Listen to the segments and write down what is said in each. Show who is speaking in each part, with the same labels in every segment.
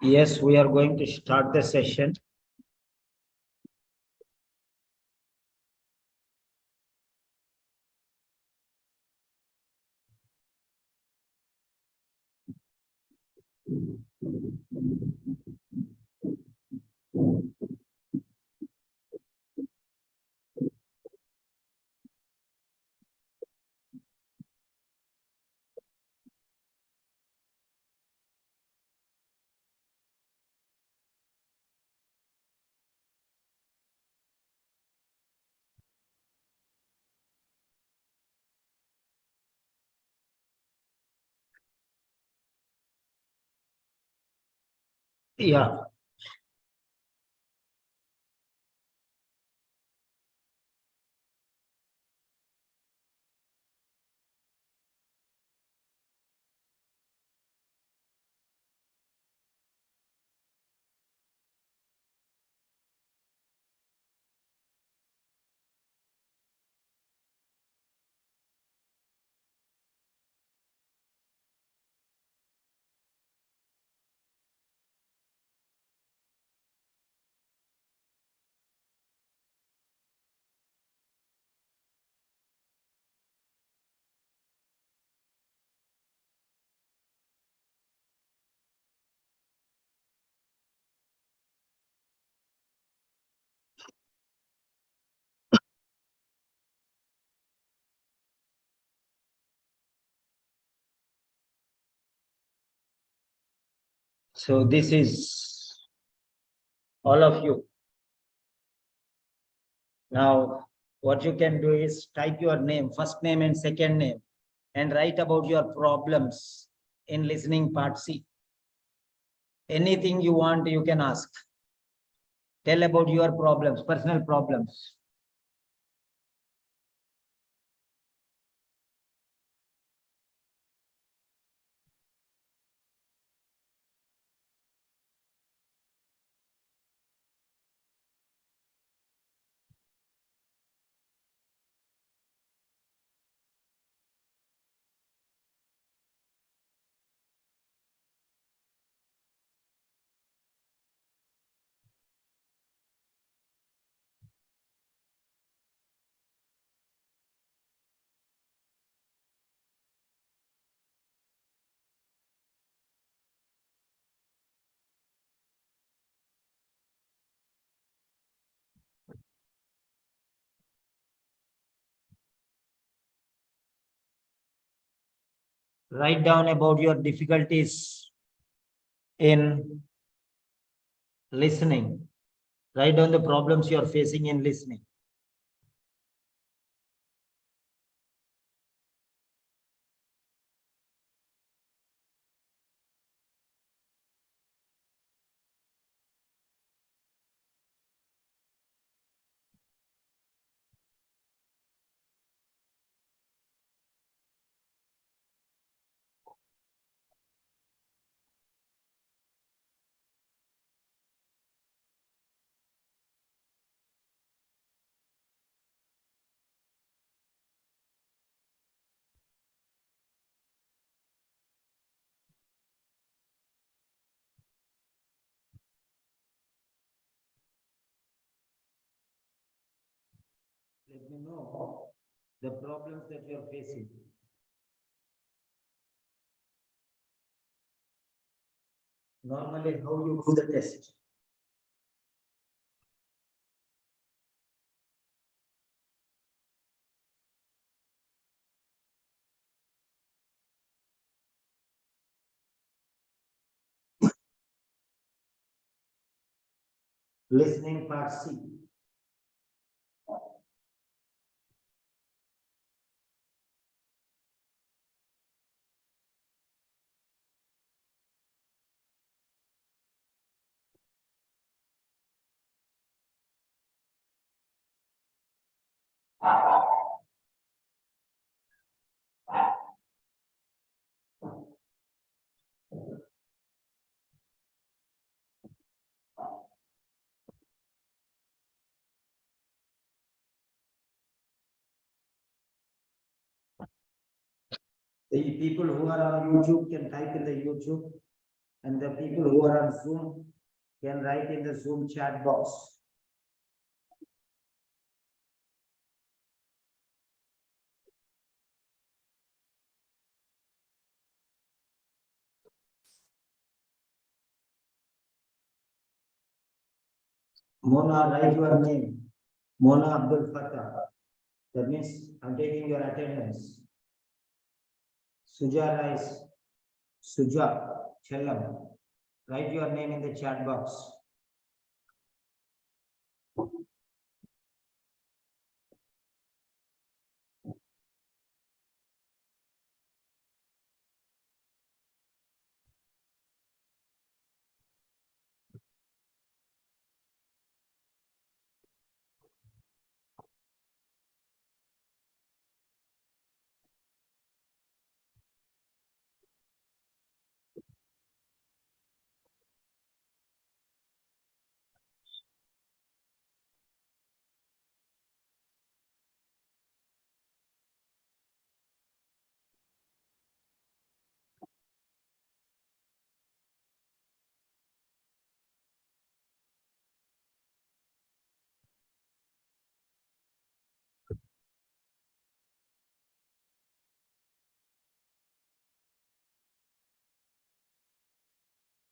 Speaker 1: Yes, we are going to start the session. Yeah. So this is all of you. Now, what you can do is type your name, first name and second name, and write about your problems in listening part C. Anything you want, you can ask. Tell about your problems, personal problems. Write down about your difficulties in listening. Write down the problems you are facing in listening. Let me know the problems that you are facing. Normally, how you do the test? Listening part C. The people who are on YouTube can type in the YouTube. And the people who are on Zoom can write in the Zoom chat box. Mona, write your name. Mona Abdul Fattah. That means I'm taking your attendance. Suja writes, Suja Chellam. Write your name in the chat box.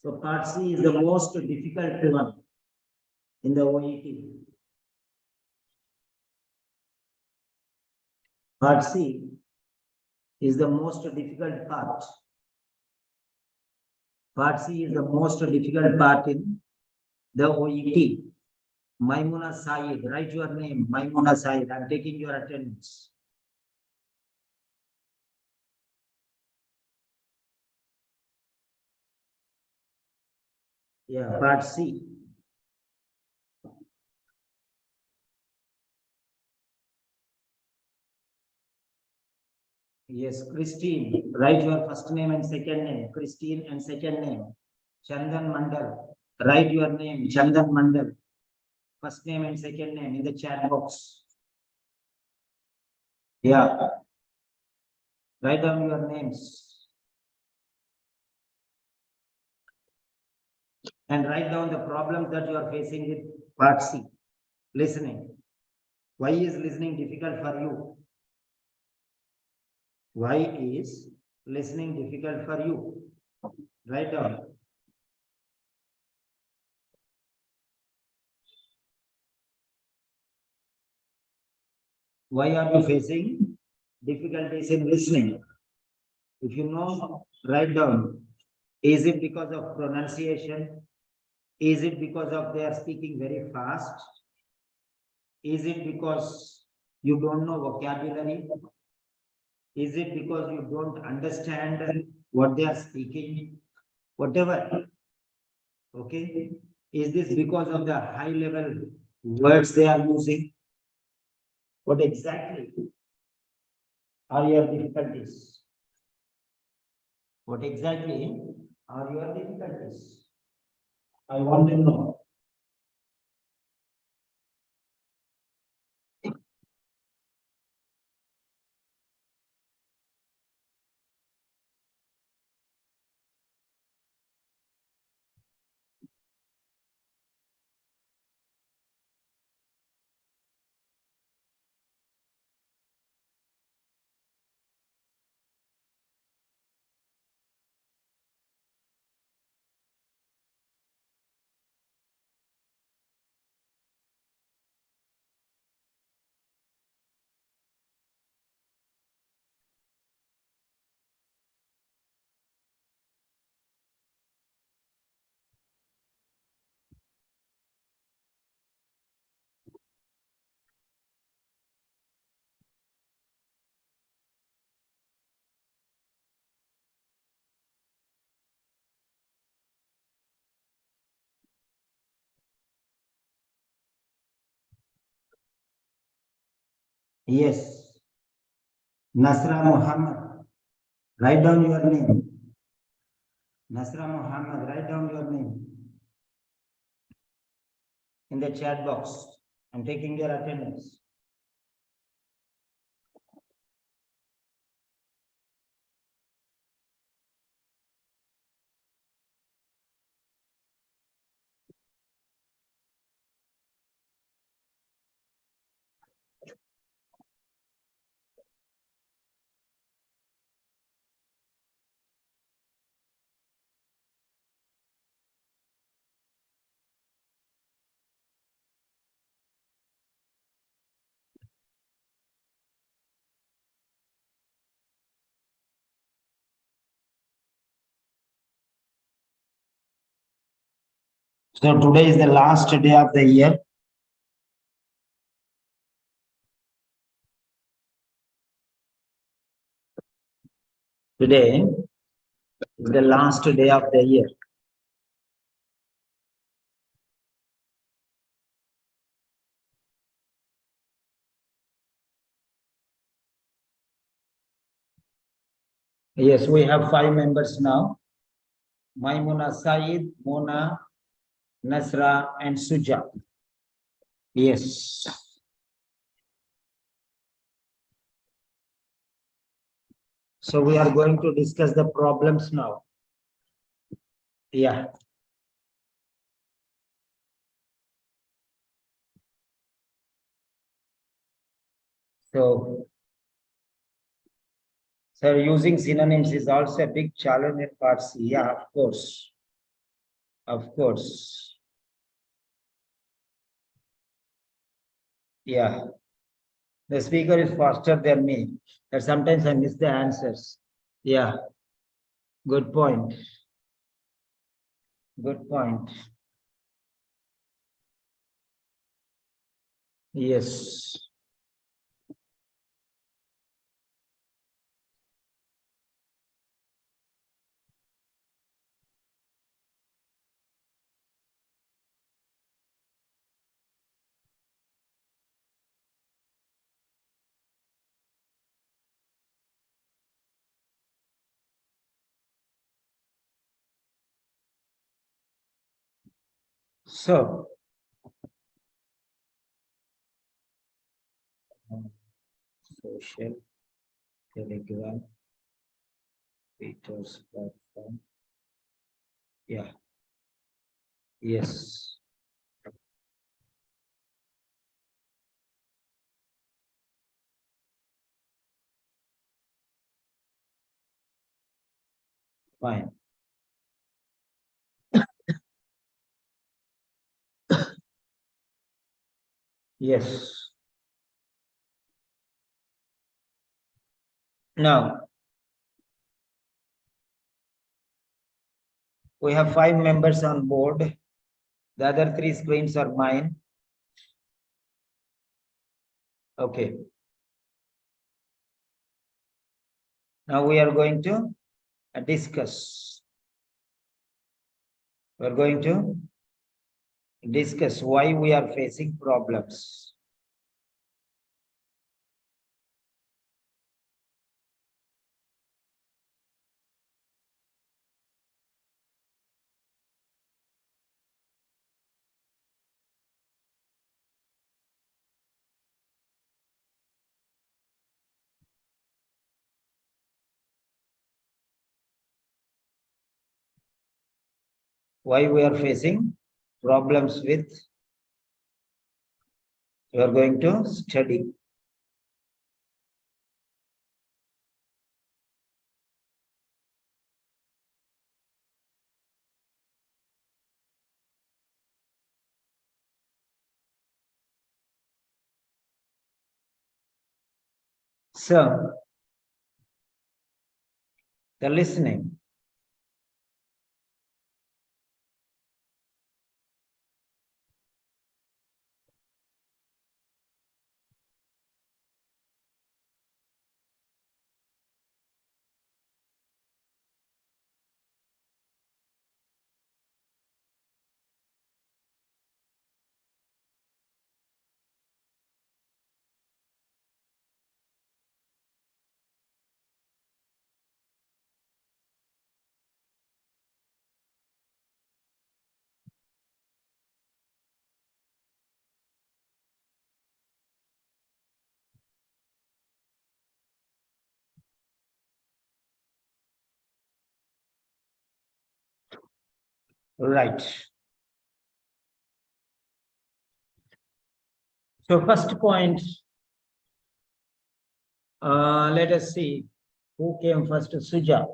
Speaker 1: So part C is the most difficult one in the OET. Part C is the most difficult part. Part C is the most difficult part in the OET. Maimuna Saeed, write your name. Maimuna Saeed, I'm taking your attendance. Yeah, part C. Yes, Christine, write your first name and second name. Christine and second name. Chandan Mandal, write your name. Chandan Mandal. First name and second name in the chat box. Yeah. Write down your names. And write down the problems that you are facing with part C. Listening. Why is listening difficult for you? Why is listening difficult for you? Write down. Why are you facing difficulties in listening? If you know, write down. Is it because of pronunciation? Is it because of they are speaking very fast? Is it because you don't know vocabulary? Is it because you don't understand what they are speaking? Whatever. Okay. Is this because of the high level words they are using? What exactly are your difficulties? What exactly are your difficulties? I want to know. Yes. Nasra Muhammad, write down your name. Nasra Muhammad, write down your name in the chat box. I'm taking your attendance. So today is the last day of the year. Today is the last day of the year. Yes, we have 5 members now. Maimuna Said, Mona, Nasra, and Suja. Yes. So we are going to discuss the problems now. Yeah. So, sir, using synonyms is also a big challenge in Part C. Yeah, of course. Of course. Yeah. The speaker is faster than me. But sometimes I miss the answers. Yeah. Good point. Good point. Yes. So, social, Telegram, Peter's platform. Yeah. Yes. Fine. Yes. Now, we have 5 members on board. The other 3 screens are mine. Okay. Now we are going to discuss. We are going to discuss why we are facing problems. Why we are facing problems with, we are going to study. So, the listening. Right. So first point, let us see who came first. Suja.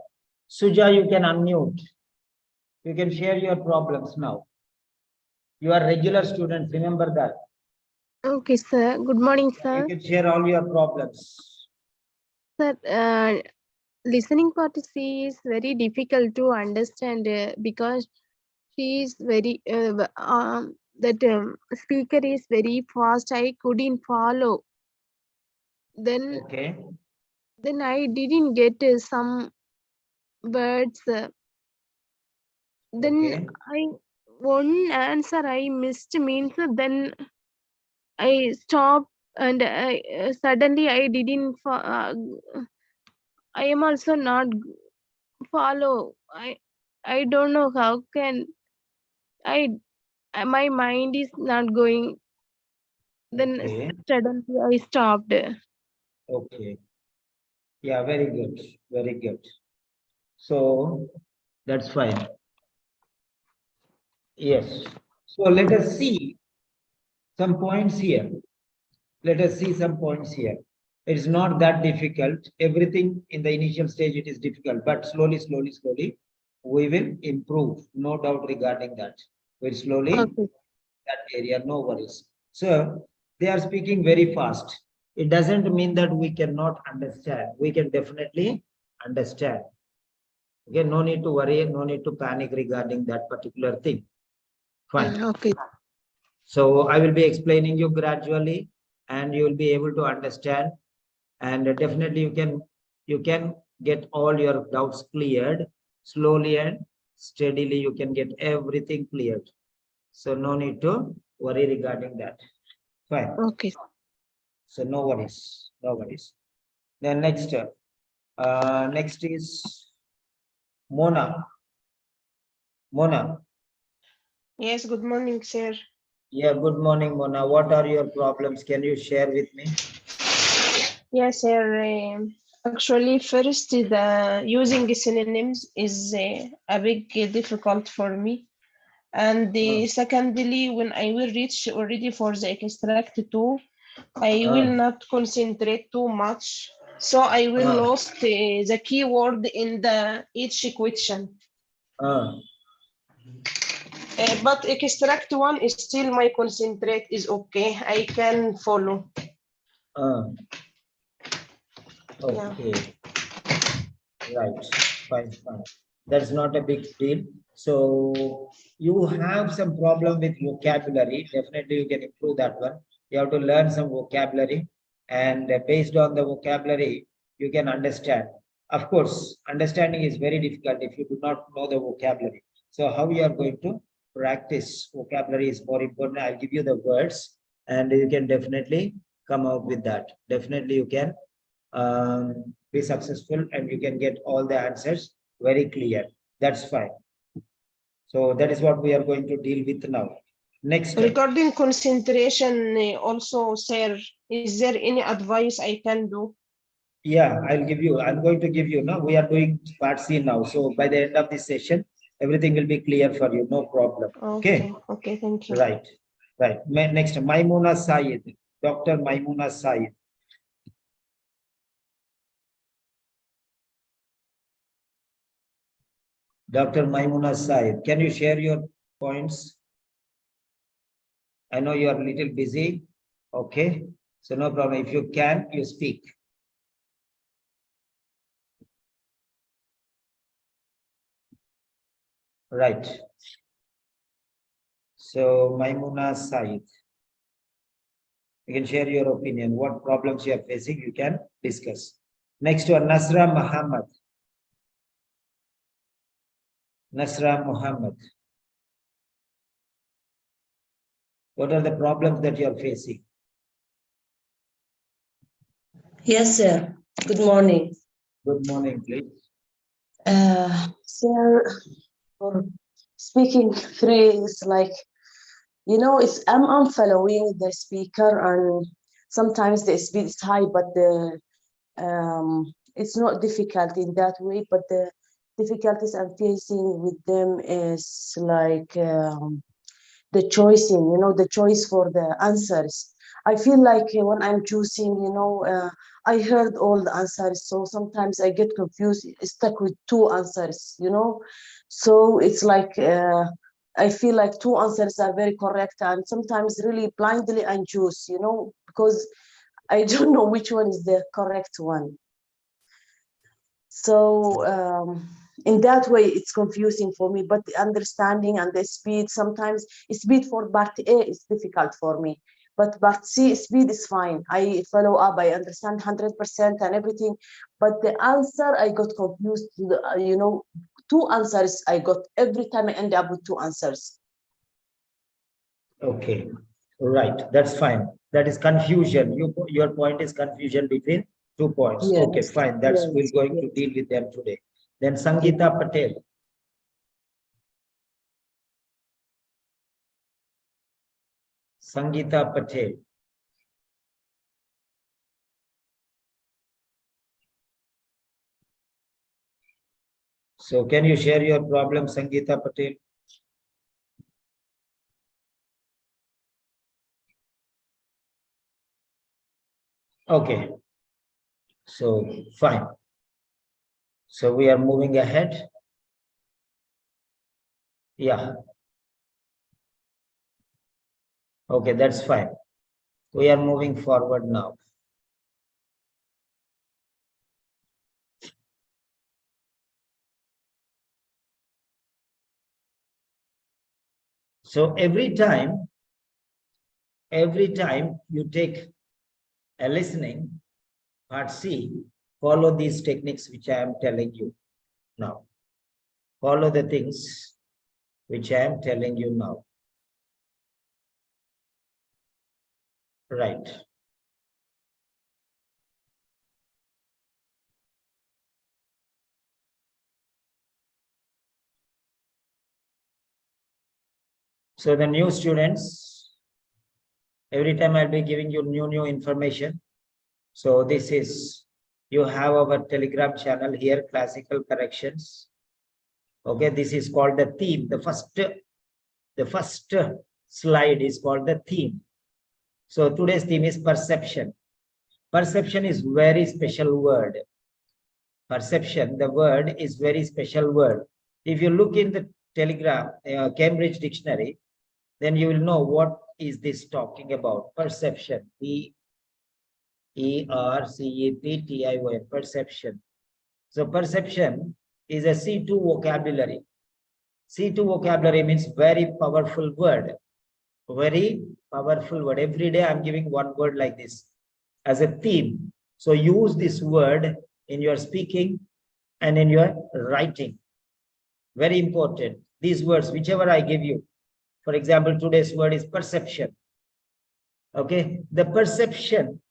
Speaker 1: Suja, you can unmute. You can share your problems now. You are regular students, remember that.
Speaker 2: Okay, sir. Good morning,
Speaker 1: You
Speaker 2: sir.
Speaker 1: can share all your problems.
Speaker 2: Sir, listening part C is very difficult to understand because he is very that speaker is very fast. I couldn't follow. Then
Speaker 1: Okay,
Speaker 2: I didn't get some words. Then
Speaker 1: okay,
Speaker 2: I one answer I missed means then I stopped and I suddenly I didn't. I am also not follow. I don't know how can I. My mind is not going. Then
Speaker 1: okay,
Speaker 2: suddenly I stopped.
Speaker 1: okay. Yeah, very good, very good. So that's fine. Yes. So let us see some points here. Let us see some points here. It's not that difficult. Everything in the initial stage, it is difficult, but slowly, slowly, slowly, we will improve. No doubt regarding that. We'll slowly
Speaker 2: Okay.
Speaker 1: that area, no worries. So they are speaking very fast. It doesn't mean that we cannot understand. We can definitely understand. Okay, no need to worry, no need to panic regarding that particular thing. Fine.
Speaker 2: Okay.
Speaker 1: So I will be explaining you gradually, and you will be able to understand. And definitely you can get all your doubts cleared slowly and steadily. You can get everything cleared. So no need to worry regarding that. Fine.
Speaker 2: Okay.
Speaker 1: So no worries, no worries. Then next is Mona. Mona.
Speaker 3: Yes, good morning, sir.
Speaker 1: Yeah, good morning, Mona. What are your problems? Can you share with me?
Speaker 3: Yes, sir. Actually, first, the using synonyms is a big difficult for me. And secondly, when I will reach already for the extract two, I will not concentrate too much. So I will lost the keyword in the each question. But extract one is still my concentrate is okay. I can follow.
Speaker 1: Okay. Right. Fine, fine. That's not a big deal. So you have some problem with vocabulary. Definitely you can improve that one. You have to learn some vocabulary, and based on the vocabulary, you can understand. Of course, understanding is very difficult if you do not know the vocabulary. So how you are going to practice vocabulary is more important. I'll give you the words, and you can definitely come out with that. Definitely you can be successful, and you can get all the answers very clear. That's fine. So that is what we are going to deal with now. Next.
Speaker 3: Regarding concentration, also, sir, is there any advice I can do?
Speaker 1: Yeah, I'm going to give you. Now we are doing part C now. So by the end of this session, everything will be clear for you. No problem. Okay.
Speaker 3: Okay, thank you.
Speaker 1: Right. Right. Next, Maimuna Syed. Dr. Maimuna Syed. Dr. Maimuna Syed, can you share your points? I know you are a little busy. Okay. So no problem. If you can, you speak. Right. So Maimuna Syed, you can share your opinion. What problems you are facing, you can discuss. Next one, Nasra Muhammad. Nasra Muhammad. What are the problems that you are facing?
Speaker 4: Yes, sir. Good morning.
Speaker 1: Good morning, please.
Speaker 4: Sir, for speaking three is like, I'm following the speaker, and sometimes the speed is high, but it's not difficult in that way. But the difficulties I'm facing with them is like the choice for the answers. I feel like when I'm choosing, I heard all the answers, so sometimes I get confused, stuck with two answers, so it's like I feel like two answers are very correct, and sometimes really blindly I choose, because I don't know which one is the correct one. So in that way, it's confusing for me, but the understanding and the speed, sometimes speed for part A is difficult for me, but part C speed is fine. I follow up, I understand 100% and everything, but the answer I got confused. You know, two answers I got every time. I end up with two answers.
Speaker 1: Okay, right, that's fine. That is confusion. Your point is confusion between 2 points.
Speaker 4: Yes,
Speaker 1: Okay, fine. That's
Speaker 4: yes,
Speaker 1: we're going to
Speaker 4: yes.
Speaker 1: deal with them today. Then Sangeeta Patel. Sangeeta Patel. So can you share your problem, Sangeeta Patel? Okay, so fine. So we are moving ahead. Yeah. Okay, that's fine. We are moving forward now. So every time you take a listening, part C, follow these techniques which I am telling you now. Follow the things which I am telling you now. Right. So the new students, every time I'll be giving you new information. So this is, you have our Telegram channel here, Classical Corrections. Okay, this is called the theme. The first slide is called the theme. So today's theme is perception. Perception is very special word. Perception, the word is very special word. If you look in the Telegram, Cambridge Dictionary, then you will know what is this talking about. Perception, P-E-R-C-E-P-T-I-O-N, perception. So perception is a C2 vocabulary. C2 vocabulary means very powerful word. Very powerful word. Every day I'm giving one word like this as a theme. So use this word in your speaking and in your writing. Very important. These words, whichever I give you. For example, today's word is perception. Okay, the perception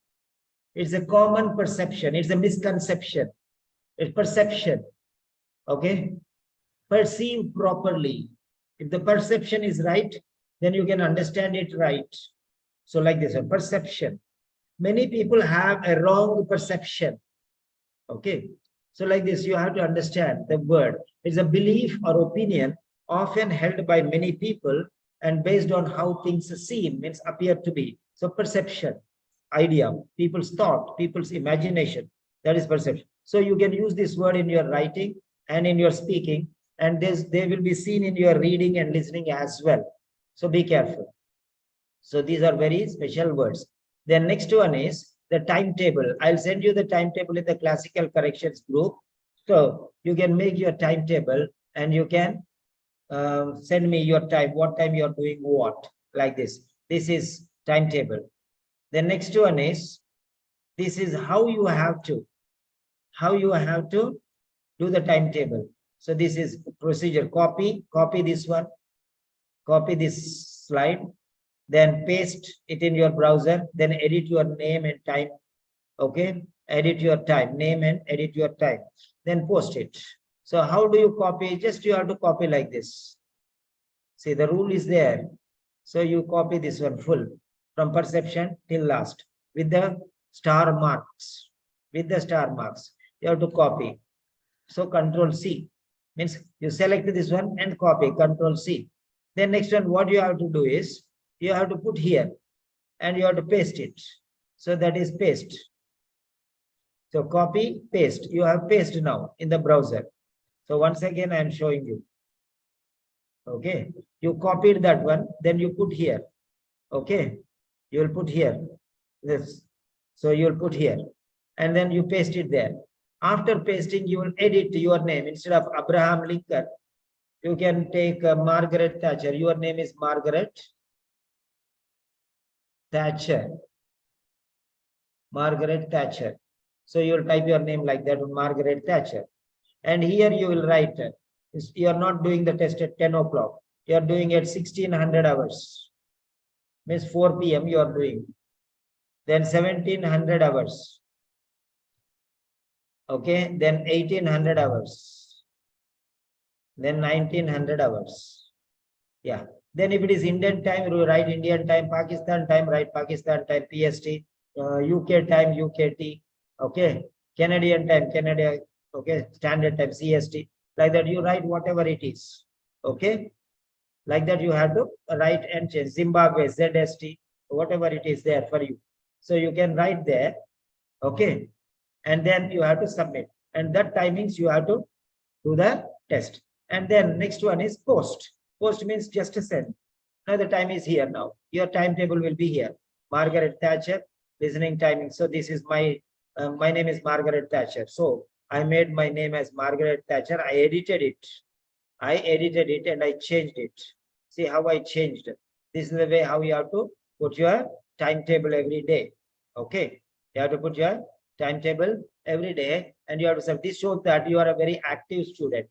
Speaker 1: is a common perception. It's a misconception. It's perception. Okay, perceive properly. If the perception is right, then you can understand it right. So like this, a perception. Many people have a wrong perception. Okay, so like this, you have to understand the word. It's a belief or opinion often held by many people and based on how things seem, means appear to be. So perception, idea, people's thought, people's imagination, that is perception. So you can use this word in your writing and in your speaking, and they will be seen in your reading and listening as well. So be careful. So these are very special words. Then next one is the timetable. I'll send you the timetable in the classical corrections group. So you can make your timetable and you can send me your time, what time you're doing what, like this. This is timetable. The next one is, this is how you have to do the timetable. So this is procedure. Copy this one, copy this slide, then paste it in your browser, then edit your name and time. Okay, edit your time, name and edit your time, then post it. So how do you copy? Just you have to copy like this. See, the rule is there. So you copy this one full from perception till last with the star marks. With the star marks, you have to copy. So Control C means you select this one and copy, Control C. Then next one, what you have to do is you have to put here and you have to paste it. So that is paste. So copy, paste. You have paste now in the browser. So once again, I am showing you. Okay, you copied that one, then you put here. Okay, you will put here this. So you will put here and then you paste it there. After pasting, you will edit your name. Instead of Abraham Lincoln, you can take Margaret Thatcher. Your name is Margaret Thatcher. Margaret Thatcher. So you will type your name like that, Margaret Thatcher. And here you will write, you are not doing the test at 10 o'clock. You are doing at 1600 hours. Means 4 p.m. you are doing. Then 1700 hours. Okay, then 1800 hours. Then 1900 hours. Yeah. Then if it is Indian time, you write Indian time, Pakistan time, write Pakistan time, PST, UK time, UKT. Okay. Canadian time, Canada. Okay. Standard time, CST. Like that, you write whatever it is. Okay. Like that, you have to write and change. Zimbabwe, ZST, whatever it is there for you. So you can write there. Okay. And then you have to submit. And that timings you have to do the test. And then next one is post. Post means just a send. Now the time is here now. Your timetable will be here. Margaret Thatcher, listening timing. So this is my name is Margaret Thatcher. So I made my name as Margaret Thatcher. I edited it. And I changed it. See how I changed it. This is the way how you have to put your timetable every day. Okay. You have to put your timetable every day, and you have to say this shows that you are a very active student.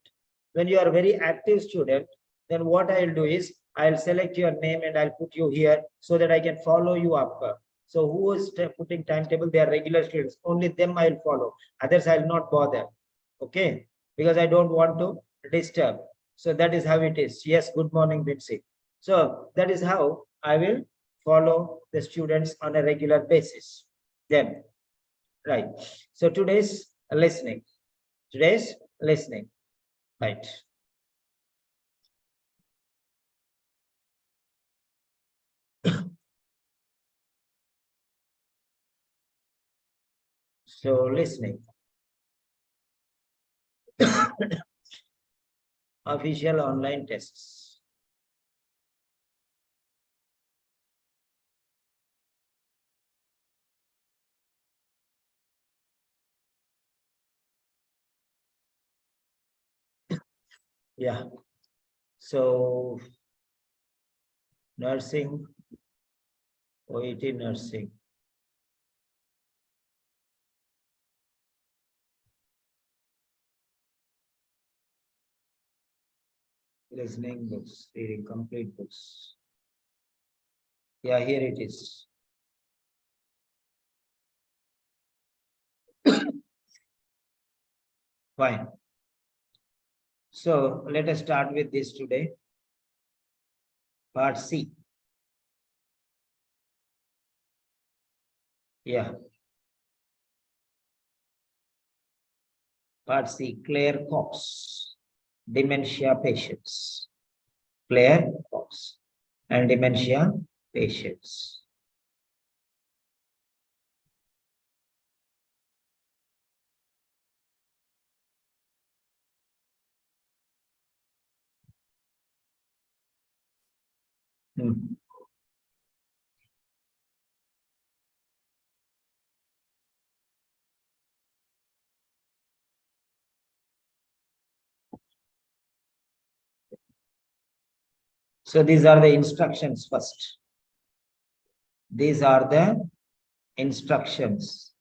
Speaker 1: When you are a very active student, then what I'll do is I'll select your name and I'll put you here so that I can follow you up. So who is putting timetable? They are regular students. Only them I'll follow. Others I'll not bother. Okay, because I don't want to disturb. So that is how it is. Yes, good morning, Bitsy. So that is how I will follow the students on a regular basis. Then, right. So today's listening. Right. So listening. Official online tests. Yeah. So nursing, OET nursing. Listening books, reading complete books. Yeah, here it is. Fine. So let us start with this today. Part C. Yeah. Part C, Claire Cox, dementia patients. Claire Cox and dementia patients. Hmm. So these are the instructions first. These are the instructions.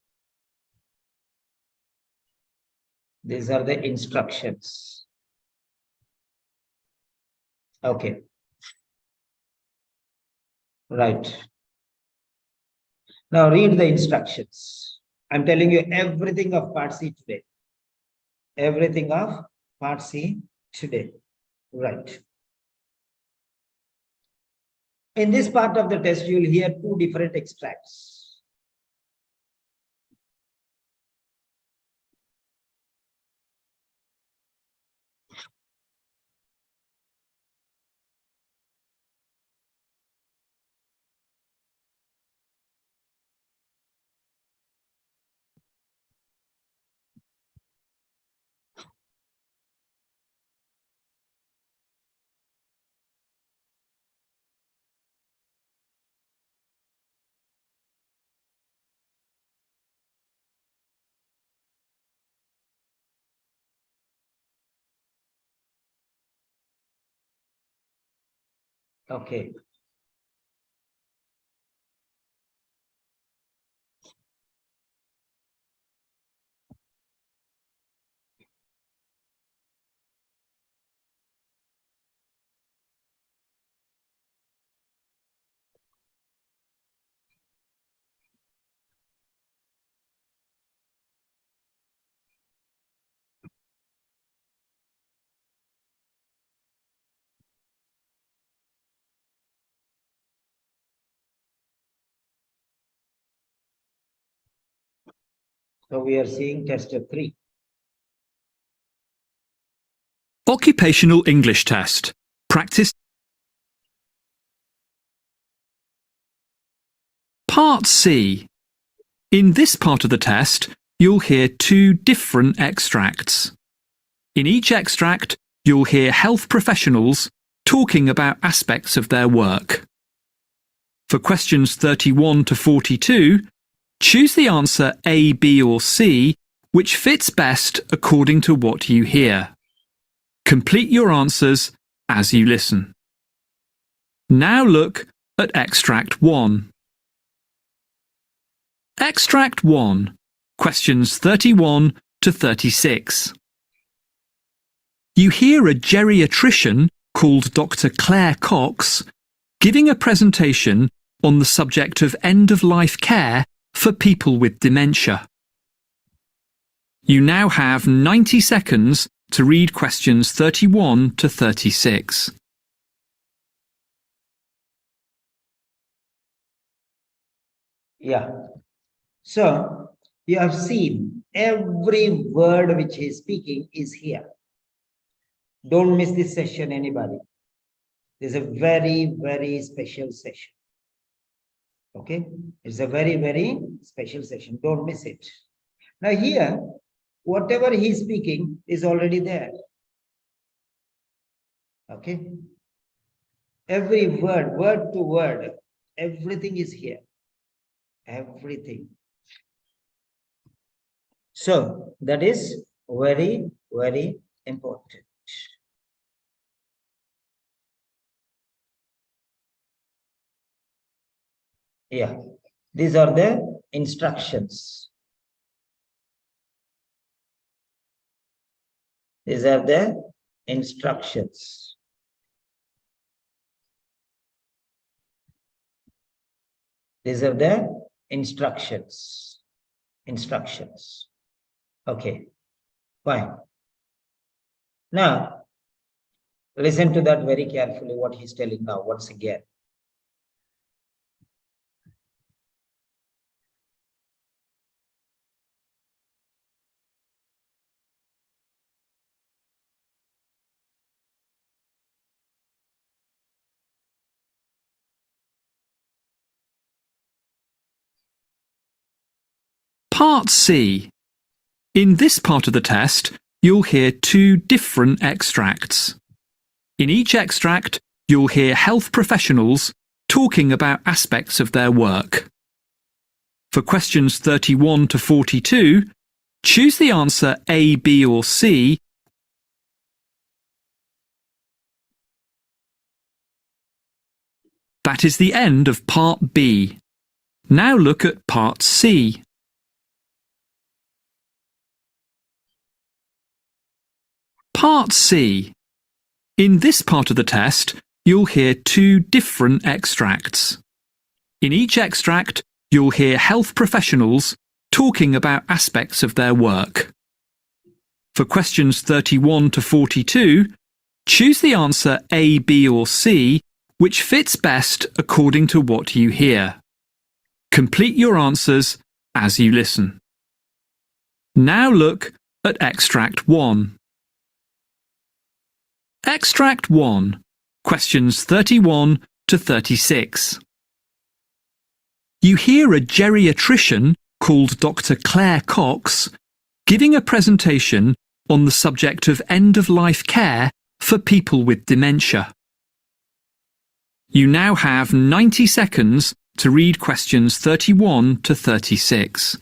Speaker 1: These are the instructions. Okay. Right. Now read the instructions. I'm telling you everything of part C today. Everything of part C today. Right. In this part of the test, you will hear two different extracts. Okay. So we are seeing test 3.
Speaker 5: Occupational English test. Practice. Part C. In this part of the test, you'll hear 2 different extracts. In each extract, you'll hear health professionals talking about aspects of their work. For questions 31 to 42, choose the answer A, B or C, which fits best according to what you hear. Complete your answers as you listen. Now look at Extract 1. Extract 1, questions 31 to 36. You hear a geriatrician called Dr. Claire Cox giving a presentation on the subject of end-of-life care for people with dementia. You now have 90 seconds to read questions 31 to 36.
Speaker 1: Yeah. So you have seen every word which he is speaking is here. Don't miss this session, anybody. This is a very, very special session. Okay, it's a very, very special session. Don't miss it. Now here, whatever he is speaking is already there. Okay, every word, word to word, everything is here. Everything. So that is very, very important. Yeah, these are the instructions. These are the instructions. These are the instructions. Instructions. Okay, fine. Now, listen to that very carefully, what he's telling now once again.
Speaker 5: Part C. In this part of the test, you'll hear 2 different extracts. In each extract, you'll hear health professionals talking about aspects of their work. For questions 31 to 42, choose the answer A, B or C. That is the end of Part B. Now look at Part C. Part C. In this part of the test, you'll hear 2 different extracts. In each extract, you'll hear health professionals talking about aspects of their work. For questions 31 to 42, choose the answer A, B or C, which fits best according to what you hear. Complete your answers as you listen. Now look at Extract 1. Extract 1, questions 31 to 36. You hear a geriatrician called Dr. Claire Cox giving a presentation on the subject of end-of-life care for people with dementia. You now have 90 seconds to read questions 31 to 36.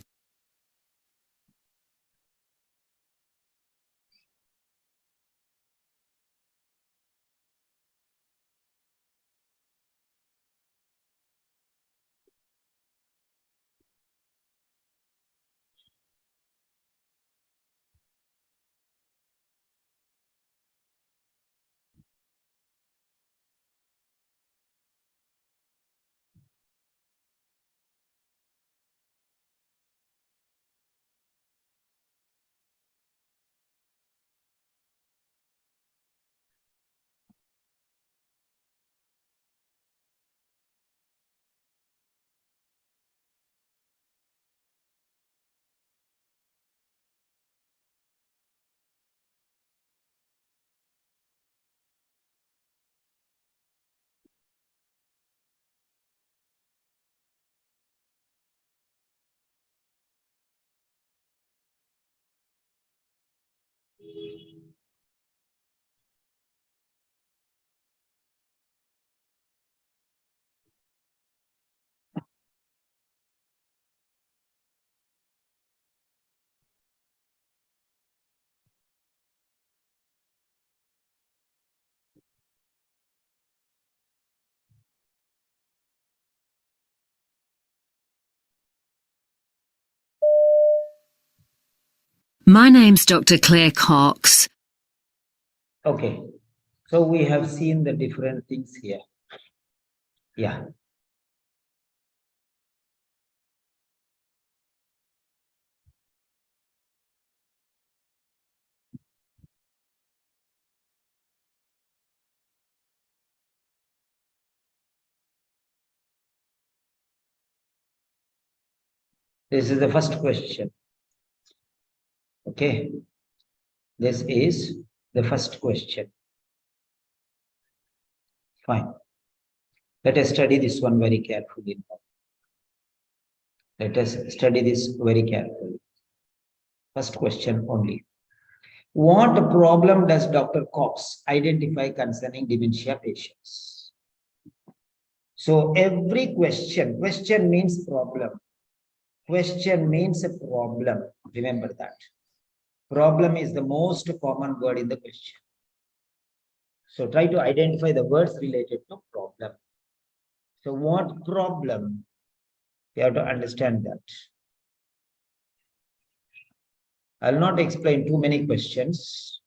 Speaker 6: My name's Dr. Claire Cox.
Speaker 1: Okay, so we have seen the different things here. Yeah. This is the first question. Okay. This is the first question. Fine. Let us study this one very carefully. Let us study this very carefully. First question only. What problem does Dr. Cox identify concerning dementia patients? So every question means problem. Question means a problem. Remember that. Problem is the most common word in the question. So try to identify the words related to problem. So what problem? You have to understand that. I'll not explain too many questions.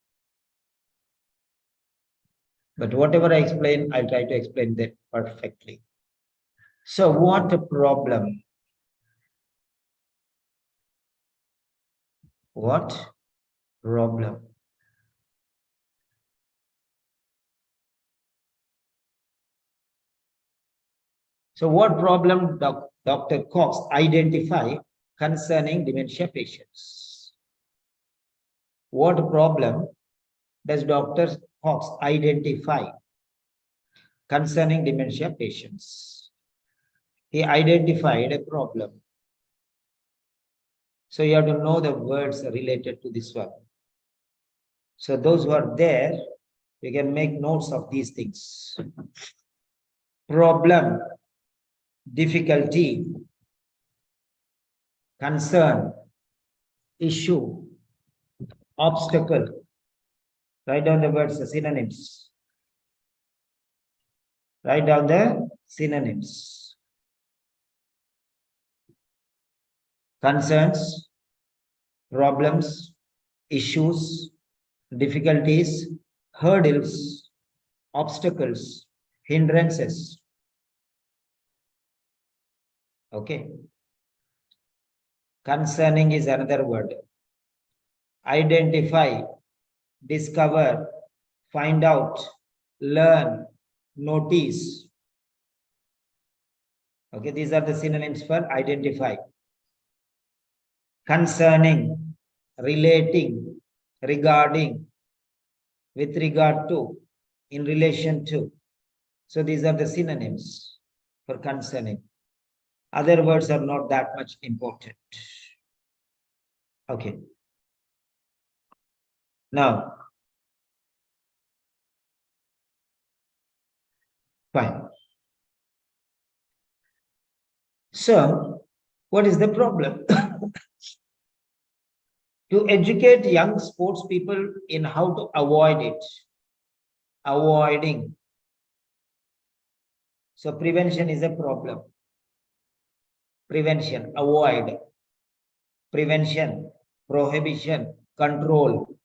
Speaker 1: But whatever I explain, I'll try to explain that perfectly. So what a problem? What problem? So what problem Dr. Cox identify concerning dementia patients? What problem does Dr. Cox identify concerning dementia patients? He identified a problem. So you have to know the words related to this one. So those who are there, you can make notes of these things. Problem, difficulty, concern, issue, obstacle. Write down the words, the synonyms. Write down the synonyms. Concerns, problems, issues, difficulties, hurdles, obstacles, hindrances. Okay. Concerning is another word. Identify, discover, find out, learn, notice. Okay, these are the synonyms for identify. Concerning, relating, regarding, with regard to, in relation to. So these are the synonyms for concerning. Other words are not that much important. Okay. Now, fine. So, what is the problem? To educate young sports people in how to avoid it. Avoiding. So, prevention is a problem. Prevention, avoid. Prevention, prohibition, control.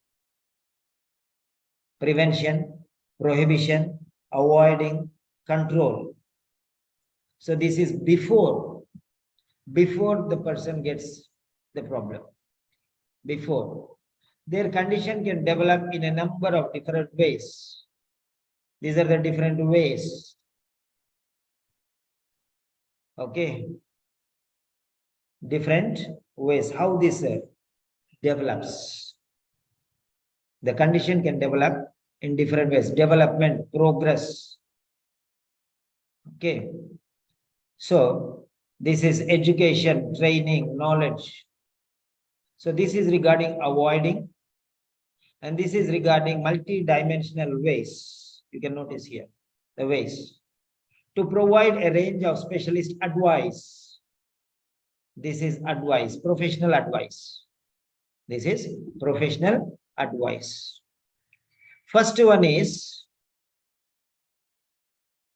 Speaker 1: Prevention, prohibition, avoiding, control. So this is before the person gets the problem. Before. Their condition can develop in a number of different ways. These are the different ways. Okay. Different ways. How this develops. The condition can develop in different ways. Development, progress. Okay. So this is education, training, knowledge. So this is regarding avoiding. And this is regarding multi-dimensional ways. You can notice here the ways to provide a range of specialist advice. This is advice, professional advice. This is professional advice. First one is,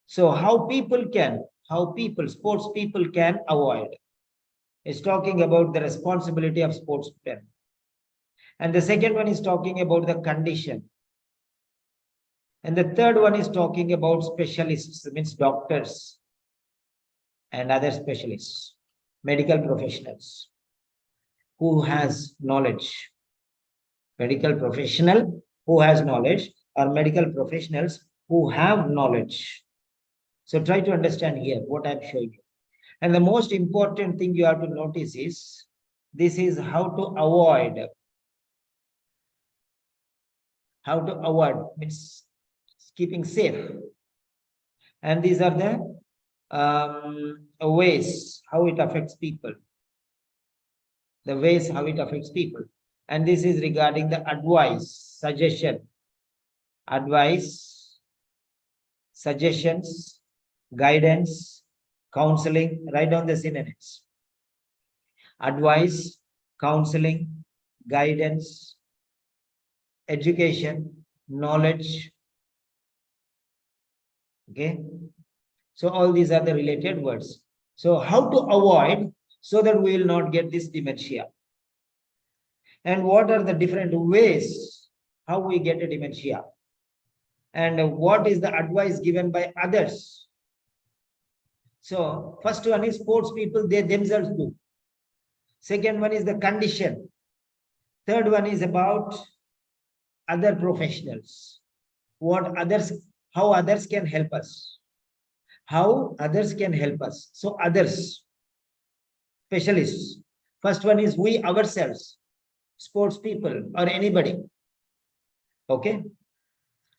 Speaker 1: so how sports people can avoid. It's talking about the responsibility of sportsmen. And the second one is talking about the condition. And the third one is talking about specialists, means doctors and other specialists, medical professionals who has knowledge. Medical professional who has knowledge, or medical professionals who have knowledge. So try to understand here what I'm showing you. And the most important thing you have to notice is, this is how to avoid. How to avoid means keeping safe. And these are the ways how it affects people. The ways how it affects people. And this is regarding the advice, suggestion, advice, suggestions, guidance, counseling. Write down the synonyms. Advice, counseling, guidance, education, knowledge. Okay. So all these are the related words. So how to avoid so that we will not get this dementia. And what are the different ways how we get a dementia? And what is the advice given by others? So first one is sports people, they themselves do. Second one is the condition. Third one is about other professionals. What others, how others can help us. How others can help us. So others, specialists. First one is we ourselves, sports people or anybody. Okay.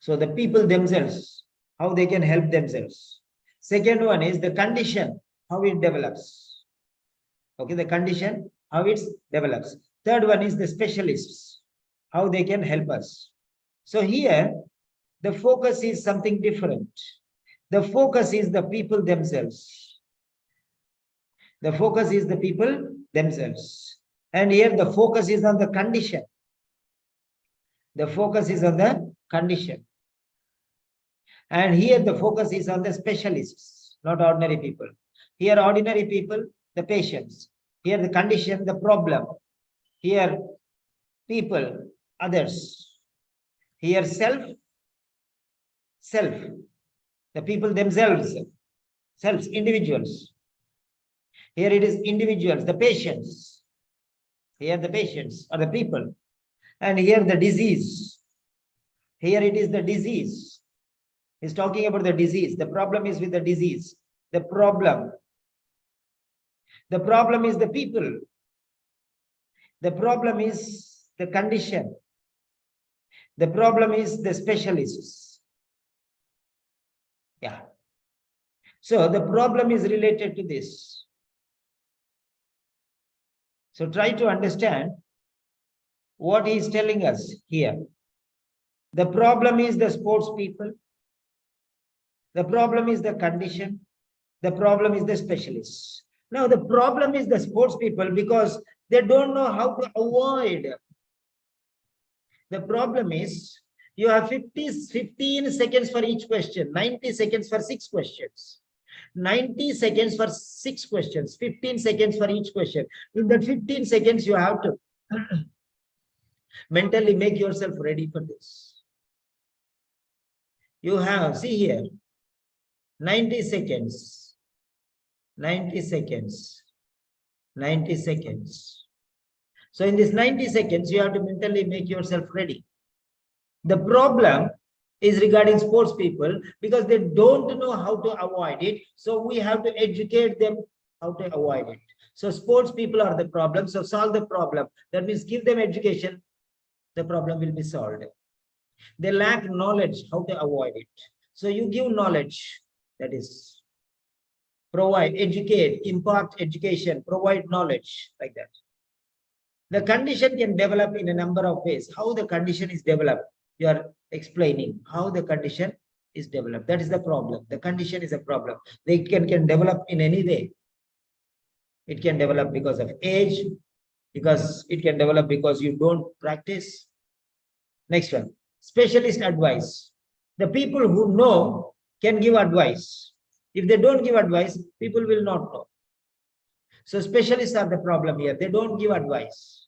Speaker 1: So the people themselves, how they can help themselves. Second one is the condition, how it develops. Okay, the condition, how it develops. Third one is the specialists, how they can help us. So here, the focus is something different. The focus is the people themselves. The focus is the people themselves. And here the focus is on the condition. The focus is on the condition. And here the focus is on the specialists, not ordinary people. Here ordinary people, the patients. Here the condition, the problem. Here people, others. Here self, the people themselves, selves, individuals. Here it is individuals, the patients. Here the patients are the people. And here the disease. Here it is the disease. He's talking about the disease. The problem is with the disease. The problem. The problem is the people. The problem is the condition. The problem is the specialists. Yeah. So the problem is related to this. So try to understand what he is telling us here. The problem is the sports people. The problem is the condition. The problem is the specialists. Now the problem is the sports people because they don't know how to avoid. The problem is you have 15 seconds for each question, 90 seconds for 6 questions. 90 seconds for 6 questions, 15 seconds for each question. In that 15 seconds, you have to mentally make yourself ready for this. You have, see here, 90 seconds, 90 seconds, 90 seconds. So in this 90 seconds, you have to mentally make yourself ready. The problem is regarding sports people because they don't know how to avoid it. So we have to educate them how to avoid it. So sports people are the problem. So solve the problem. That means give them education. The problem will be solved. They lack knowledge how to avoid it. So you give knowledge, that is provide, educate, impart education, provide knowledge like that. The condition can develop in a number of ways. How the condition is developed, you are explaining how the condition is developed. That is the problem. The condition is a problem. It can develop in any way. It can develop because of age, because it can develop because you don't practice. Next one, specialist advice. The people who know can give advice. If they don't give advice, people will not know. So specialists are the problem here. They don't give advice.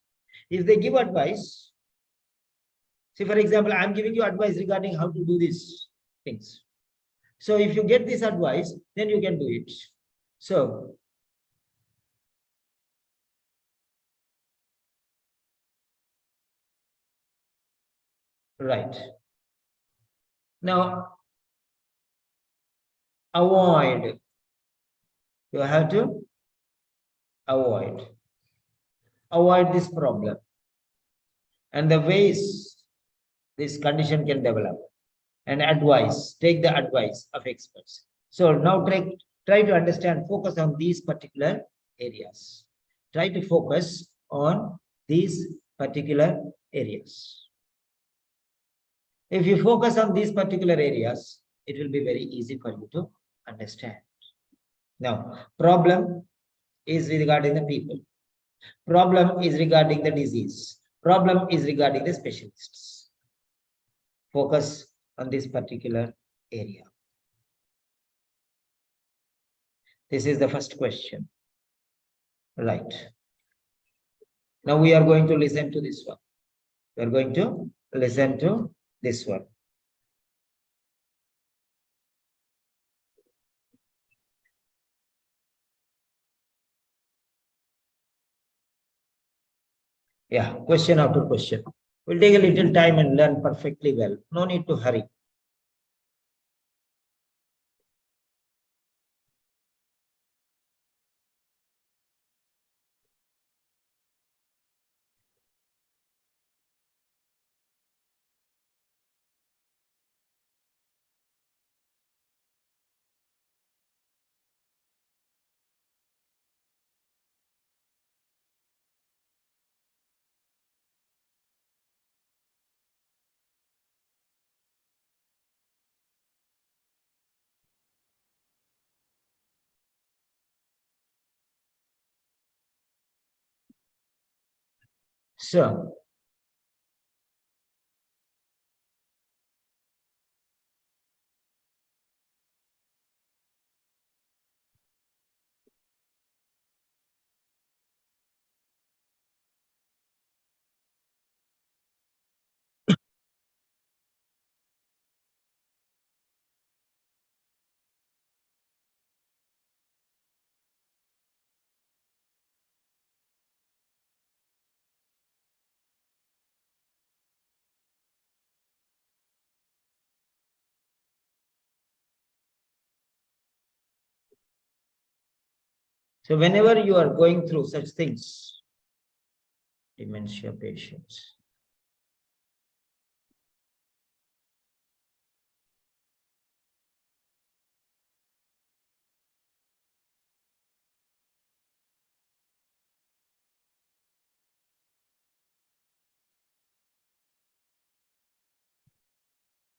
Speaker 1: If they give advice, see, for example, I'm giving you advice regarding how to do these things. So if you get this advice, then you can do it. So right. Now, avoid. You have to avoid this problem. And the ways this condition can develop. And advice, take the advice of experts. So now try to understand, focus on these particular areas. Try to focus on these particular areas. If you focus on these particular areas, it will be very easy for you to understand. Now, problem is regarding the people. Problem is regarding the disease. Problem is regarding the specialists. Focus on this particular area. This is the first question. Right. Now we are going to listen to this one. We are going to listen to this one. Yeah, question after question. We'll take a little time and learn perfectly well. No need to hurry. So, whenever you are going through such things, dementia patients,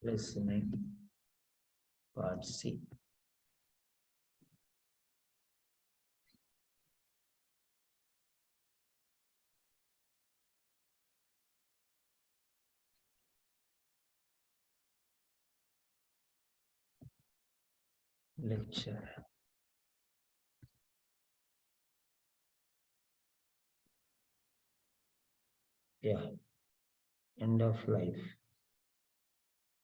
Speaker 1: listening, part C. Lecture. Yeah. End of life.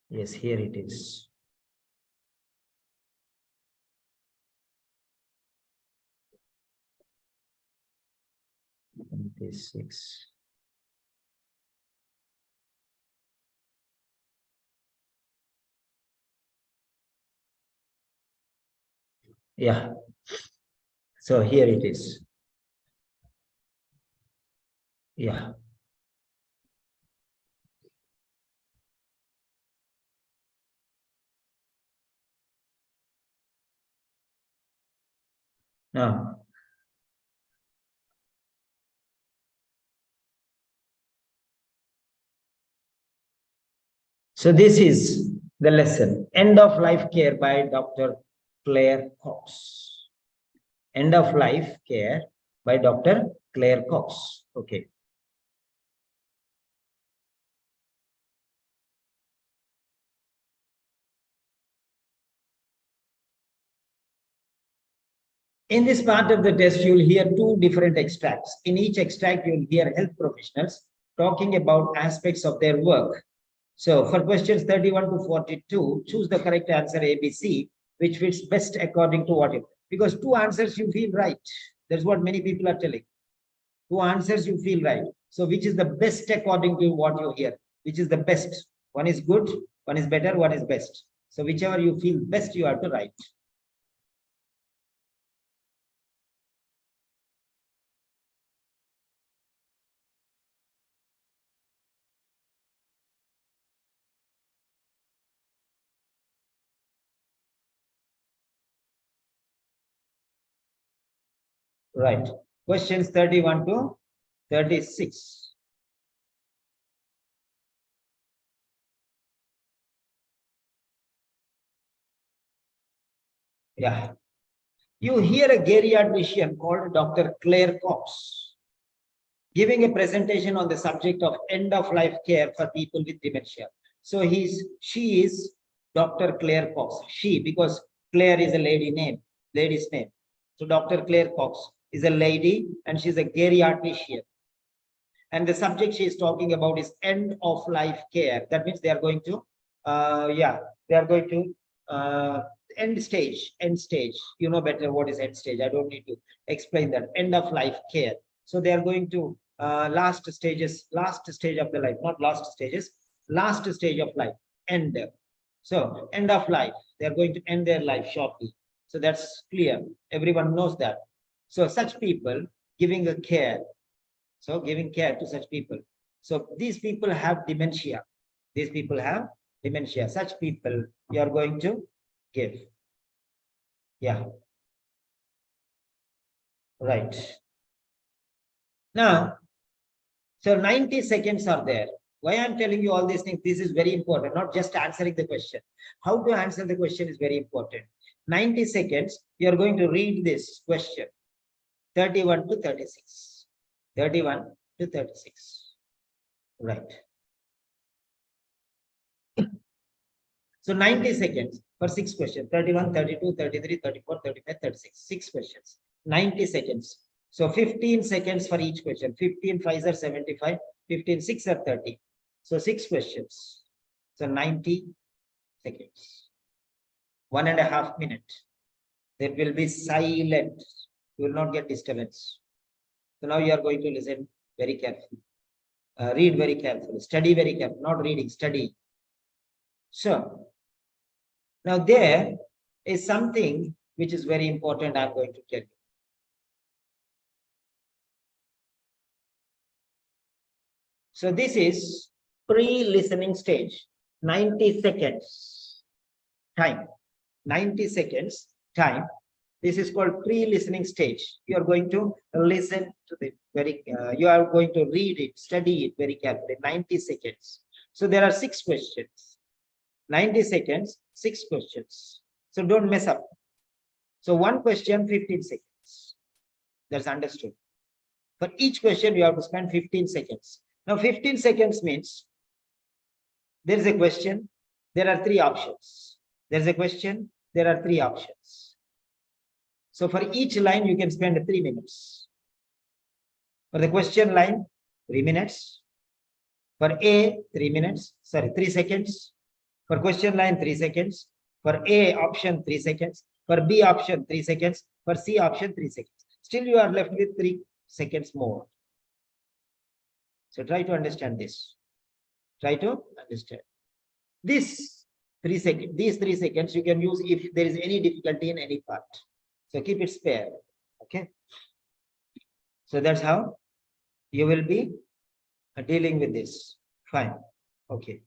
Speaker 1: Yes, here it is. This 6. Yeah. So here it is. Yeah. Now, So this is the lesson, End of Life Care by Dr. Claire Cox. End of Life Care by Dr. Claire Cox. Okay. In this part of the test, you'll hear two different extracts. In each extract, you'll hear health professionals talking about aspects of their work. So for questions 31 to 42, choose the correct answer ABC, which fits best according to what you, because two answers you feel right. That's what many people are telling. Two answers you feel right. So which is the best according to what you hear? Which is the best? One is good, one is better, one is best. So whichever you feel best, you have to write. Right. Questions 31 to 36. Yeah. You hear a geriatrician called Dr. Claire Cox giving a presentation on the subject of end of life care for people with dementia. So she is Dr. Claire Cox. She, because Claire is a lady's name. So Dr. Claire Cox is a lady and she's a geriatrician. And the subject she is talking about is end of life care. That means they are going to, end stage. You know better what is end stage. I don't need to explain that. End of life care. So they are going to last stage of the life, not last stages, last stage of life, end. So end of life, they are going to end their life shortly. So that's clear. Everyone knows that. So such people giving a care. So giving care to such people. So these people have dementia. These people have dementia. Such people you are going to give. Yeah. Right. Now, so 90 seconds are there. Why I'm telling you all these things, this is very important, not just answering the question. How to answer the question is very important. 90 seconds, you are going to read this question. 31 to 36. 31 to 36. Right. So 90 seconds for 6 questions, 31, 32, 33, 34, 35, 36, 6 questions, 90 seconds. So 15 seconds for each question, 15 5s are 75, 15 6 are 30. So 6 questions. So 90 seconds, 1.5 minutes. There will be silent. You will not get disturbance. So now you are going to listen very carefully. Read very carefully, study very carefully, not reading, study. So now there is something which is very important I'm going to tell you. So this is pre-listening stage, 90 seconds time, 90 seconds time. This is called pre-listening stage. You are going to listen to the you are going to read it, study it very carefully, 90 seconds. So there are 6 questions, 90 seconds, 6 questions. So don't mess up. So one question, 15 seconds. That's understood. For each question, you have to spend 15 seconds. Now, 15 seconds means there is a question, there are 3 options. There's a question, there are 3 options. So for each line, you can spend 3 minutes. For the question line, 3 minutes. For A, 3 minutes, 3 seconds. For question line, 3 seconds. For A option, 3 seconds. For B option, 3 seconds. For C option, 3 seconds. Still, you are left with 3 seconds more. So try to understand this. Try to understand. These 3 seconds you can use if there is any difficulty in any part. So keep it spare. Okay. So that's how you will be dealing with this. Fine. Okay.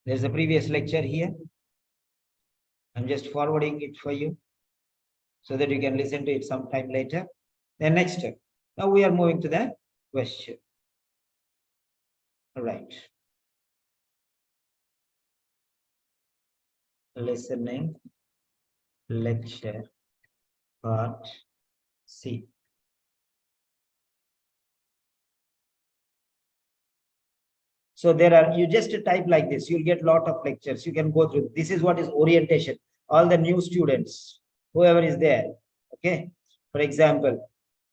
Speaker 1: There's a previous lecture here. I'm just forwarding it for you so that you can listen to it sometime later. Then next, now we are moving to the question. All right. Listening lecture part C. So there are, you just type like this, you'll get a lot of lectures. You can go through. This is what is orientation. All the new students, whoever is there. Okay. For example,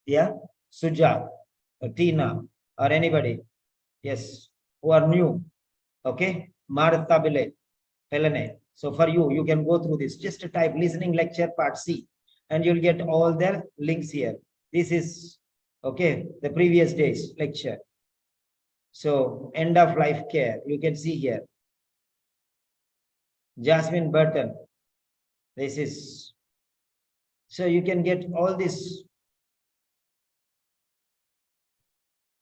Speaker 1: yeah, Suja, or Tina, or anybody. Yes, who are new. Okay. Martabile, Helene. So for you, you can go through this. Just type listening lecture part C, and you'll get all their links here. This is, okay, the previous day's lecture. So end of life care, you can see here. Jasmine Burton. This is, so you can get all this,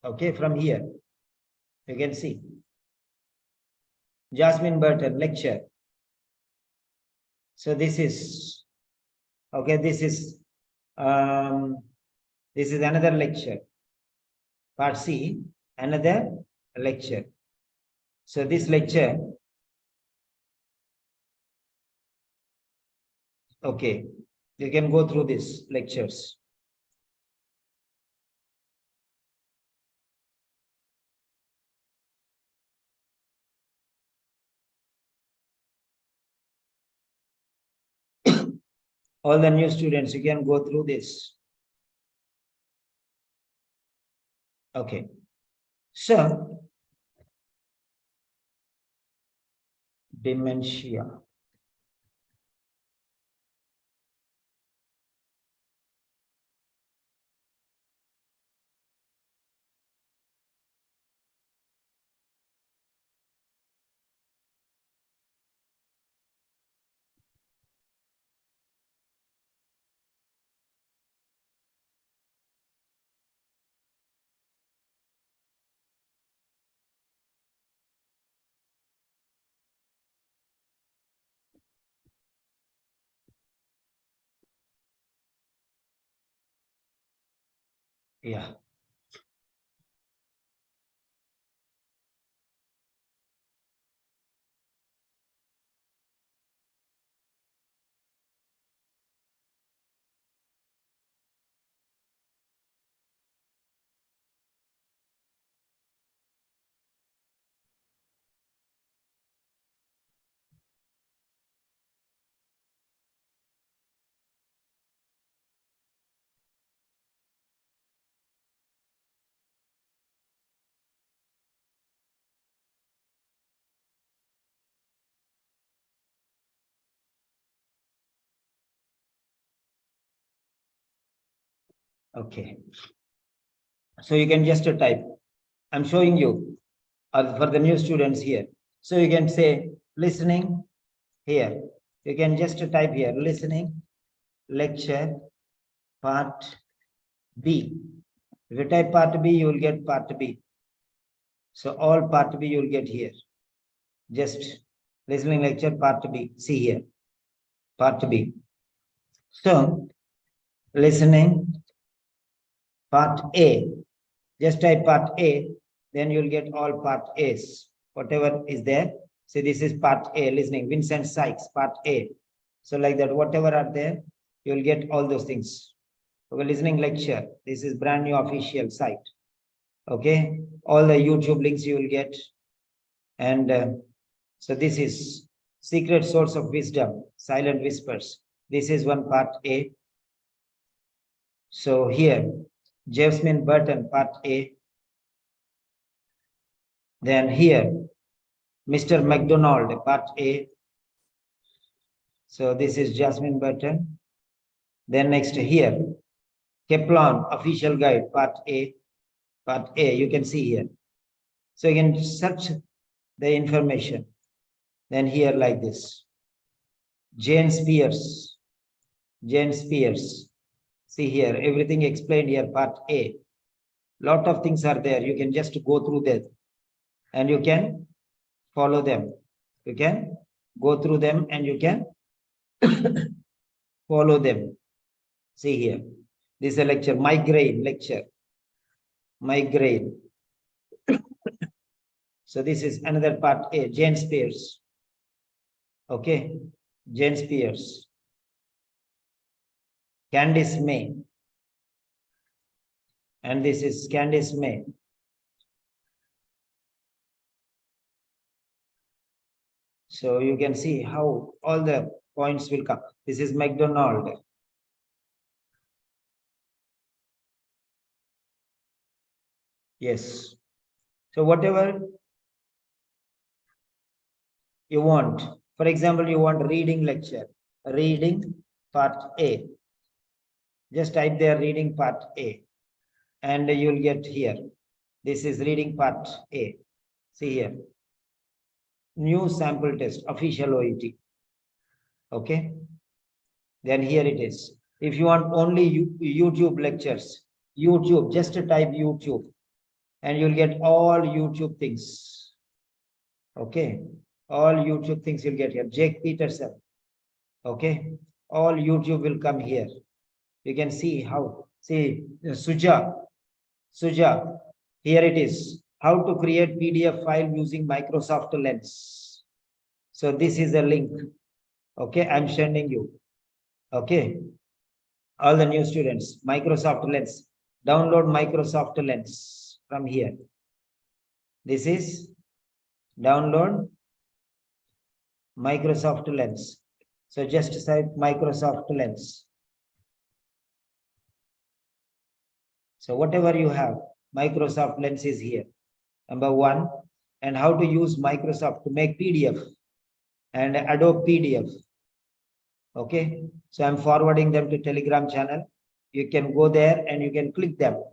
Speaker 1: okay, from here. You can see. Jasmine Burton lecture. So this is, okay, this is another lecture. Part C, another lecture. So this lecture, okay, you can go through these lectures. All the new students, you can go through this. Okay. So, dementia. Yeah. Okay. So you can just type. I'm showing you for the new students here. So you can say listening here. You can just type here listening lecture part B. If you type part B, you will get part B. So all part B you will get here. Just listening lecture part B. See here. Part B. So listening part A. Just type part A, then you'll get all part A's. Whatever is there. See, this is part A, listening. Vincent Sykes, part A. So like that, whatever are there, you'll get all those things. Okay, listening lecture. This is brand new official site. Okay, all the YouTube links you will get. And so this is secret source of wisdom, silent whispers. This is one part A. So here, Jasmine Burton, part A. Then here, Mr. McDonald, part A. So this is Jasmine Burton. Then next here, Kaplan, official guide, part A. Part A, you can see here. So you can search the information. Then here like this. Jane Spears. Jane Spears. See here, everything explained here, part A. Lot of things are there. You can just go through that and you can follow them. You can go through them and you can Follow them. See here. This is a lecture, migraine lecture. Migraine. So this is another part A, Jane Spears. Okay, Jane Spears. Candice May. And this is Candice May. So you can see how all the points will come. This is McDonald. Yes. So whatever you want. For example, you want reading lecture. Reading part A. Just type there reading part A. And you'll get here. This is reading part A. See here. New sample test, official OET. Okay. Then here it is. If you want only YouTube lectures, YouTube, just type YouTube. And you'll get all YouTube things. Okay. All YouTube things you'll get here. Jake Peterson. Okay. All YouTube will come here. You can see how. See, Suja. Here it is. How to create PDF file using Microsoft Lens. So this is the link. Okay. I'm sending you. Okay. All the new students. Microsoft Lens. Download Microsoft Lens from here. This is download Microsoft Lens. So just type Microsoft Lens. So whatever you have, Microsoft Lens is here. Number one, and how to use Microsoft to make PDF and Adobe PDF. Okay, so I'm forwarding them to Telegram channel. You can go there and you can click them.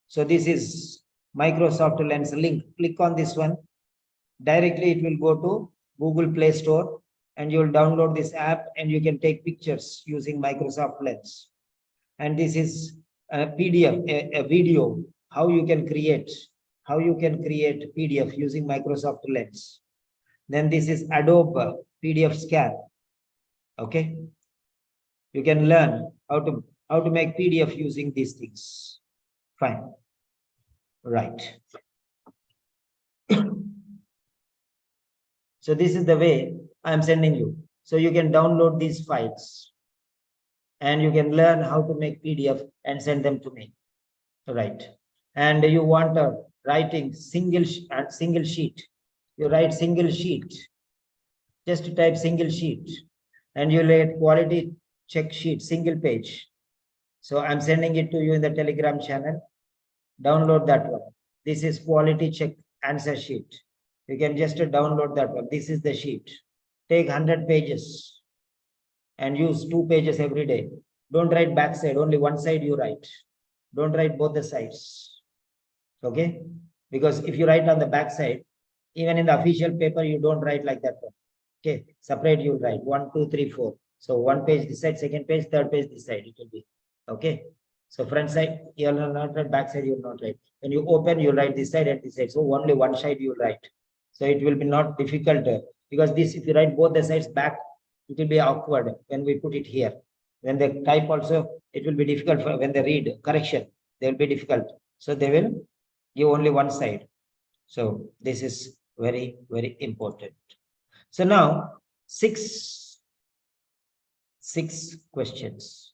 Speaker 1: So this is Microsoft Lens link. Click on this one. Directly it will go to Google Play Store and you will download this app and you can take pictures using Microsoft Lens. And this is a PDF, a video, how you can create PDF using Microsoft Lens. Then this is Adobe PDF scan. Okay. You can learn how to make PDF using these things. Fine. Right. So this is the way I'm sending you. So you can download these files and you can learn how to make PDF and send them to me. Right. And you want a writing single sheet. You write single sheet. Just type single sheet and you get quality check sheet, single page. So I'm sending it to you in the Telegram channel. Download that one. This is quality check answer sheet. You can just download that one. This is the sheet. Take 100 pages and use 2 pages every day. Don't write backside, only one side you write. Don't write both the sides. Okay? Because if you write on the backside, even in the official paper, you don't write like that one. Okay, separate you write 1, 2, 3, 4. So one page this side, second page, third page this side. It will be okay. So front side, you will not write, back side, you will not write. When you open, you write this side and this side. So only one side you write. So it will be not difficult because this, if you write both the sides back, it will be awkward when we put it here. When they type also, it will be difficult for when they read correction, they will be difficult. So they will give only one side. So this is very, very important. So now six questions.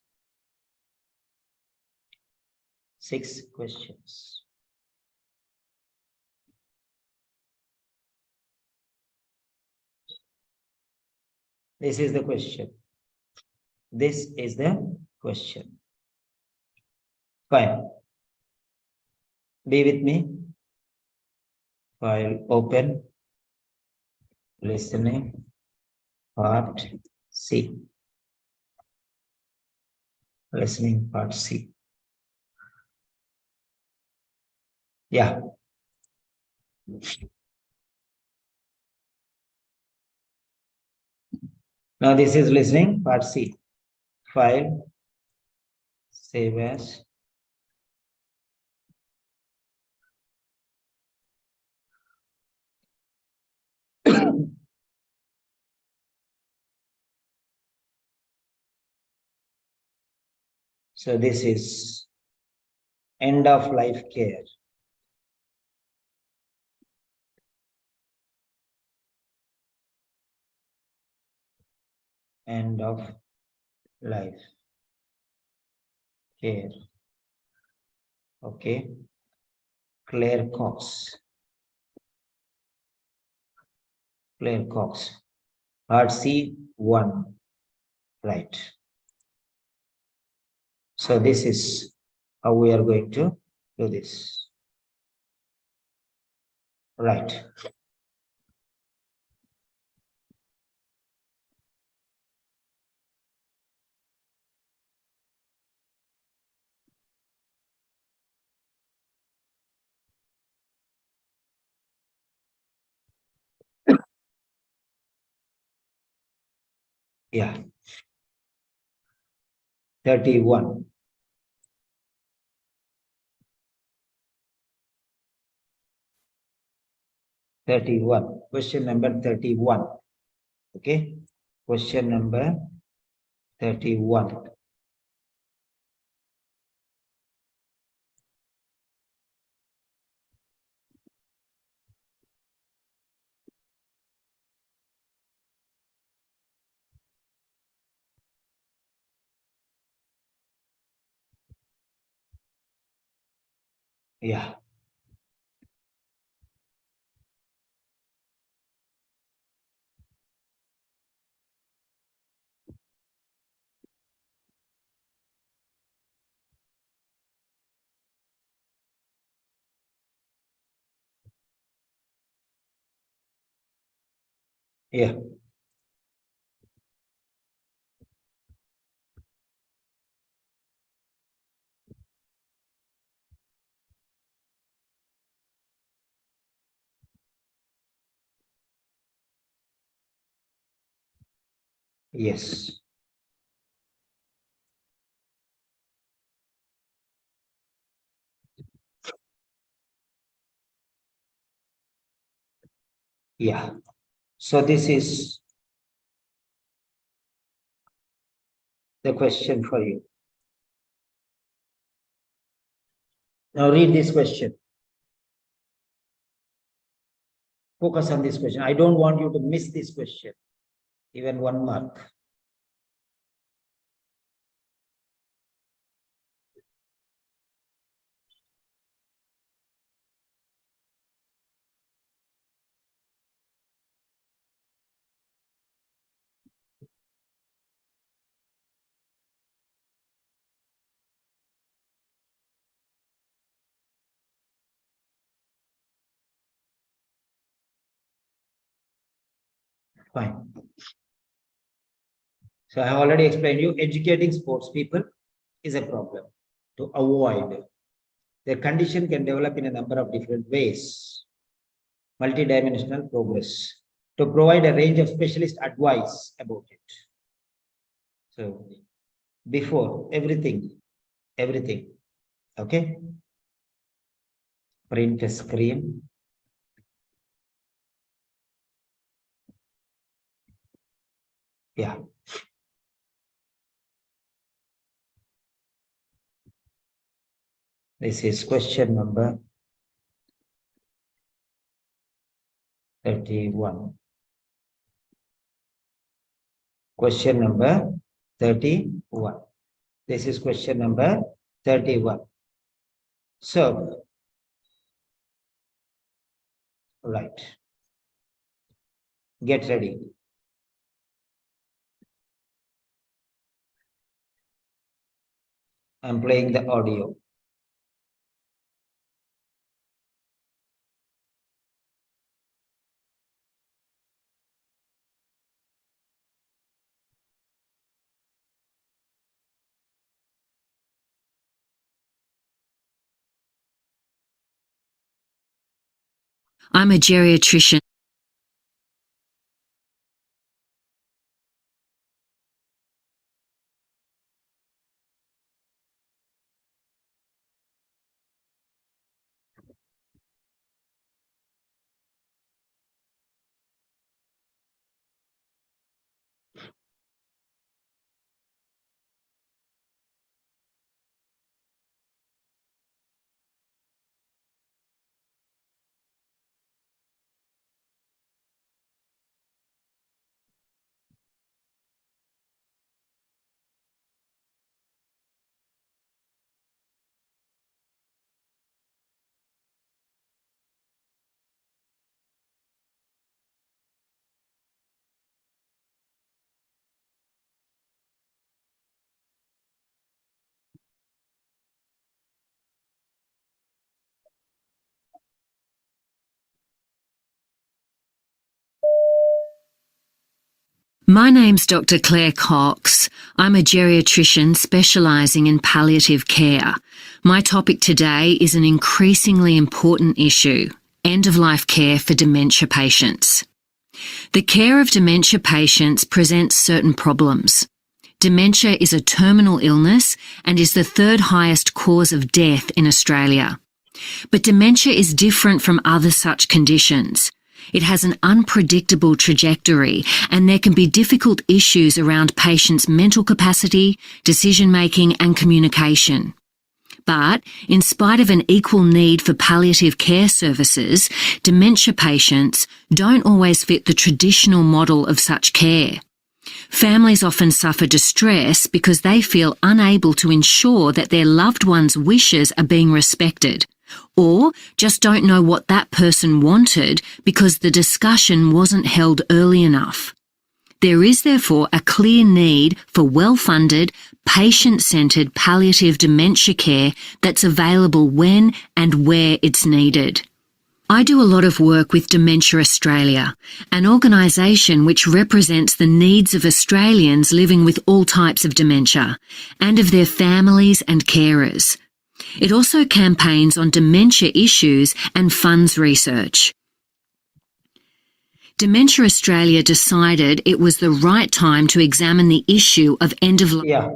Speaker 1: 6 questions. This is the question. This is the question. Fine. Be with me. File open. Listening. Part C. Listening part C. Yeah. Now this is listening part C. File. Save as. So this is end of life care. End of life care. Okay. Claire Cox. Claire Cox. Part C 1. Right. So this is how we are going to do this. Right. Yeah. 31. 31. Question number 31. Okay. Question number 31. Yeah. Yeah. Yes. Yeah. So this is the question for you. Now read this question. Focus on this question. I don't want you to miss this question. Even 1 mark. Fine. So I have already explained you, educating sports people is a problem to avoid. Their condition can develop in a number of different ways. Multidimensional progress. To provide a range of specialist advice about it. So before everything, okay? Print a screen. Yeah. This is question number 31. Question number 31. This is question number 31. So, right. Get ready. I'm playing the audio.
Speaker 6: I'm a geriatrician. My name's Dr. Claire Cox. I'm a geriatrician specialising in palliative care. My topic today is an increasingly important issue: end-of-life care for dementia patients. The care of dementia patients presents certain problems. Dementia is a terminal illness and is the third highest cause of death in Australia. But dementia is different from other such conditions. It has an unpredictable trajectory, and there can be difficult issues around patients' mental capacity, decision-making and communication. But, in spite of an equal need for palliative care services, dementia patients don't always fit the traditional model of such care. Families often suffer distress because they feel unable to ensure that their loved one's wishes are being respected, or just don't know what that person wanted because the discussion wasn't held early enough. There is therefore a clear need for well-funded, patient-centred palliative dementia care that's available when and where it's needed. I do a lot of work with Dementia Australia, an organisation which represents the needs of Australians living with all types of dementia, and of their families and carers. It also campaigns on dementia issues and funds research. Dementia Australia decided it was the right time to examine the issue of end-of-life.
Speaker 1: Yeah.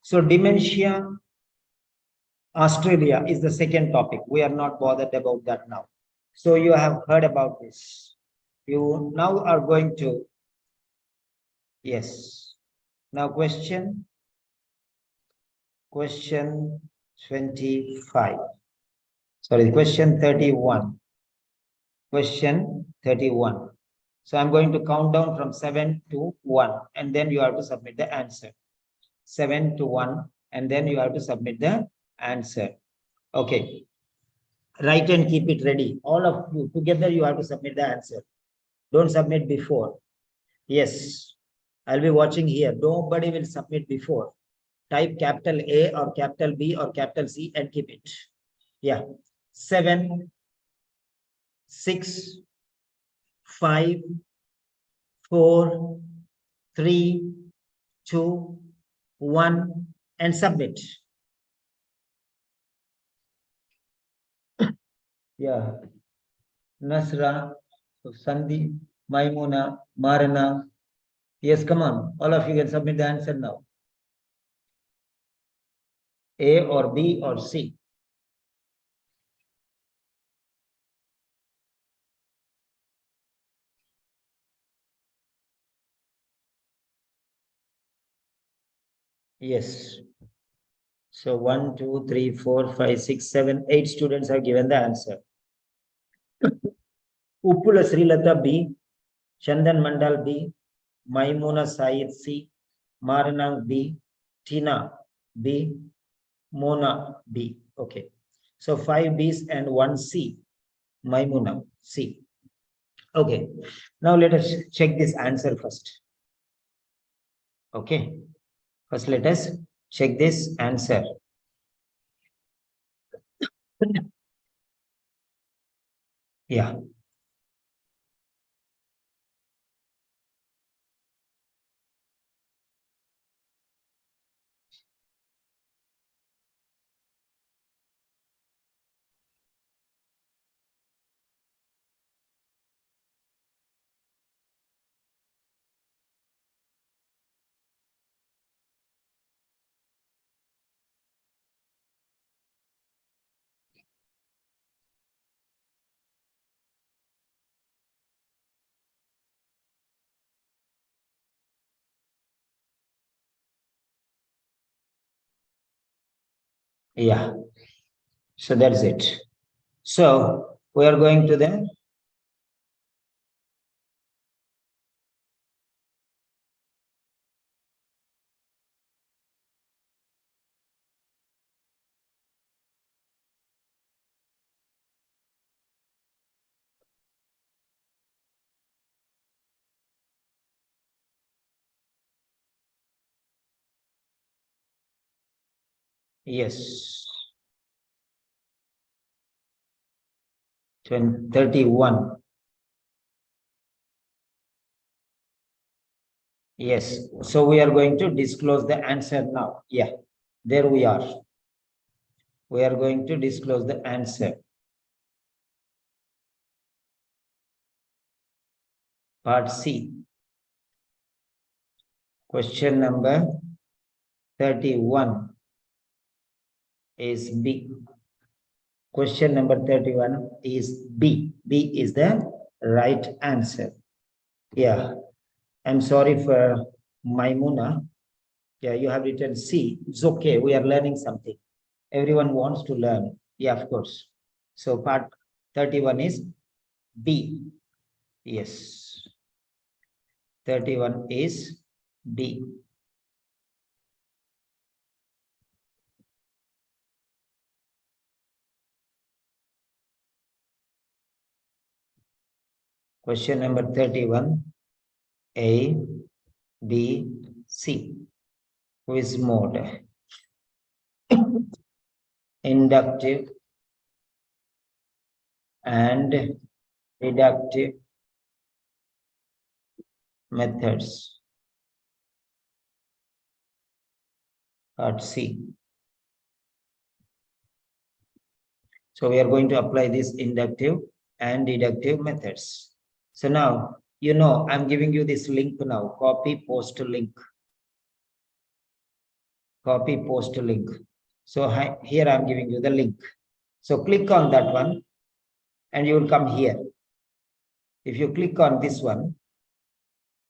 Speaker 1: So dementia Australia is the second topic. We are not bothered about that now. So you have heard about this. You now are going to, yes. Now question 25. Sorry, question 31. Question 31. So I'm going to count down from 7 to 1, and then you have to submit the answer. 7 to 1, and then you have to submit the answer. Okay. Write and keep it ready. All of you together, you have to submit the answer. Don't submit before. Yes, I'll be watching here. Nobody will submit before. Type capital A or capital B or capital C and keep it. Yeah. 7, 6, 5, 4, 3, 2, 1, and submit. Yeah. Nasra, Sandhi, Maimuna, Marana. Yes, come on. All of you can submit the answer now. A or B or C. Yes. So 1, 2, 3, 4, 5, 6, 7, 8 students have given the answer. Uppula Srilata B, Chandan Mandal B, Maimuna Said C, Maranang B, Tina B, Mona B. Okay. So 5 B's and 1 C. Maimuna C. Okay. Now let us check this answer first. Okay. First let us check this answer. Yeah. Yeah. So that's it. So we are going to the yes. 31. Yes, so we are going to disclose the answer now. Yeah, there we are. We are going to disclose the answer. Part C. Question number 31 is B. Question number 31 is B. B is the right answer. Yeah, I'm sorry for Maimuna. Yeah, you have written C. It's okay. We are learning something. Everyone wants to learn. Yeah, of course. So part 31 is B. Yes. 31 is B. Question number 31, A, B, C. Quiz mode. Inductive and deductive methods. Part C. So we are going to apply this inductive and deductive methods. So now, you know, I'm giving you this link now, copy, post link. Copy, post link. So here I'm giving you the link. So click on that one and you will come here. If you click on this one,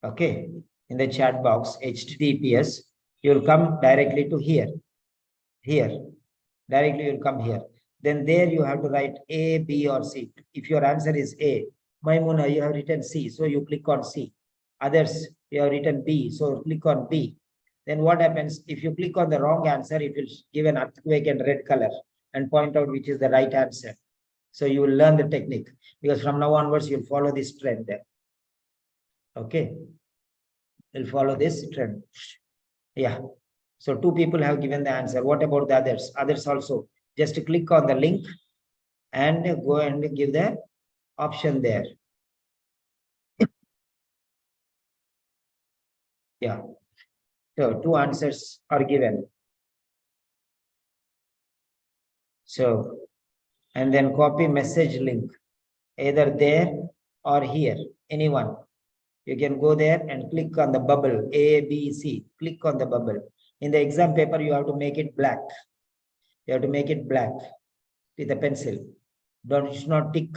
Speaker 1: okay, in the chat box, HTTPS, you will come directly to here. Here, directly you will come here. Then there you have to write A, B, or C. If your answer is A, Maimuna, you have written C, so you click on C. Others, you have written B, so click on B. Then what happens? If you click on the wrong answer, it will give an earthquake in red color and point out which is the right answer. So you will learn the technique, because from now onwards, you'll follow this trend there. Okay. You'll follow this trend. Yeah. So 2 people have given the answer. What about the others? Others also. Just click on the link and go and give the option there. Yeah. So 2 answers are given. So, and then copy message link, either there or here, anyone. You can go there and click on the bubble, A, B, C. Click on the bubble. In the exam paper, you have to make it black. You have to make it black with a pencil. You should not tick.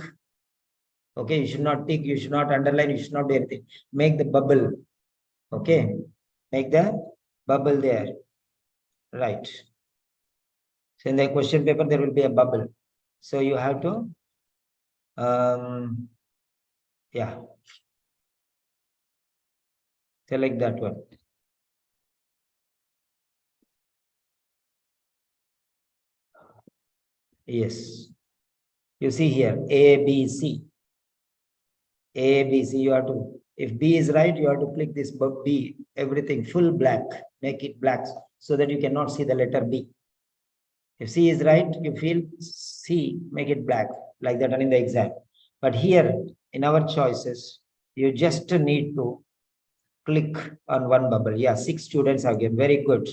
Speaker 1: Okay, you should not tick, you should not underline, you should not do anything. Make the bubble. Okay, make the bubble there. Right. So in the question paper, there will be a bubble. So you have to, yeah, select that one. Yes. You see here, A, B, C. A, B, C, you have to, if B is right, you have to click this B, everything full black, make it black so that you cannot see the letter B. If C is right, you feel C, make it black, like that in the exam. But here, in our choices, you just need to click on one bubble. Yeah, 6 students have given, very good.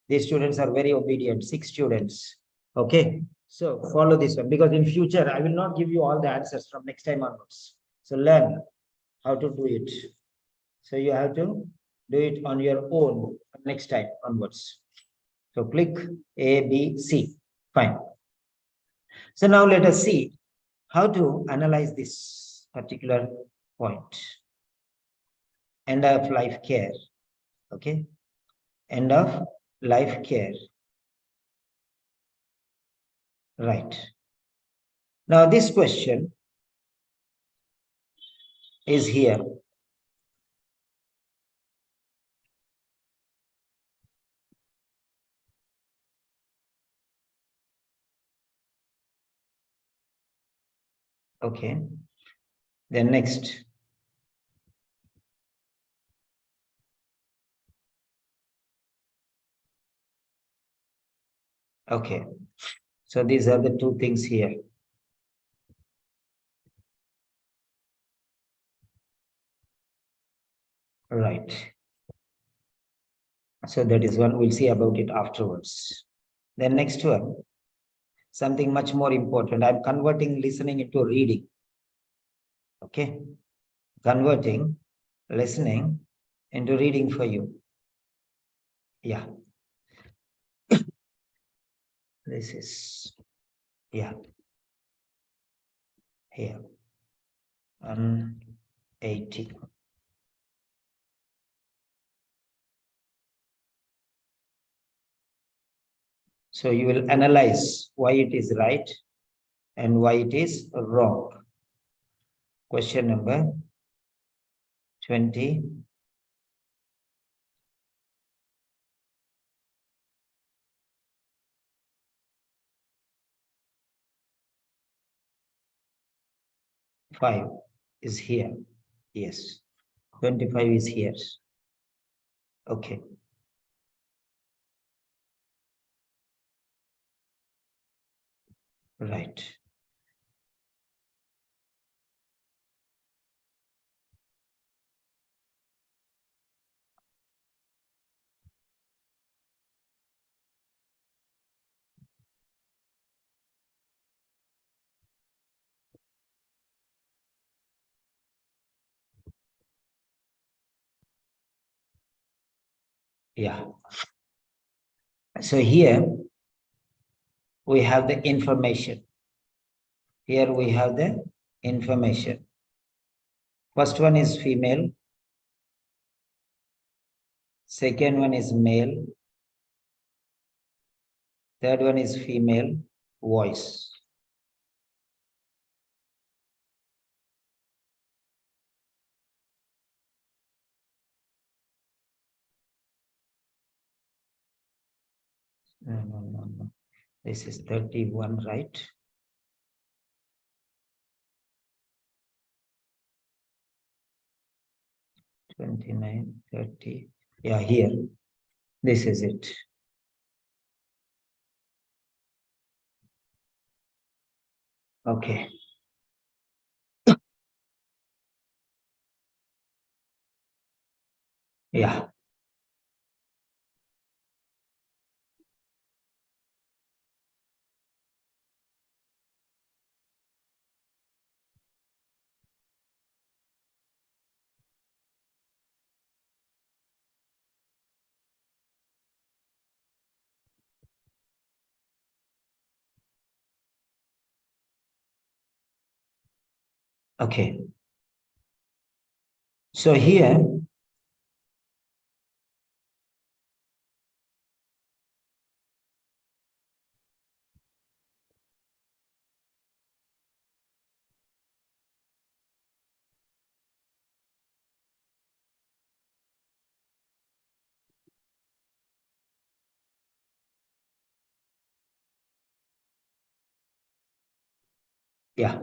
Speaker 1: These students are very obedient, 6 students. Okay, so follow this one, because in future, I will not give you all the answers from next time onwards. So learn how to do it. So you have to do it on your own next time onwards. So click A, B, C. Fine. So now let us see how to analyze this particular point. End of life care. Okay. End of life care. Right. Now this question is here. Okay. Then next. Okay. So these are the 2 things here. Right. So that is one, we'll see about it afterwards. Then next one, something much more important. I'm converting listening into reading. Okay. Converting listening into reading for you. Yeah. This is, yeah. Here. 180. So you will analyze why it is right and why it is wrong. Question number 20. Five is here. Yes. 25 is here. Okay. Right. Yeah. So here we have the information. Here we have the information. First one is female. Second one is male. Third one is female voice. No. This is 31, right? $29, $30. Yeah, here. This is it. Okay. Yeah. Okay. So here, yeah.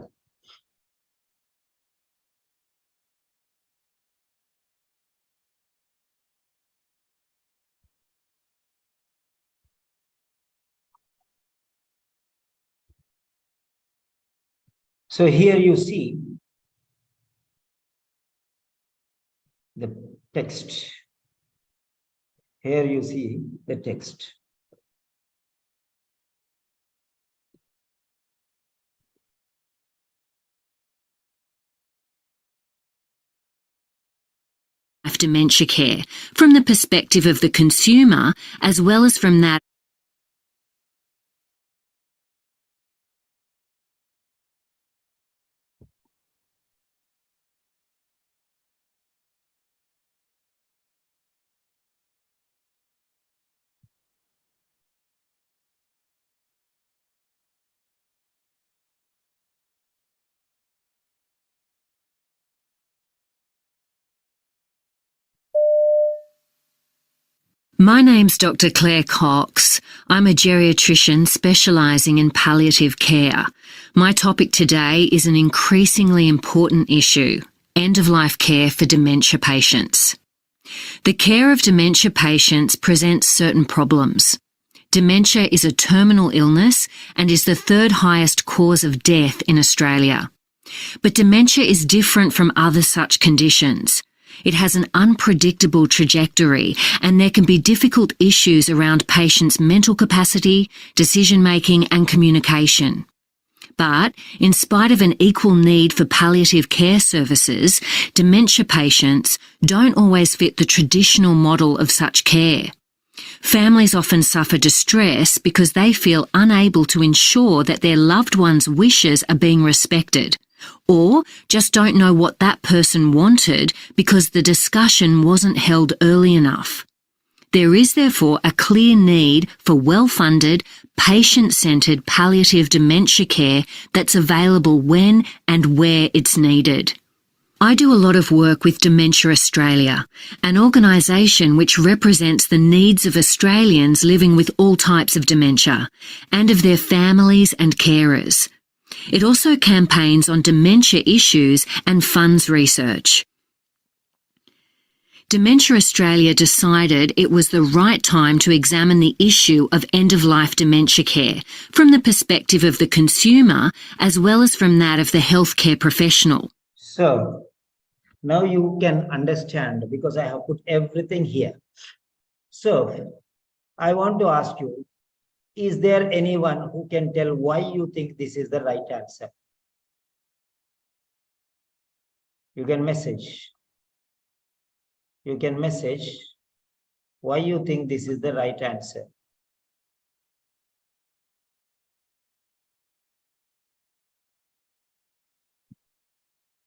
Speaker 1: So here you see the text. Here you see the text.
Speaker 6: Dementia care from the perspective of the consumer as well as from that My name's Dr. Claire Cox. I'm a geriatrician specialising in palliative care. My topic today is an increasingly important issue: end-of-life care for dementia patients. The care of dementia patients presents certain problems. Dementia is a terminal illness and is the third highest cause of death in Australia. But dementia is different from other such conditions. It has an unpredictable trajectory, and there can be difficult issues around patients' mental capacity, decision-making and communication. But, in spite of an equal need for palliative care services, dementia patients don't always fit the traditional model of such care. Families often suffer distress because they feel unable to ensure that their loved one's wishes are being respected, or just don't know what that person wanted because the discussion wasn't held early enough. There is therefore a clear need for well-funded, patient-centred palliative dementia care that's available when and where it's needed. I do a lot of work with Dementia Australia, an organisation which represents the needs of Australians living with all types of dementia, and of their families and carers. It also campaigns on dementia issues and funds research. Dementia Australia decided it was the right time to examine the issue of end-of-life dementia care from the perspective of the consumer as well as from that of the healthcare professional.
Speaker 1: So, now you can understand because I have put everything here. So, I want to ask you, is there anyone who can tell why you think this is the right answer? You can message. You can message why you think this is the right answer.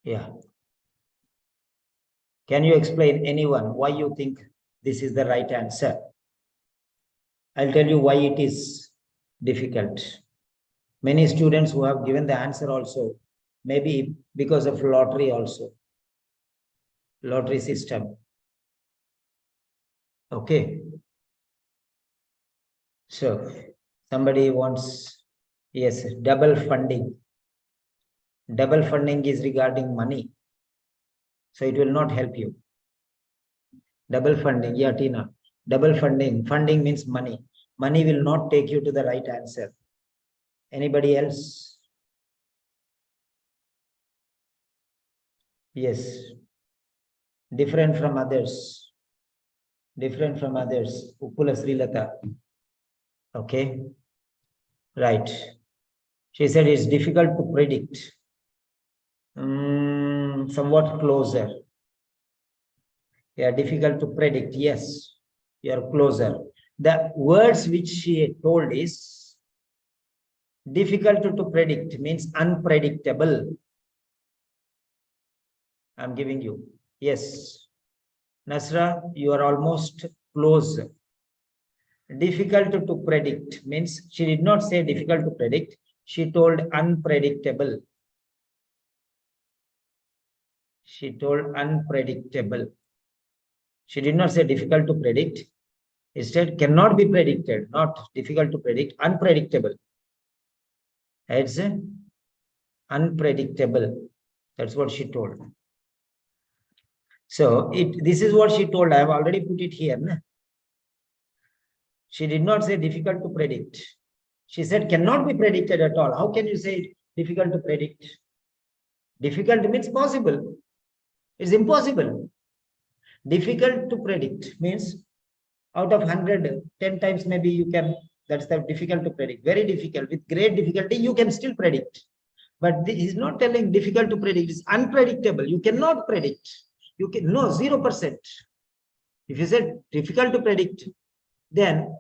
Speaker 1: Yeah. Can you explain anyone why you think this is the right answer? I'll tell you why it is difficult. Many students who have given the answer also, maybe because of lottery also. Lottery system. Okay. So somebody wants, yes, double funding. Double funding is regarding money. So it will not help you. Double funding, yeah, Tina. Double funding. Funding means money. Money will not take you to the right answer. Anybody else? Yes. Different from others. Different from others. Upula Srilata. Okay. Right. She said it's difficult to predict. Somewhat closer. Yeah, difficult to predict. Yes, you are closer. The words which she told is difficult to predict, means unpredictable. I'm giving you. Yes. Nasra, you are almost close. Difficult to predict means she did not say difficult to predict. She told unpredictable. She told unpredictable. She did not say difficult to predict. Instead, cannot be predicted, not difficult to predict, unpredictable. It's unpredictable. That's what she told. So this is what she told. I have already put it here. Na? She did not say difficult to predict. She said cannot be predicted at all. How can you say difficult to predict? Difficult means possible. It's impossible. Difficult to predict means out of 100, 10 times maybe you can, that's the difficult to predict. Very difficult. With great difficulty, you can still predict. But he's not telling difficult to predict. It's unpredictable. You cannot predict. You can, no, 0%. If you said difficult to predict, then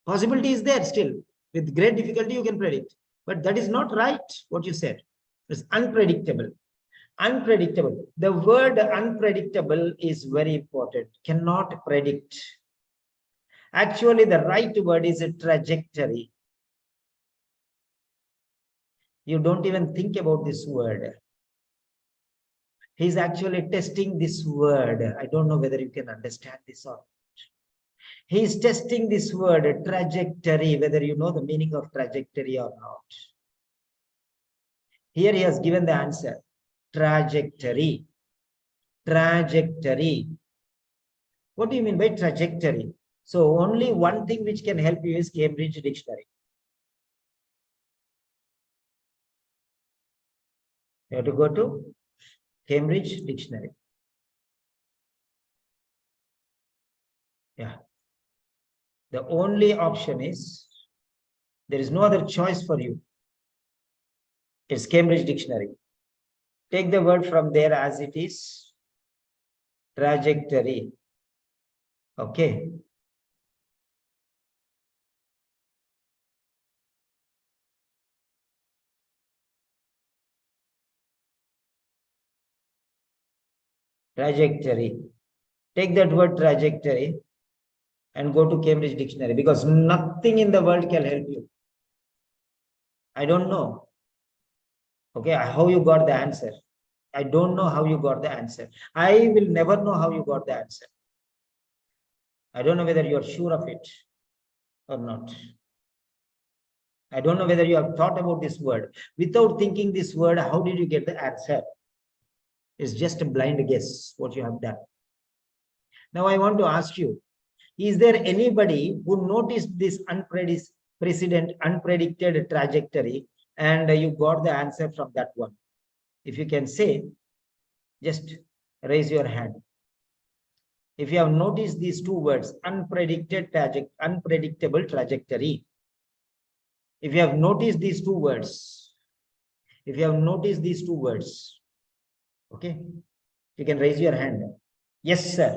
Speaker 1: possibility is there still. With great difficulty, you can predict. But that is not right, what you said. It's unpredictable. Unpredictable. The word unpredictable is very important. Cannot predict. Actually, the right word is a trajectory. You don't even think about this word. He's actually testing this word. I don't know whether you can understand this or not. He's testing this word, trajectory, whether you know the meaning of trajectory or not. Here he has given the answer. Trajectory. Trajectory. What do you mean by trajectory? So only one thing which can help you is Cambridge Dictionary. You have to go to Cambridge Dictionary. Yeah. The only option is, there is no other choice for you. It's Cambridge Dictionary. Take the word from there as it is. Trajectory. Okay. Trajectory. Take that word trajectory and go to Cambridge Dictionary, because nothing in the world can help you. I don't know. Okay, how you got the answer. I don't know how you got the answer. I will never know how you got the answer. I don't know whether you're sure of it or not. I don't know whether you have thought about this word. Without thinking this word, how did you get the answer? It's just a blind guess what you have done. Now I want to ask you, is there anybody who noticed this unpredicted trajectory and you got the answer from that one? If you can say, just raise your hand. If you have noticed these two words, unpredictable trajectory. If you have noticed these two words, okay, you can raise your hand. Yes, sir.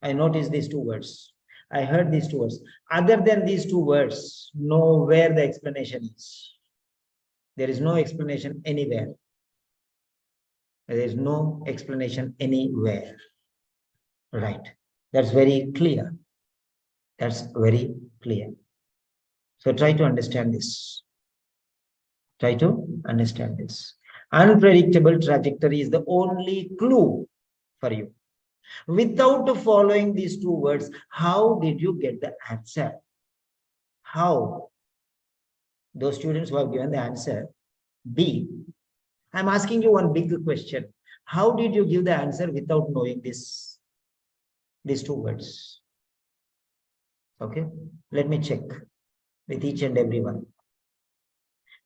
Speaker 1: I noticed these two words. I heard these two words. Other than these two words, nowhere the explanation is. There is no explanation anywhere. There is no explanation anywhere. Right. That's very clear. That's very clear. So try to understand this. Try to understand this. Unpredictable trajectory is the only clue for you. Without following these two words, how did you get the answer? How? Those students who have given the answer B, I'm asking you one big question. How did you give the answer without knowing these two words? Okay, let me check with each and every one.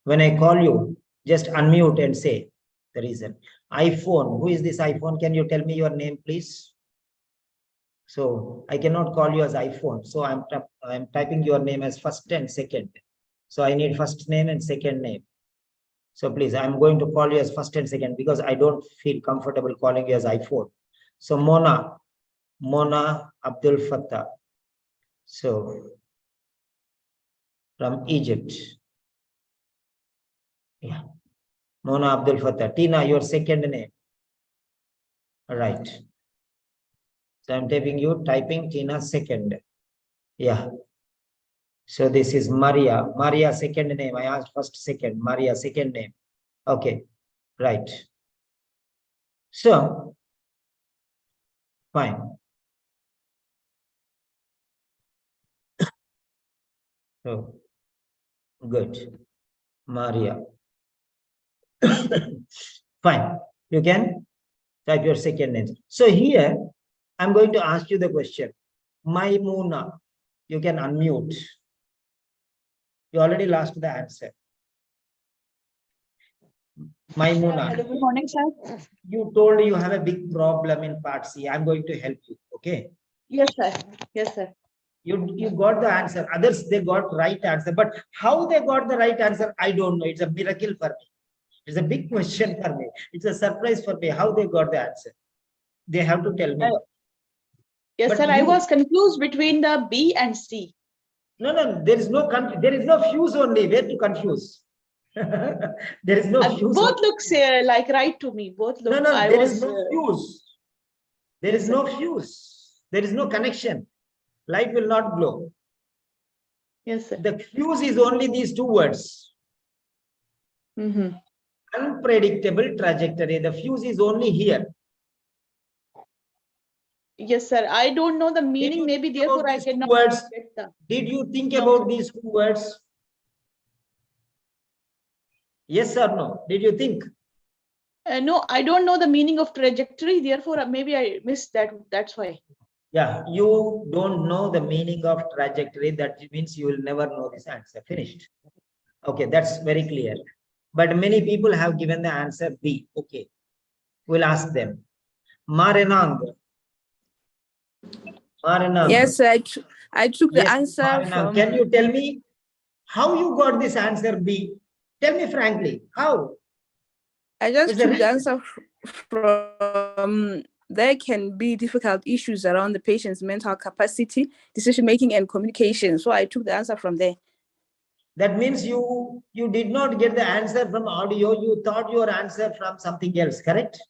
Speaker 1: When I call you, just unmute and say the reason. iPhone, who is this iPhone? Can you tell me your name, please? So I cannot call you as iPhone. So I'm typing your name as first and second. So I need first name and second name. So please, I'm going to call you as first and second because I don't feel comfortable calling you as iPhone. So Mona Abdul Fattah. So from Egypt. Yeah. Mona Abdul Fattah. Tina, your second name. All right. So I'm typing Tina's second. Yeah. So this is Maria. Maria second name. I asked first, second. Maria second name. Okay. Right. So fine. So good. Maria. Fine. You can type your second name. So here I'm going to ask you the question. Maimuna. You can unmute. You already lost the answer. Maimuna.
Speaker 7: Hello, good morning, sir.
Speaker 1: You told you have a big problem in part C. I'm going to help you. Okay.
Speaker 7: Yes, sir. Yes, sir.
Speaker 1: You got the answer. Others, they got right answer. But how they got the right answer, I don't know. It's a miracle for me. It's a big question for me. It's a surprise for me. How they got the answer. They have to tell me.
Speaker 7: Yes,
Speaker 1: But
Speaker 7: sir. I was confused between the B and C.
Speaker 1: No. There is no fuse only. Where to confuse? There is no fuse.
Speaker 7: Both looks like right to me. Both look.
Speaker 1: No. There is no fuse. There is no fuse. There is no connection. Light will not glow.
Speaker 7: Yes, sir.
Speaker 1: The fuse is only these two words. Unpredictable trajectory. The fuse is only here.
Speaker 7: Yes, sir. I don't know the meaning. Maybe therefore I cannot get the.
Speaker 1: Did you think about these two words? Yes or no? Did you think?
Speaker 7: No, I don't know the meaning of trajectory. Therefore, maybe I missed that. That's why.
Speaker 1: Yeah, you don't know the meaning of trajectory. That means you will never know this answer. Finished. Okay, that's very clear. But many people have given the answer B. Okay, we'll ask them. Marenang. Maranam.
Speaker 8: Yes, I took the
Speaker 1: Yes,
Speaker 8: answer
Speaker 1: Maranam.
Speaker 8: from.
Speaker 1: Can you tell me how you got this answer B? Tell me frankly, how?
Speaker 8: I just
Speaker 1: Is there
Speaker 8: took the
Speaker 1: reason?
Speaker 8: answer from. There can be difficult issues around the patient's mental capacity, decision making, and communication. So I took the answer from there.
Speaker 1: That means you did not get the answer from audio. You thought your answer from something else, correct?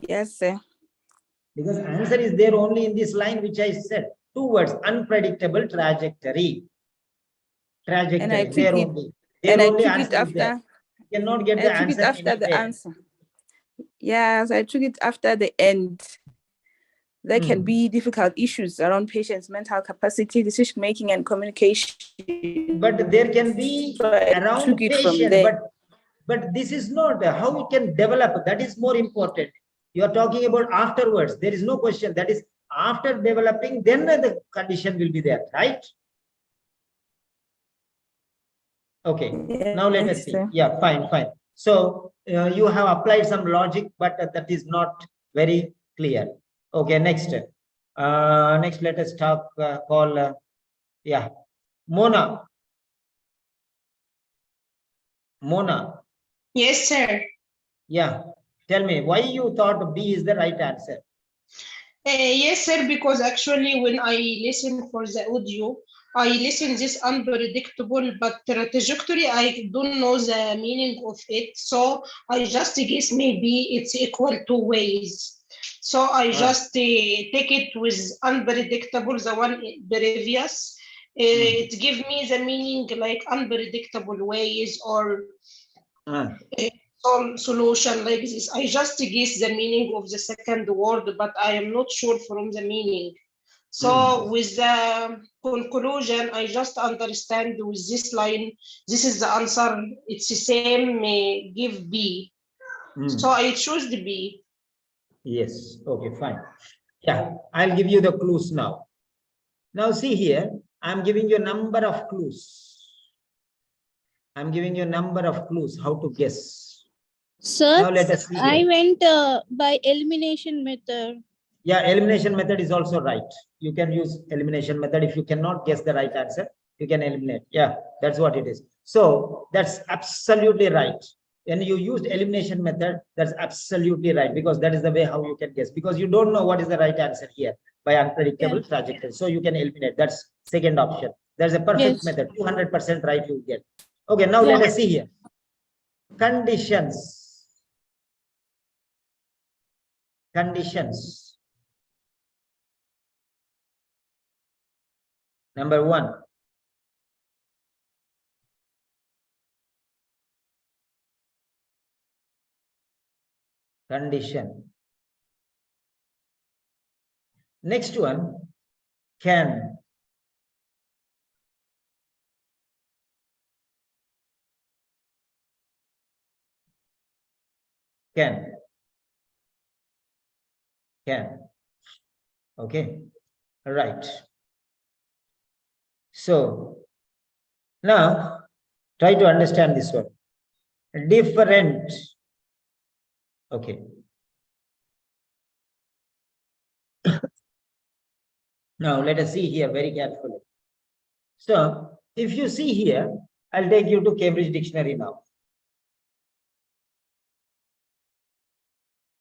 Speaker 8: Yes, sir.
Speaker 1: Because answer is there only in this line which I said. 2 words, unpredictable trajectory.
Speaker 8: And I
Speaker 1: Trajectory,
Speaker 8: took
Speaker 1: there
Speaker 8: it.
Speaker 1: only.
Speaker 8: And
Speaker 1: There
Speaker 8: I
Speaker 1: only
Speaker 8: took it
Speaker 1: answer is there.
Speaker 8: after.
Speaker 1: You cannot get
Speaker 8: I
Speaker 1: the
Speaker 8: took it
Speaker 1: answer
Speaker 8: after the
Speaker 1: anywhere.
Speaker 8: answer. Yes, I took it after the end. There can be difficult issues around patients' mental capacity, decision making, and communication.
Speaker 1: But there can be
Speaker 8: So I
Speaker 1: around
Speaker 8: took it from
Speaker 1: patient,
Speaker 8: there.
Speaker 1: but this is not how it can develop. That is more important. You are talking about afterwards. There is no question. That is after developing, then the condition will be there, right? Okay. Now let us see.
Speaker 8: Sir.
Speaker 1: Yeah, fine. So you have applied some logic, but that is not very clear. Okay, next. Next, let us talk. Call. Yeah, Mona. Mona.
Speaker 3: Yes, sir.
Speaker 1: Yeah, tell me why you thought B is the right answer.
Speaker 3: Yes, sir, because actually when I listen for the audio, I listen this unpredictable, but the trajectory, I don't know the meaning of it. So I just guess maybe it's equal to ways. So I just take it with unpredictable, the one previous. It give me the meaning like unpredictable ways or some solution like this. I just guess the meaning of the second word, but I am not sure from the meaning. So with the conclusion, I just understand with this line, this is the answer. It's the same, give B. So I choose the B.
Speaker 1: Yes, okay, fine. Yeah, I'll give you the clues now. Now see here, I'm giving you a number of clues. I'm giving you a number of clues how to guess.
Speaker 9: Sir,
Speaker 1: now let us see
Speaker 9: I
Speaker 1: here.
Speaker 9: went by elimination method.
Speaker 1: Yeah, elimination method is also right. You can use elimination method. If you cannot guess the right answer, you can eliminate. Yeah, that's what it is. So that's absolutely right. When you used elimination method, that's absolutely right, because that is the way how you can guess, because you don't know what is the right answer here by unpredictable trajectory. So you can eliminate. That's second option. There's a perfect method. 200% right you get. Okay, now let us see here. Conditions. Conditions. Number 1. Condition. Next one, can. Can. Okay, right. So now try to understand this one. Different. Okay. Now let us see here very carefully. So if you see here, I'll take you to Cambridge Dictionary now.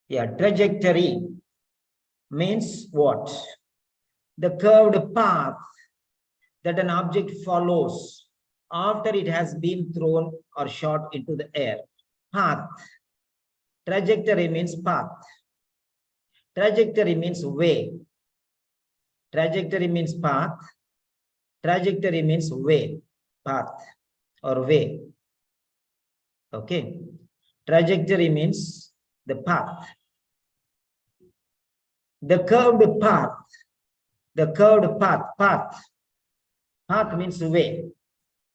Speaker 1: Yeah, trajectory means what? The curved path that an object follows after it has been thrown or shot into the air. Path. Trajectory means path. Trajectory means way. Trajectory means path. Trajectory means way, path or way. Okay. Trajectory means the path. The curved path. The curved path. Path means way.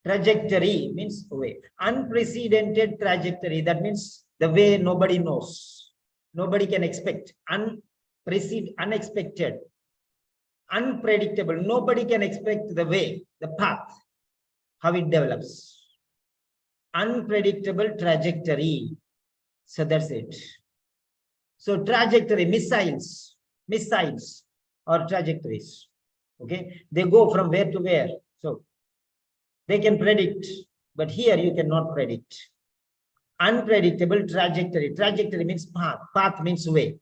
Speaker 1: Trajectory means way. Unprecedented trajectory. That means the way nobody knows. Nobody can expect. Unexpected. Unpredictable. Nobody can expect the way, the path, how it develops. Unpredictable trajectory. So that's it. So trajectory, missiles, or trajectories. Okay, they go from where to where. So they can predict, but here you cannot predict. Unpredictable trajectory. Trajectory means path. Path means way.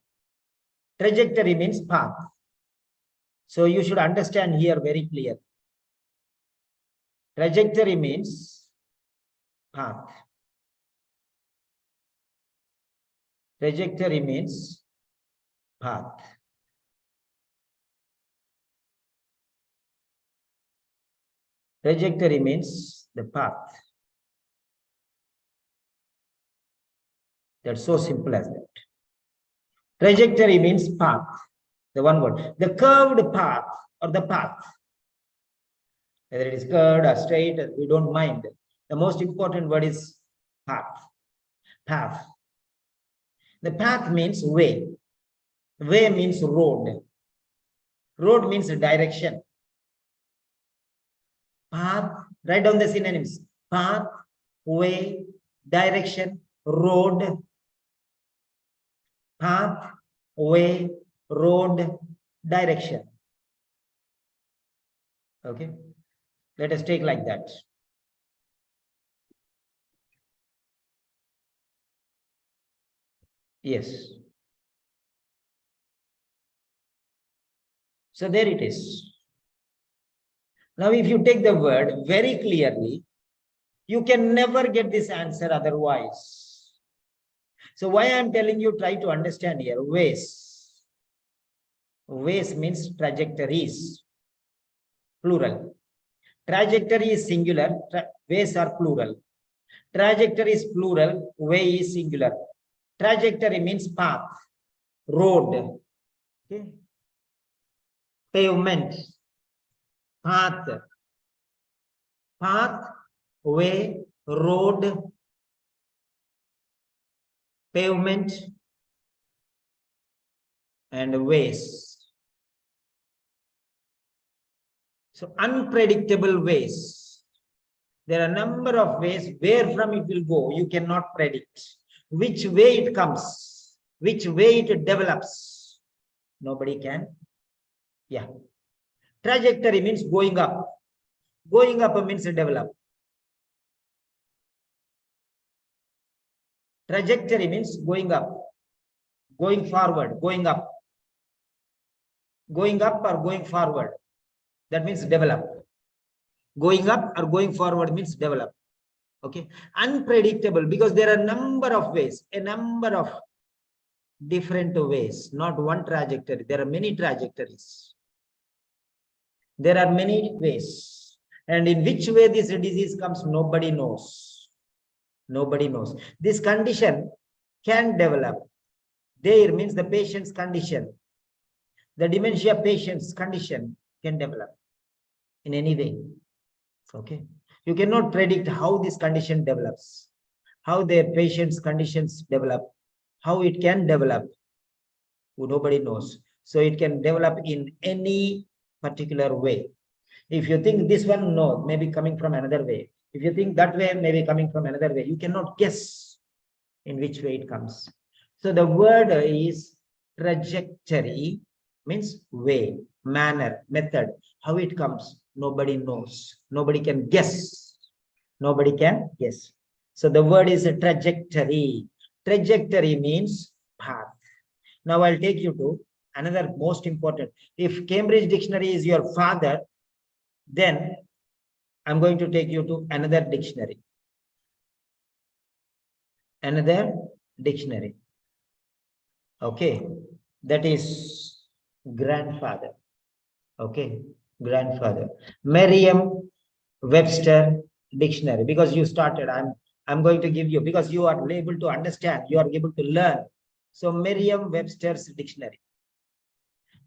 Speaker 1: Trajectory means path. So you should understand here very clear. Trajectory means path. Trajectory means path. Trajectory means the path. That's so simple as that. Trajectory means path. The one word. The curved path or the path. Whether it is curved or straight, we don't mind. The most important word is path. Path. The path means way. Way means road. Road means direction. Path, write down the synonyms. Path, way, direction, road. Path, way, road, direction. Okay. Let us take like that. Yes. So there it is. Now, if you take the word very clearly, you can never get this answer otherwise. So why I'm telling you, try to understand here, ways. Ways means trajectories, plural. Trajectory is singular, ways are plural. Trajectory is plural, way is singular. Trajectory means path, road, okay? Pavement, path, path, way, road, pavement, and ways. So unpredictable ways. There are a number of ways where from it will go. You cannot predict which way it comes, which way it develops. Nobody can. Yeah. Trajectory means going up. Going up means develop. Trajectory means going up, going forward, going up. Going up or going forward. That means develop. Going up or going forward means develop. Okay. Unpredictable, because there are a number of ways, a number of different ways, not one trajectory. There are many trajectories. There are many ways. And in which way this disease comes, nobody knows. Nobody knows. This condition can develop. There means the patient's condition. The dementia patient's condition can develop in any way. Okay. You cannot predict how this condition develops, how their patient's conditions develop, how it can develop. Nobody knows. So it can develop in any particular way. If you think this one, no, maybe coming from another way. If you think that way, maybe coming from another way. You cannot guess in which way it comes. So the word is trajectory, means way, manner, method. How it comes, nobody knows. Nobody can guess. Nobody can guess. So the word is a trajectory. Trajectory means path. Now I'll take you to another most important. If Cambridge Dictionary is your father, then I'm going to take you to another dictionary. Another dictionary. Okay. That is grandfather. Okay. Grandfather. Merriam-Webster dictionary. Because you started, I'm going to give you, because you are able to understand, you are able to learn. So Merriam-Webster's dictionary.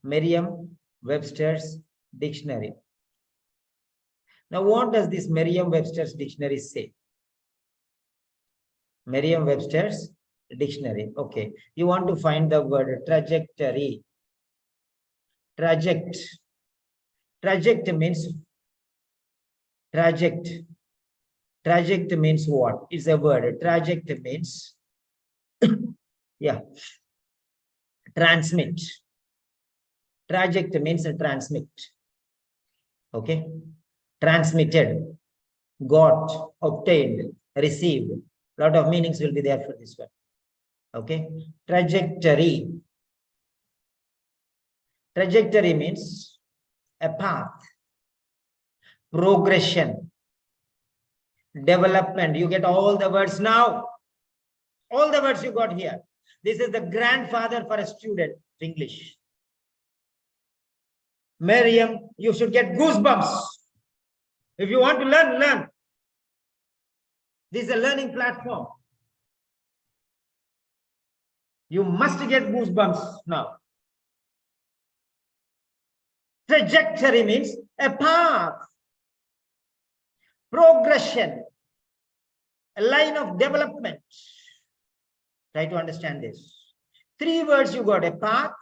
Speaker 1: Merriam-Webster's dictionary. Now, what does this Merriam-Webster's dictionary say? Merriam-Webster's dictionary. Okay. You want to find the word trajectory. Traject. Traject means traject. Traject means what? It's a word. Traject means yeah. Transmit. Traject means transmit. Okay. Transmitted, got, obtained, received. A lot of meanings will be there for this one. Okay. Trajectory. Trajectory means a path, progression, development. You get all the words now. All the words you got here. This is the grandfather for a student of English. Miriam, you should get goosebumps. If you want to learn, learn. This is a learning platform. You must get goosebumps now. Trajectory means a path, progression, a line of development. Try to understand this. 3 words you got: a path,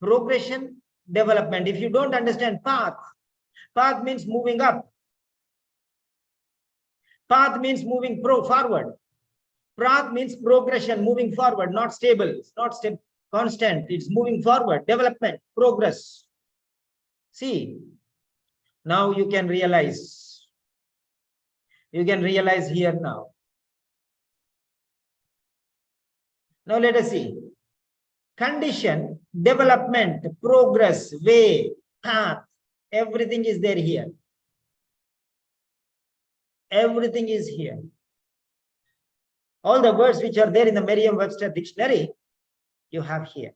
Speaker 1: progression, development. If you don't understand path, path means moving up. Path means moving forward. Path means progression, moving forward, not stable. It's not constant. It's moving forward, development, progress. See, now you can realize. You can realize here now. Now let us see. Condition, development, progress, way, path, everything is there here. Everything is here. All the words which are there in the Merriam-Webster dictionary, you have here.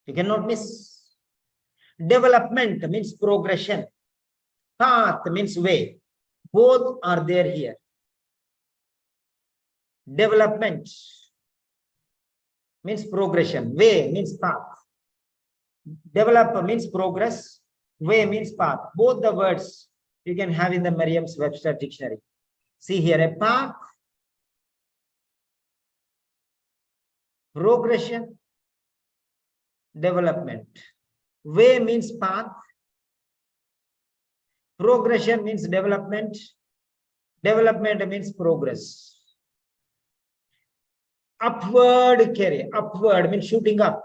Speaker 1: You cannot miss. Development means progression. Path means way. Both are there here. Development means progression. Way means path. Develop means progress. Way means path. Both the words you can have in the Merriam-Webster dictionary. See here, a path, progression, development. Way means path, progression means development, development means progress. Upward career, upward means shooting up,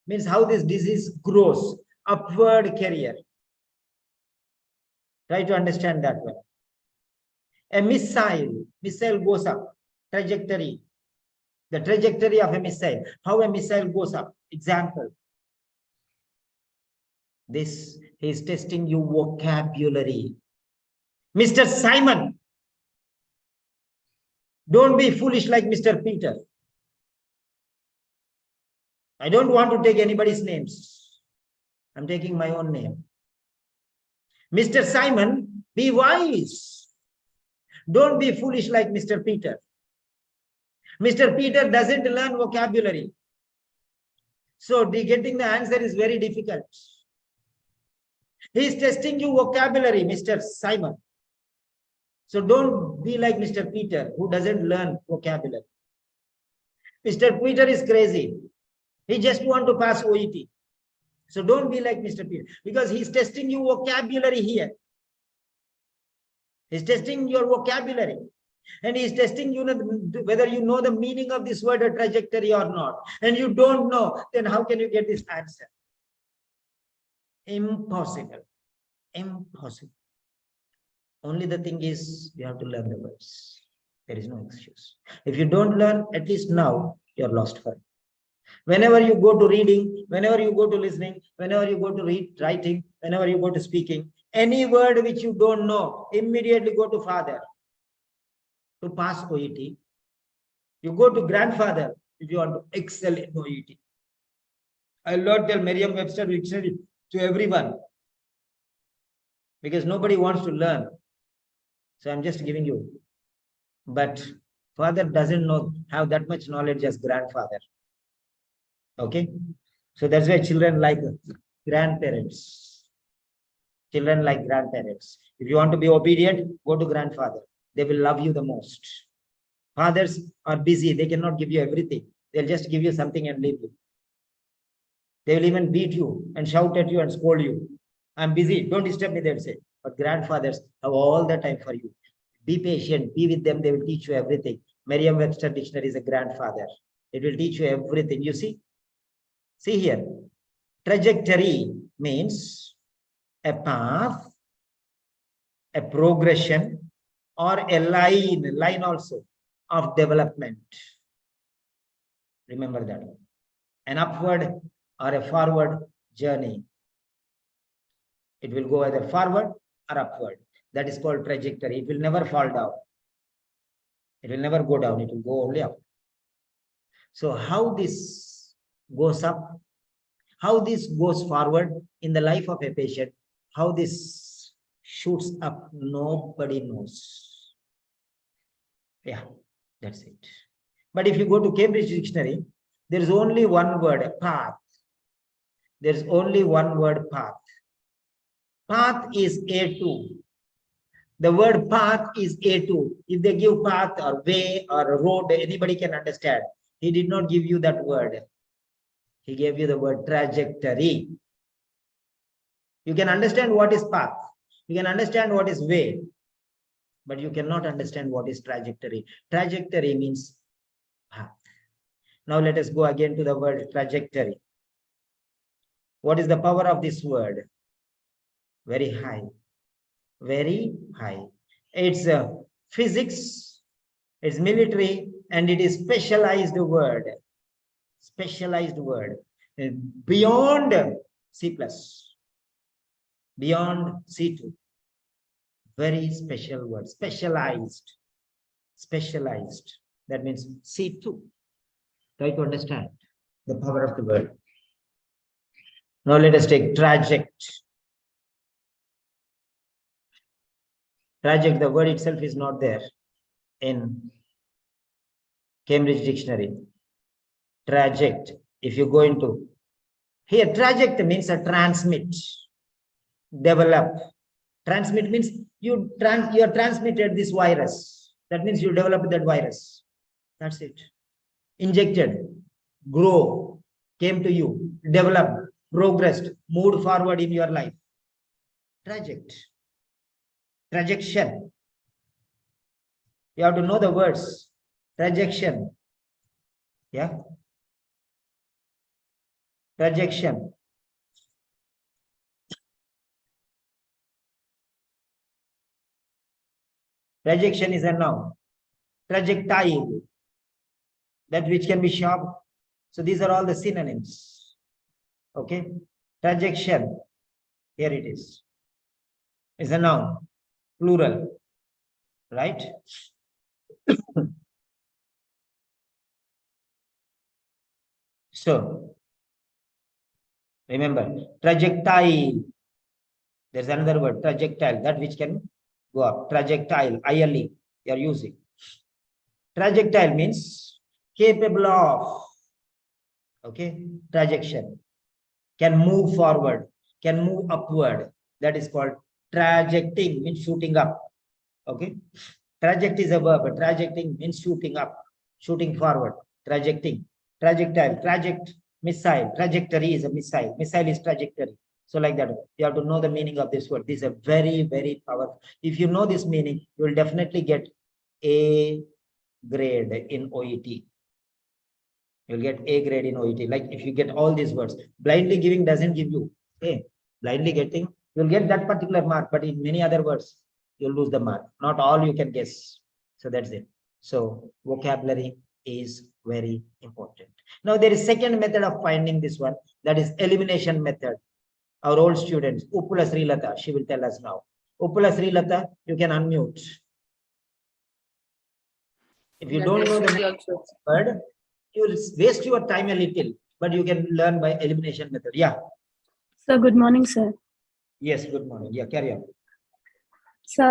Speaker 1: means how this disease grows. Upward career. Try to understand that one. A missile, missile goes up, trajectory. The trajectory of a missile, how a missile goes up. Example. This is testing your vocabulary. Mr. Simon, don't be foolish like Mr. Peter. I don't want to take anybody's names. I'm taking my own name. Mr. Simon, be wise. Don't be foolish like Mr. Peter. Mr. Peter doesn't learn vocabulary. So getting the answer is very difficult. He is testing you vocabulary, Mr. Simon. So don't be like Mr. Peter, who doesn't learn vocabulary. Mr. Peter is crazy. He just wants to pass OET. So don't be like Mr. Peter, because he's testing you vocabulary here. He's testing your vocabulary. And he's testing you whether you know the meaning of this word or trajectory or not. And you don't know, then how can you get this answer? Impossible. Impossible. Only the thing is, you have to learn the words. There is no excuse. If you don't learn, at least now, you're lost forever. Whenever you go to reading, whenever you go to listening, whenever you go to writing, whenever you go to speaking, any word which you don't know, immediately go to father to pass OET. You go to grandfather if you want to excel in OET. I will not tell Merriam-Webster dictionary to everyone, because nobody wants to learn. So I'm just giving you. But father doesn't have that much knowledge as grandfather. Okay? So that's why children like grandparents. Children like grandparents. If you want to be obedient, go to grandfather. They will love you the most. Fathers are busy. They cannot give you everything. They'll just give you something and leave you. They will even beat you and shout at you and scold you. I'm busy. Don't disturb me, they'll say. But grandfathers have all the time for you. Be patient. Be with them. They will teach you everything. Merriam-Webster dictionary is a grandfather. It will teach you everything. You see? See here. Trajectory means a path, a progression, or a line also of development. Remember that. An upward or a forward journey. It will go either forward or upward. That is called trajectory. It will never fall down. It will never go down. It will go only up. So how this goes up, how this goes forward in the life of a patient, how this shoots up, nobody knows. Yeah, that's it. But if you go to Cambridge Dictionary, there is only one word, path. There is only one word, path. Path is A2. The word path is A2. If they give path or way or road, anybody can understand. He did not give you that word. He gave you the word trajectory. You can understand what is path. You can understand what is way. But you cannot understand what is trajectory. Trajectory means path. Now let us go again to the word trajectory. What is the power of this word? Very high. Very high. It's physics, it's military, and it is specialized word. Specialized word. Beyond C+, beyond C2. Very special word. Specialized. Specialized. That means C2. Try to understand the power of the word. Now let us take traject. Traject, the word itself is not there in Cambridge Dictionary. Traject, if you go into here, traject means a transmit, develop. Transmit means you are transmitted this virus. That means you developed that virus. That's it. Injected, grow, came to you, developed, progressed, moved forward in your life. Traject. Trajection. You have to know the words. Trajection. Yeah. Trajection. Trajection is a noun. Trajectile. That which can be sharp. So these are all the synonyms. Okay. Trajection. Here it is. Is a noun. Plural. Right? So, remember, trajectile. There's another word, trajectile, that which can go up. Trajectile, ILE, you are using. Trajectile means capable of. Okay, trajection. Can move forward, can move upward. That is called trajecting, means shooting up. Okay, traject is a verb. Trajecting means shooting up, shooting forward, trajecting. Trajectile, traject, missile, trajectory is a missile. Missile is trajectory. So like that, you have to know the meaning of this word. This is a very, very powerful. If you know this meaning, you will definitely get A grade in OET. You'll get A grade in OET. Like if you get all these words, blindly giving doesn't give you. Okay, blindly getting, you'll get that particular mark, but in many other words, you'll lose the mark. Not all you can guess. So that's it. So vocabulary is very important. Now there is second method of finding this one, that is elimination method. Our old students, Uppula Srilata, she will tell us now. Uppula Srilata, you can unmute. If you don't know the word, you will waste your time a little, but you can learn by elimination method. Yeah.
Speaker 10: So good morning, sir.
Speaker 1: Yes, good morning. Yeah, carry on.
Speaker 10: So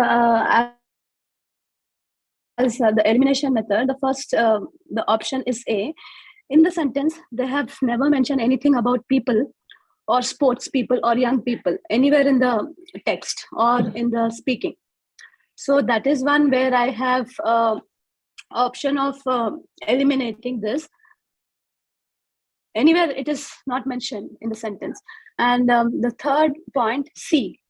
Speaker 10: as the elimination method, the first, the option is A. In the sentence, they have never mentioned anything about people or sports people or young people anywhere in the text or in the speaking. So that is one where I have option of eliminating this. Anywhere it is not mentioned in the sentence. And the third point, C.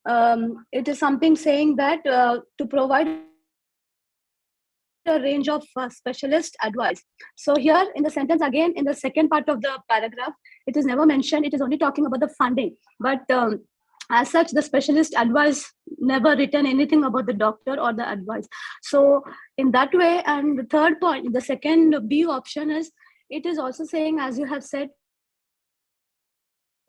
Speaker 10: It is something saying that to provide a range of specialist advice. So here in the sentence, again, in the second part of the paragraph, it is never mentioned. It is only talking about the funding. But as such, the specialist advice never written anything about the doctor or the advice. So in that way, and the third point, the second B option is, it is also saying, as you have said,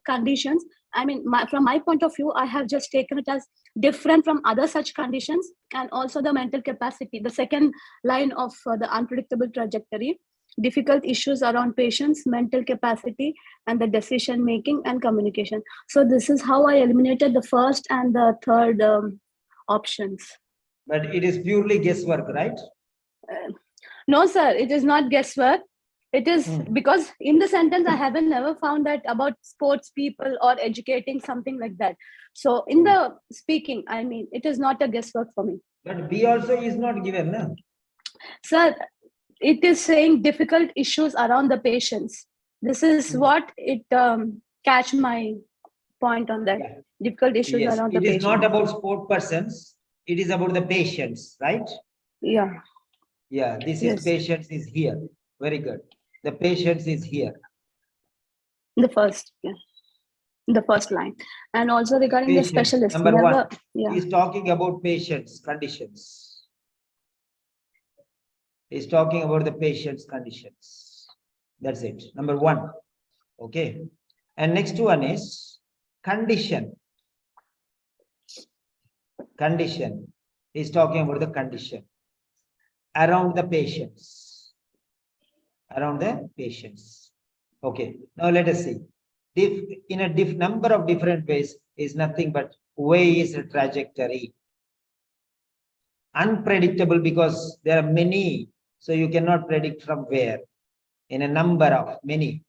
Speaker 10: conditions. I mean, from my point of view, I have just taken it as different from other such conditions, and also the mental capacity, the second line of the unpredictable trajectory, difficult issues around patients, mental capacity, and the decision making and communication. So this is how I eliminated the first and the third options.
Speaker 1: But it is purely guesswork, right?
Speaker 10: No, sir, it is not guesswork. It is because in the sentence, I haven't never found that about sports people or educating, something like that. So in the speaking, I mean, it is not a guesswork for me.
Speaker 1: But B also is not given, no?
Speaker 10: Sir, it is saying difficult issues around the patients. This is what it catch my point on that.
Speaker 1: Yeah.
Speaker 10: Difficult issues
Speaker 1: Yes,
Speaker 10: around the
Speaker 1: it is
Speaker 10: patients.
Speaker 1: not about sport persons. It is about the patients, right?
Speaker 10: Yeah.
Speaker 1: Yeah, this
Speaker 10: Yes.
Speaker 1: is patients is here. Very good. The patients is here.
Speaker 10: The first, yeah. The first line. And also regarding
Speaker 1: Patients,
Speaker 10: the specialist.
Speaker 1: number
Speaker 10: never,
Speaker 1: one,
Speaker 10: yeah.
Speaker 1: he's talking about patients' conditions. He's talking about the patient's conditions. That's it. Number one. Okay. And next one is condition. Condition. He's talking about the condition around the patients. Around the patients. Okay. Now let us see. In a number of different ways is nothing but way is a trajectory. Unpredictable because there are many, so you cannot predict from where. In a number of many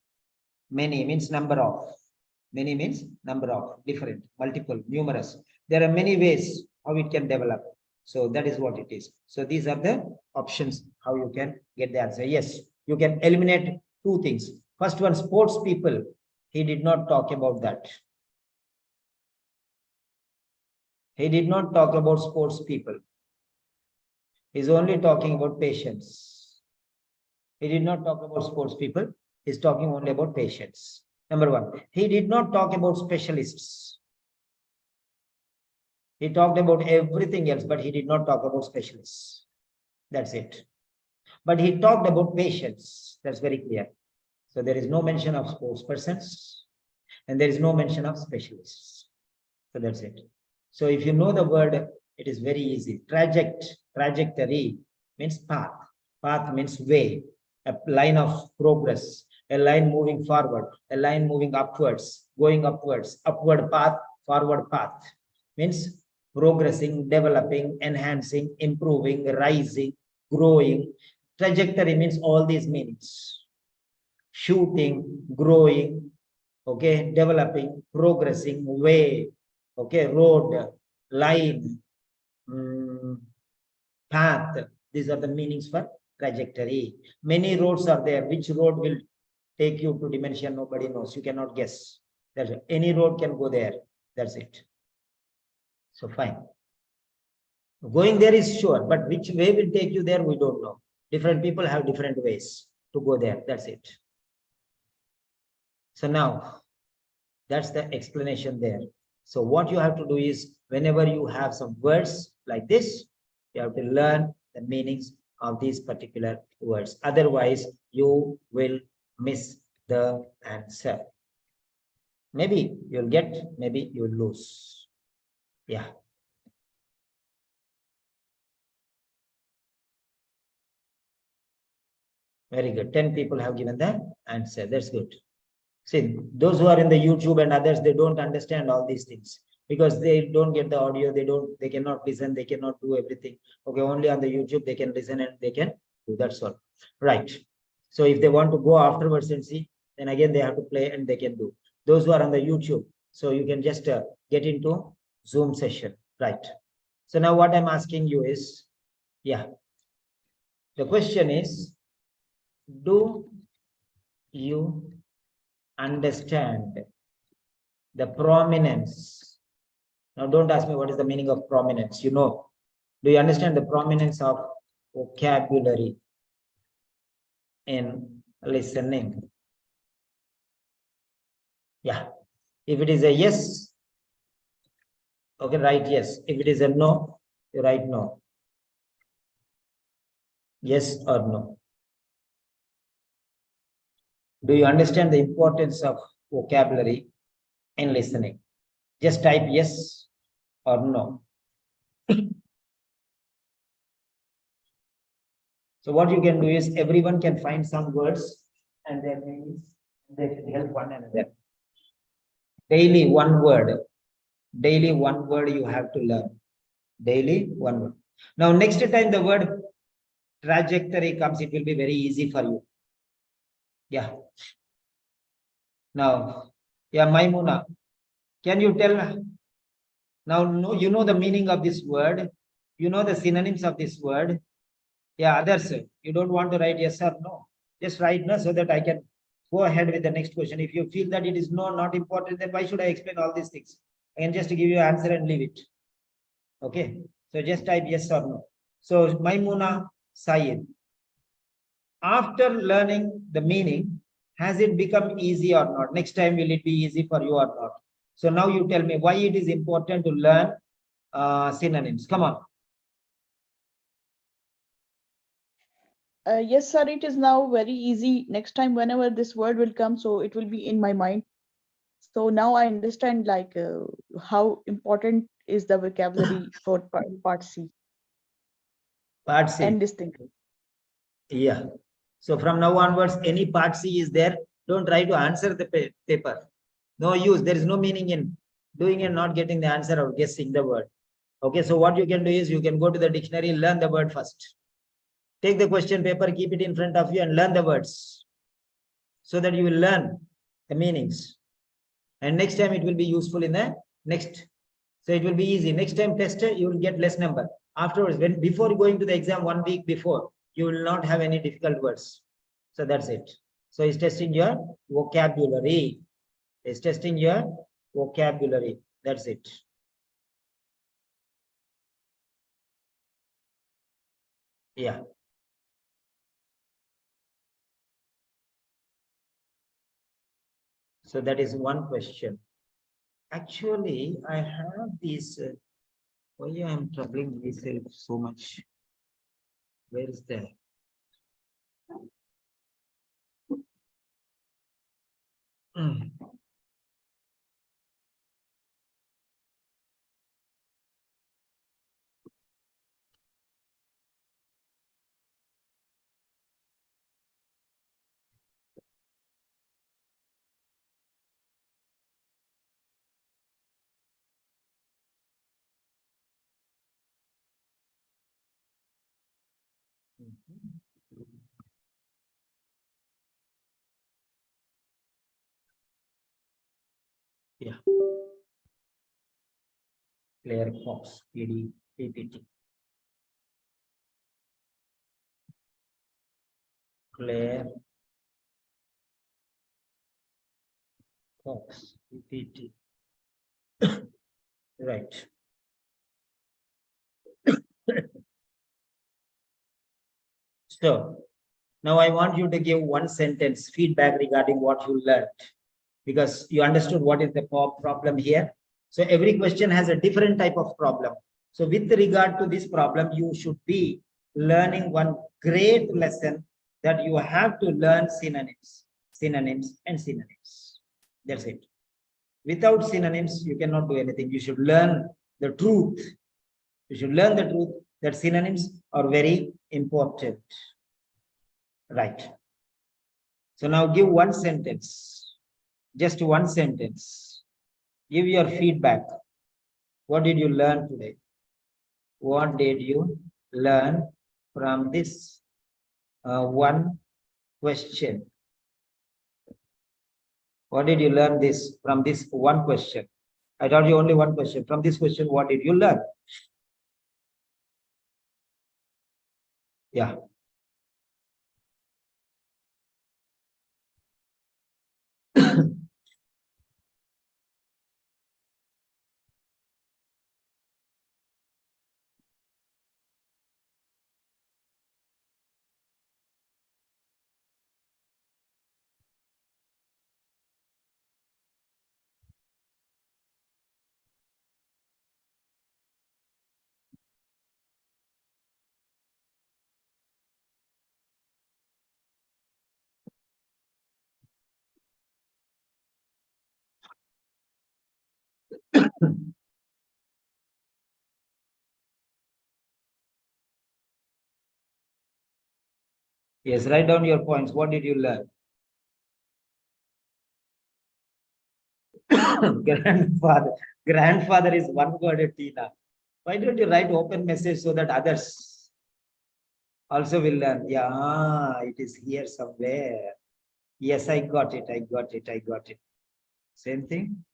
Speaker 1: means number of, many means number of, different, multiple, numerous. There are many ways how it can develop. So that is what it is. So these are the options how you can get the answer. Yes, you can eliminate two things. First one, sports people. He did not talk about that. He did not talk about sports people. He's only talking about patients. He did not talk about sports people. He's talking only about patients. Number one, he did not talk about specialists. He talked about everything else, but he did not talk about specialists. That's it. But he talked about patients. That's very clear. So there is no mention of sports persons and there is no mention of specialists. So that's it. So if you know the word, it is very easy. Trajectory means path. Path means way, a line of progress, a line moving forward, a line moving upwards, going upwards, upward path, forward path. Means progressing, developing, enhancing, improving, rising, growing. Trajectory means all these meanings. Shooting, growing, okay, developing, progressing, way, okay, road, line, path. These are the meanings for trajectory. Many roads are there. Which road will take you to dimension? Nobody knows. You cannot guess. That's it. Any road can go there. That's it. So fine. Going there is sure, but which way will take you there, we don't know. Different people have different ways to go there. That's it. So now, that's the explanation there. So what you have to do is, whenever you have some words like this, you have to learn the meanings of these particular words. Otherwise, you will miss the answer. Maybe you'll get, maybe you'll lose. Yeah. Very good. 10 people have given the answer. That's good. See, those who are in the YouTube and others, they don't understand all these things because they don't get the audio. They cannot listen. They cannot do everything. Okay. Only on the YouTube, they can listen and they can do. That's all. Right. So if they want to go afterwards and see, then again, they have to play and they can do. Those who are on the YouTube, so you can just get into Zoom session. Right. So now what I'm asking you is, yeah, the question is, do you understand the prominence? Now, don't ask me what is the meaning of prominence. You know, do you understand the prominence of vocabulary in listening? Yeah. If it is a yes, okay, write yes. If it is a no, you write no. Yes or no. Do you understand the importance of vocabulary in listening? Just type yes or no. So what you can do is everyone can find some words and their meanings. They can help one another. Daily one word. Daily one word you have to learn. Daily one word. Now next time the word trajectory comes, it will be very easy for you. Yeah. Now, yeah, Maimuna, can you tell now? No, you know the meaning of this word. You know the synonyms of this word. Yeah, others, you don't want to write yes or no. Just write no so that I can go ahead with the next question. If you feel that it is no, not important, then why should I explain all these things? I can just give you an answer and leave it. Okay. So just type yes or no. So Maimuna Sayed, after learning the meaning, has it become easy or not? Next time, will it be easy for you or not? So now you tell me why it is important to learn synonyms. Come on.
Speaker 7: Yes, sir, it is now very easy. Next time, whenever this word will come, so it will be in my mind. So now I understand like how important is the vocabulary for part C
Speaker 1: Part C.
Speaker 7: and this thing.
Speaker 1: Yeah. So from now onwards, any part C is there. Don't try to answer the paper. No use. There is no meaning in doing and not getting the answer or guessing the word. Okay. So what you can do is you can go to the dictionary, learn the word first. Take the question paper, keep it in front of you and learn the words so that you will learn the meanings. And next time it will be useful in the next. So it will be easy. Next time test, you will get less number. Afterwards, when before going to the exam 1 week before, you will not have any difficult words. So that's it. So it's testing your vocabulary. It's testing your vocabulary. That's it. Yeah. So that is one question. Actually, I have these. Why I am troubling myself so much? Where is that? Yeah. Claire Fox, PD, PPT. Claire Fox, PPT. Right. So now I want you to give one sentence feedback regarding what you learned, because you understood what is the problem here. So every question has a different type of problem. So with regard to this problem, you should be learning one great lesson, that you have to learn synonyms, synonyms and synonyms. That's it. Without synonyms, you cannot do anything. You should learn the truth. You should learn the truth that synonyms are very important. Right. So now give one sentence, just one sentence. Give your feedback. What did you learn today? What did you learn from this one question? What did you learn this from this one question? I told you only one question. From this question, what did you learn? Yeah. Yes, write down your points. What did you learn? Grandfather is one word, Tina. Why don't you write open message so that others also will learn? Yeah, it is here somewhere. Yes, I got it. I got it. I got it. Same thing.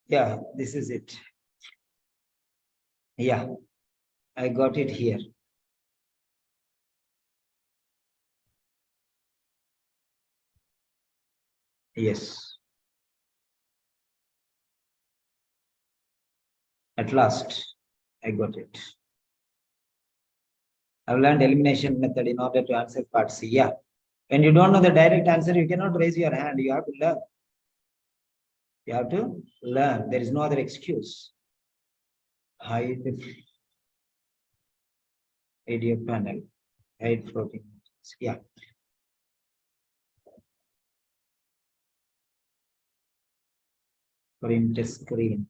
Speaker 1: Yeah, this is it. Yeah, I got it here. Yes. At last, I got it. I've learned elimination method in order to answer part C. Yeah. When you don't know the direct answer, you cannot raise your hand. You have to learn. You have to learn. There is no other excuse. Hide radio panel. Hide floating. Yeah. Print screen.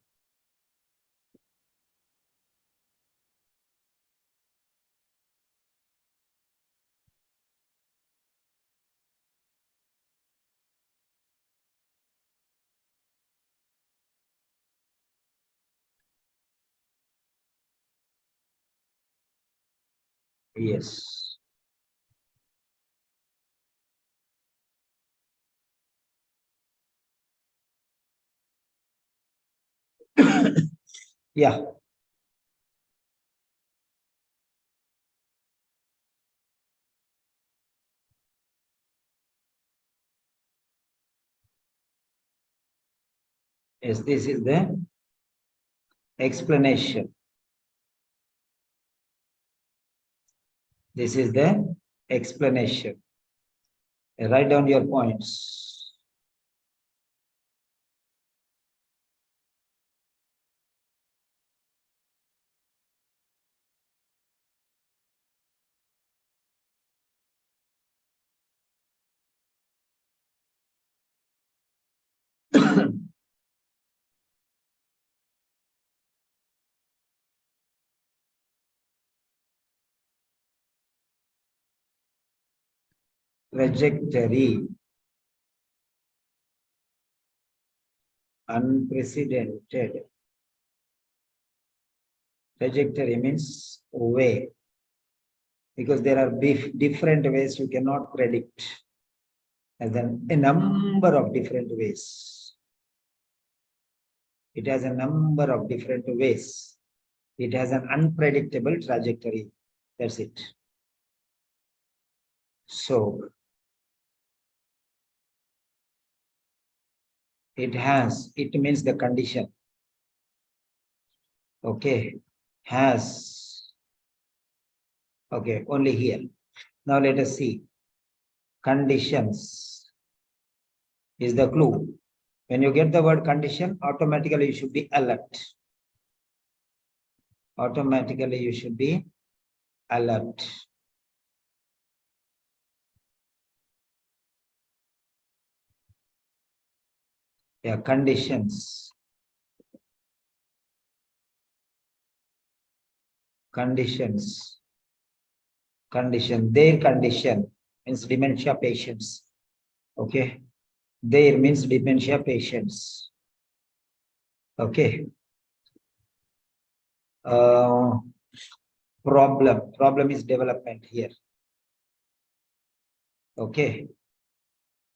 Speaker 1: Yes. Yeah. Yes, this is the explanation. This is the explanation. Write down your points. Trajectory. Unprecedented. Trajectory means way, because there are different ways you cannot predict, and then a number of different ways. It has a number of different ways. It has an unpredictable trajectory. That's it. So it means the condition. Okay, has. Okay, only here. Now let us see. Conditions is the clue. When you get the word condition, automatically you should be alert. Automatically you should be alert. Yeah, conditions. Conditions. Condition. Their condition means dementia patients. Okay. Their means dementia patients. Okay. Problem is development here. Okay.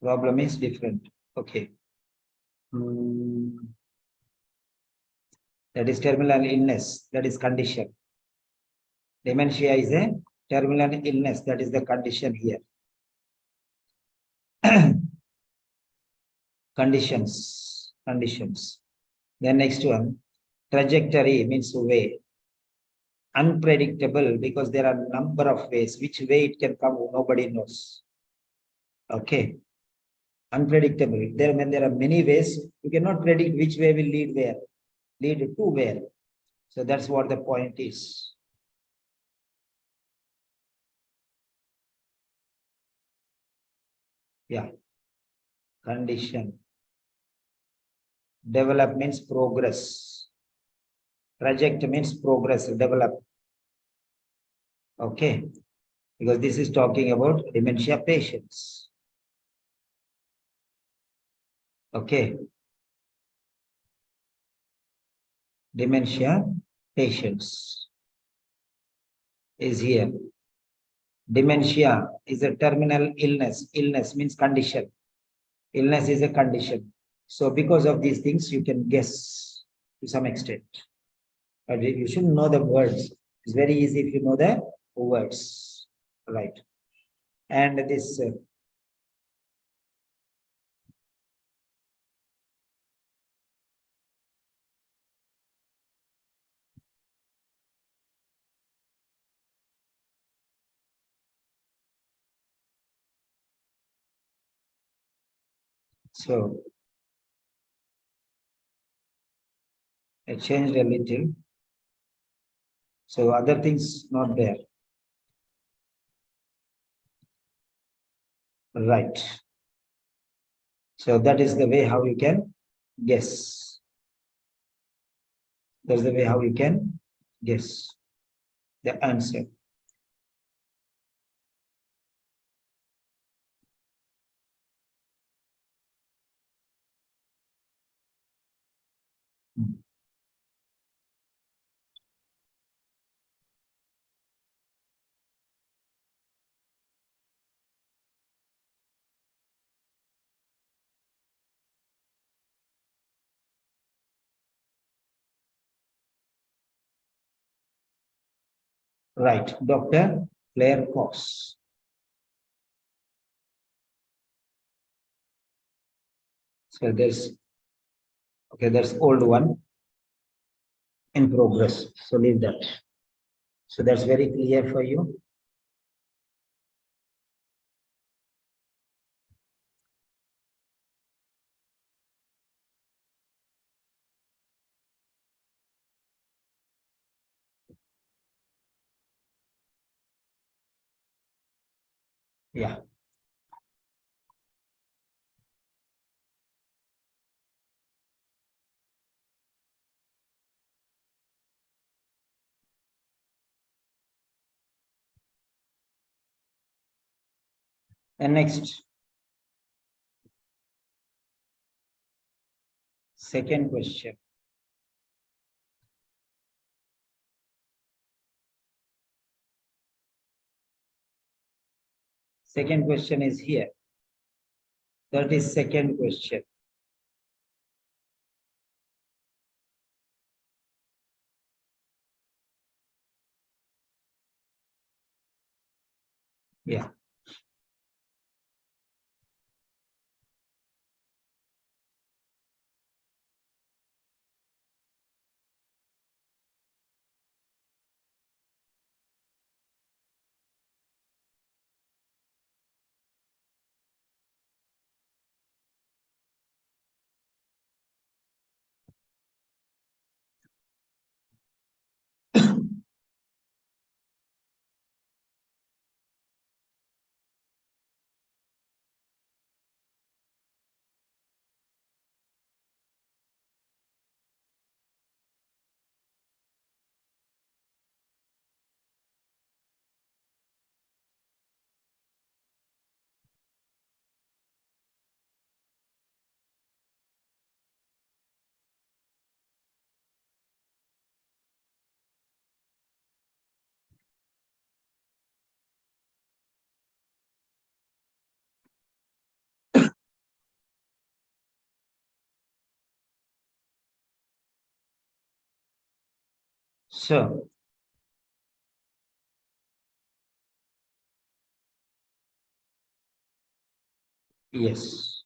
Speaker 1: Problem is different. Okay. That is terminal illness. That is condition. Dementia is a terminal illness. That is the condition here. Conditions. Then next one, trajectory means way. Unpredictable, because there are a number of ways. Which way it can come, nobody knows. Okay. Unpredictable. When there are many ways, you cannot predict which way will lead where. Lead to where. So that's what the point is. Yeah. Condition. Develop means progress. Project means progress, develop. Okay. because this is talking about dementia patients. Okay. Dementia patients is here. Dementia is a terminal illness. Illness means condition. Illness is a condition. So because of these things, you can guess to some extent. But you should know the words. It's very easy if you know the words. Right. And this so I changed a little. So other things not there. Right. So that is the way how you can guess. That's the way how you can guess the answer. Right, Dr. Claire Cox. So there's, okay, there's old one in progress. So leave that. So that's very clear for you. Yeah. And next, second question. Second question is here. That is second question. Yeah. So, yes.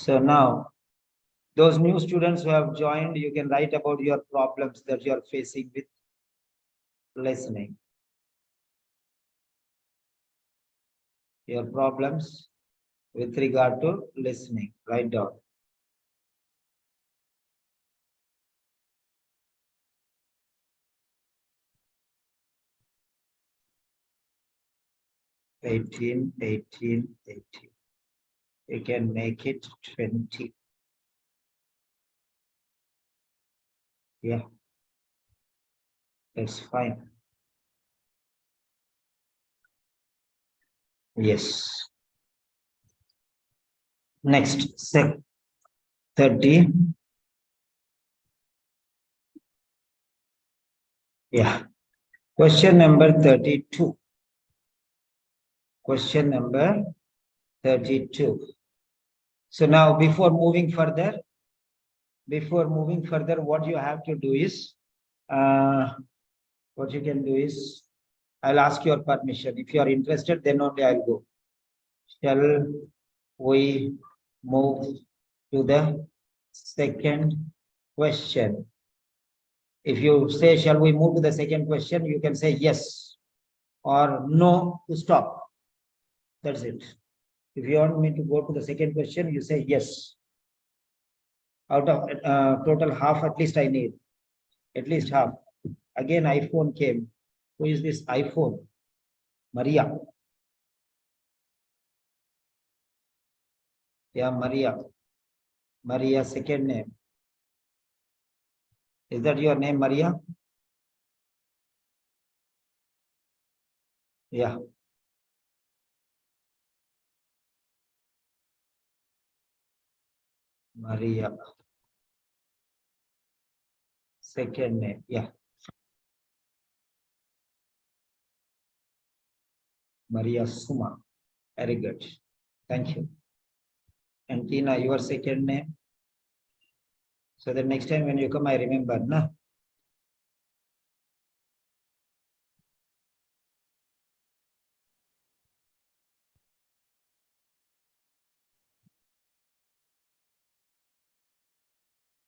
Speaker 1: So now, those new students who have joined, you can write about your problems that you are facing with listening. Your problems with regard to listening. Write down. $18. You can make it 20. Yeah, that's fine. Yes. Next, 30. Yeah. Question number 32. Question number 32. So now, before moving further, what you have to do is, what you can do is, I'll ask your permission. If you are interested, then only I'll go. Shall we move to the second question? If you say, shall we move to the second question, you can say yes or no to stop. That's it. If you want me to go to the second question, you say yes. Out of total half, at least I need. At least half. Again, iPhone came. Who is this iPhone? Maria. Yeah, Maria. Maria, second name. Is that your name, Maria? Yeah. Maria. Second name. Yeah. Maria Suma. Very good. Thank you. And Tina, your second name? So the next time when you come, I remember, na?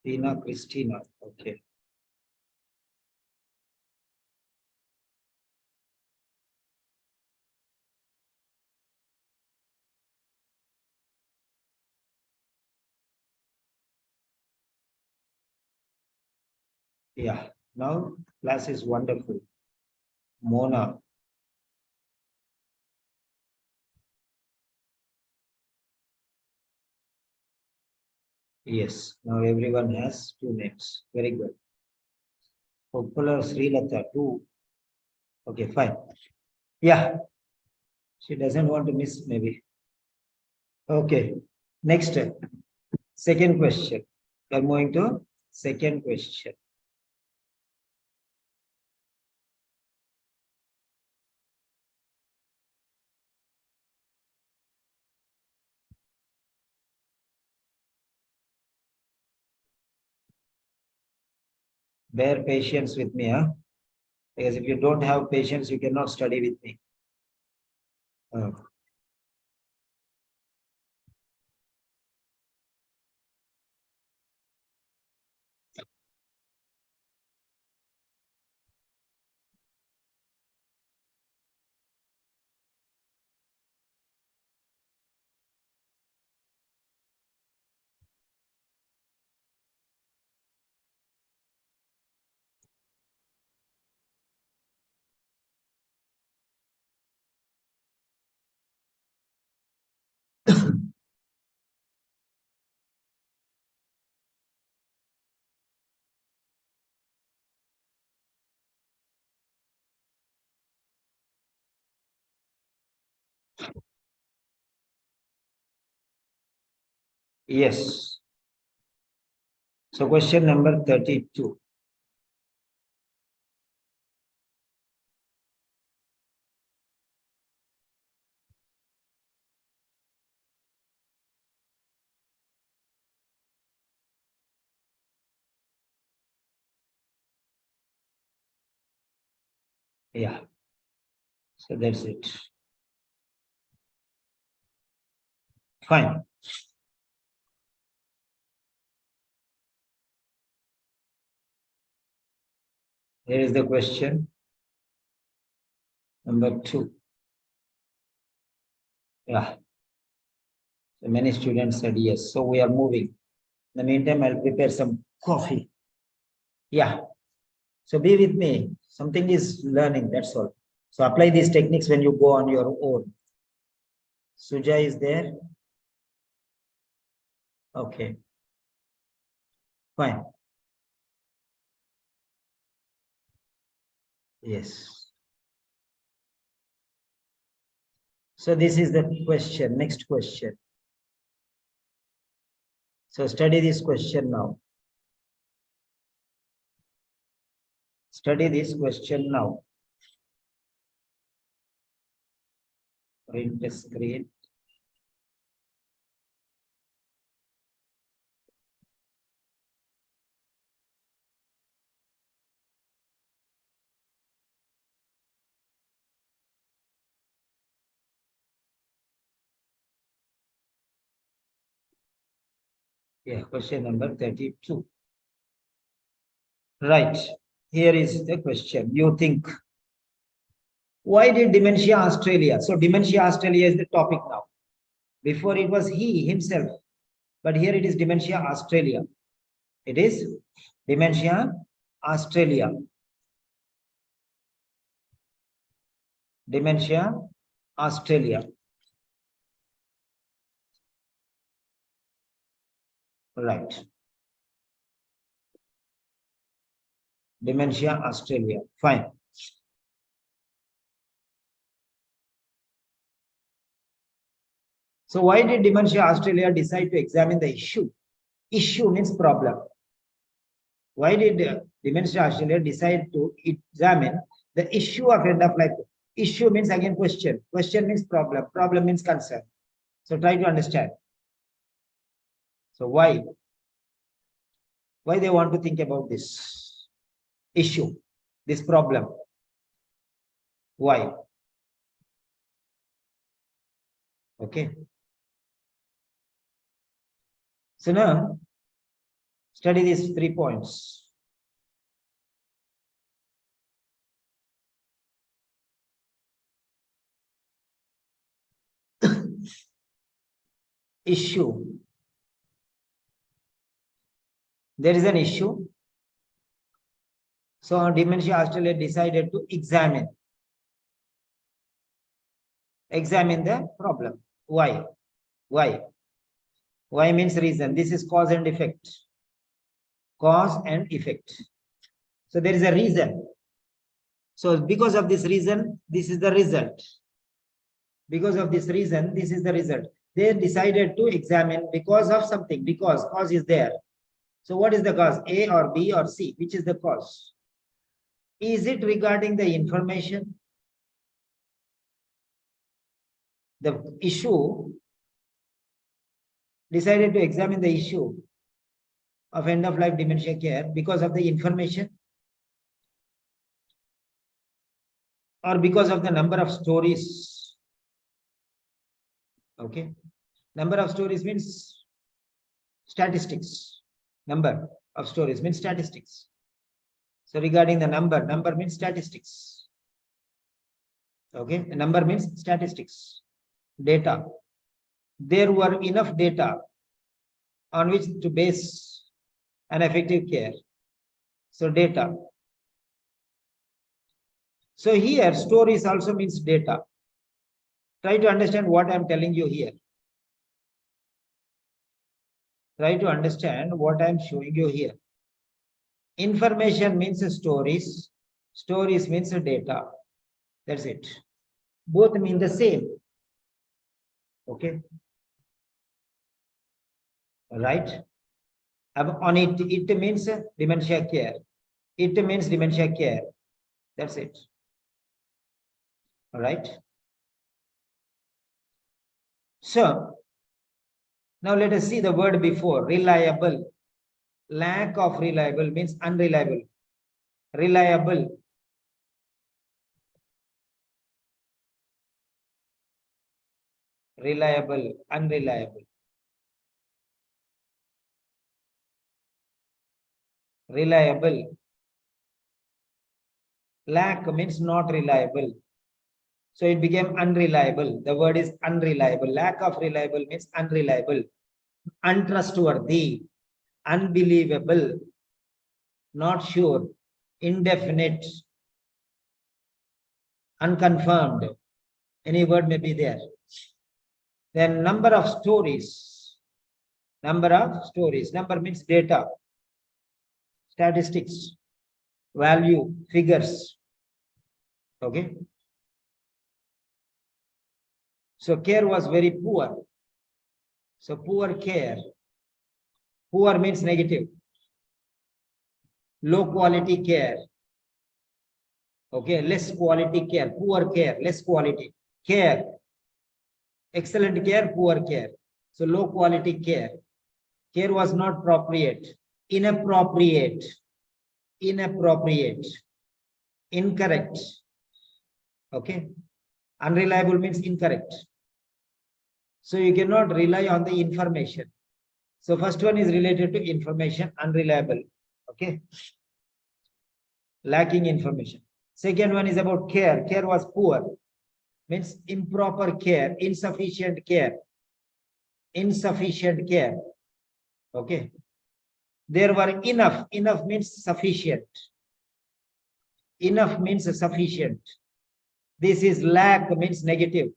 Speaker 1: Tina, Christina. Okay. Yeah. Now class is wonderful. Mona. Yes. Now everyone has two names. Very good. Popular Srilata too. Okay, fine. Yeah. She doesn't want to miss maybe. Okay. Next. Second question. We are moving to second question. Bear patience with me, huh? Because if you don't have patience, you cannot study with me. Yes. So question number 32. Yeah. So that's it. Fine. Here is the question. Number 2. Yeah. So many students said yes. So we are moving. In the meantime, I'll prepare some coffee. Yeah. So be with me. Something is learning, that's all. So apply these techniques when you go on your own. Suja is there. Okay. Fine. Yes. So this is the question. Next question. So study this question now. Study this question now. Print the screen. Yeah, question number 32. Right. Here is the question. You think, why did Dementia Australia? So Dementia Australia is the topic now. Before it was he himself, but here it is Dementia Australia. It is Dementia Australia. Dementia Australia. Right. Dementia Australia. Fine. So why did Dementia Australia decide to examine the issue? Issue means problem. Why did Dementia Australia decide to examine the issue of end of life? Issue means again question. Question means problem. Problem means concern. So try to understand. So why? Why they want to think about this issue, this problem? Why? Okay. So now, study these 3 points. Issue. There is an issue. So Dementia Australia decided to examine the problem. Why? Why? Why means reason. This is cause and effect. Cause and effect. So there is a reason. So because of this reason, this is the result. Because of this reason, this is the result. They decided to examine because of something, because cause is there. So what is the cause? A or B or C? Which is the cause? Is it regarding the information? The issue decided to examine the issue of end of life dementia care because of the information or because of the number of stories. Okay. Number of stories means statistics. Number of stories means statistics. So regarding the number means statistics. Okay. The number means statistics. Data. There were enough data on which to base an effective care. So data. So here stories also means data. Try to understand what I'm telling you here. Try to understand what I'm showing you here. Information means stories. Stories means data. That's it. Both mean the same. Okay. Right. On it, it means dementia care. It means dementia care. That's it. All right. So now let us see the word before. Reliable. Lack of reliable means unreliable. Reliable. Reliable, unreliable. Reliable. Lack means not reliable. So it became unreliable. The word is unreliable. Lack of reliable means unreliable, untrustworthy, unbelievable, not sure, indefinite, unconfirmed. Any word may be there. Then number of stories. Number of stories. Number means data, statistics, value, figures. Okay. So care was very poor. So poor care. Poor means negative. Low quality care. Okay, less quality care, poor care, less quality care. Excellent care, poor care. So low quality care. Care was not appropriate, inappropriate, inappropriate, incorrect. Okay. Unreliable means incorrect. So you cannot rely on the information. So first one is related to information, unreliable. Okay. Lacking information. Second one is about care. Care was poor. Means improper care, insufficient care. Insufficient care. Okay. There were enough. Enough means sufficient. Enough means sufficient. This is lack means negative.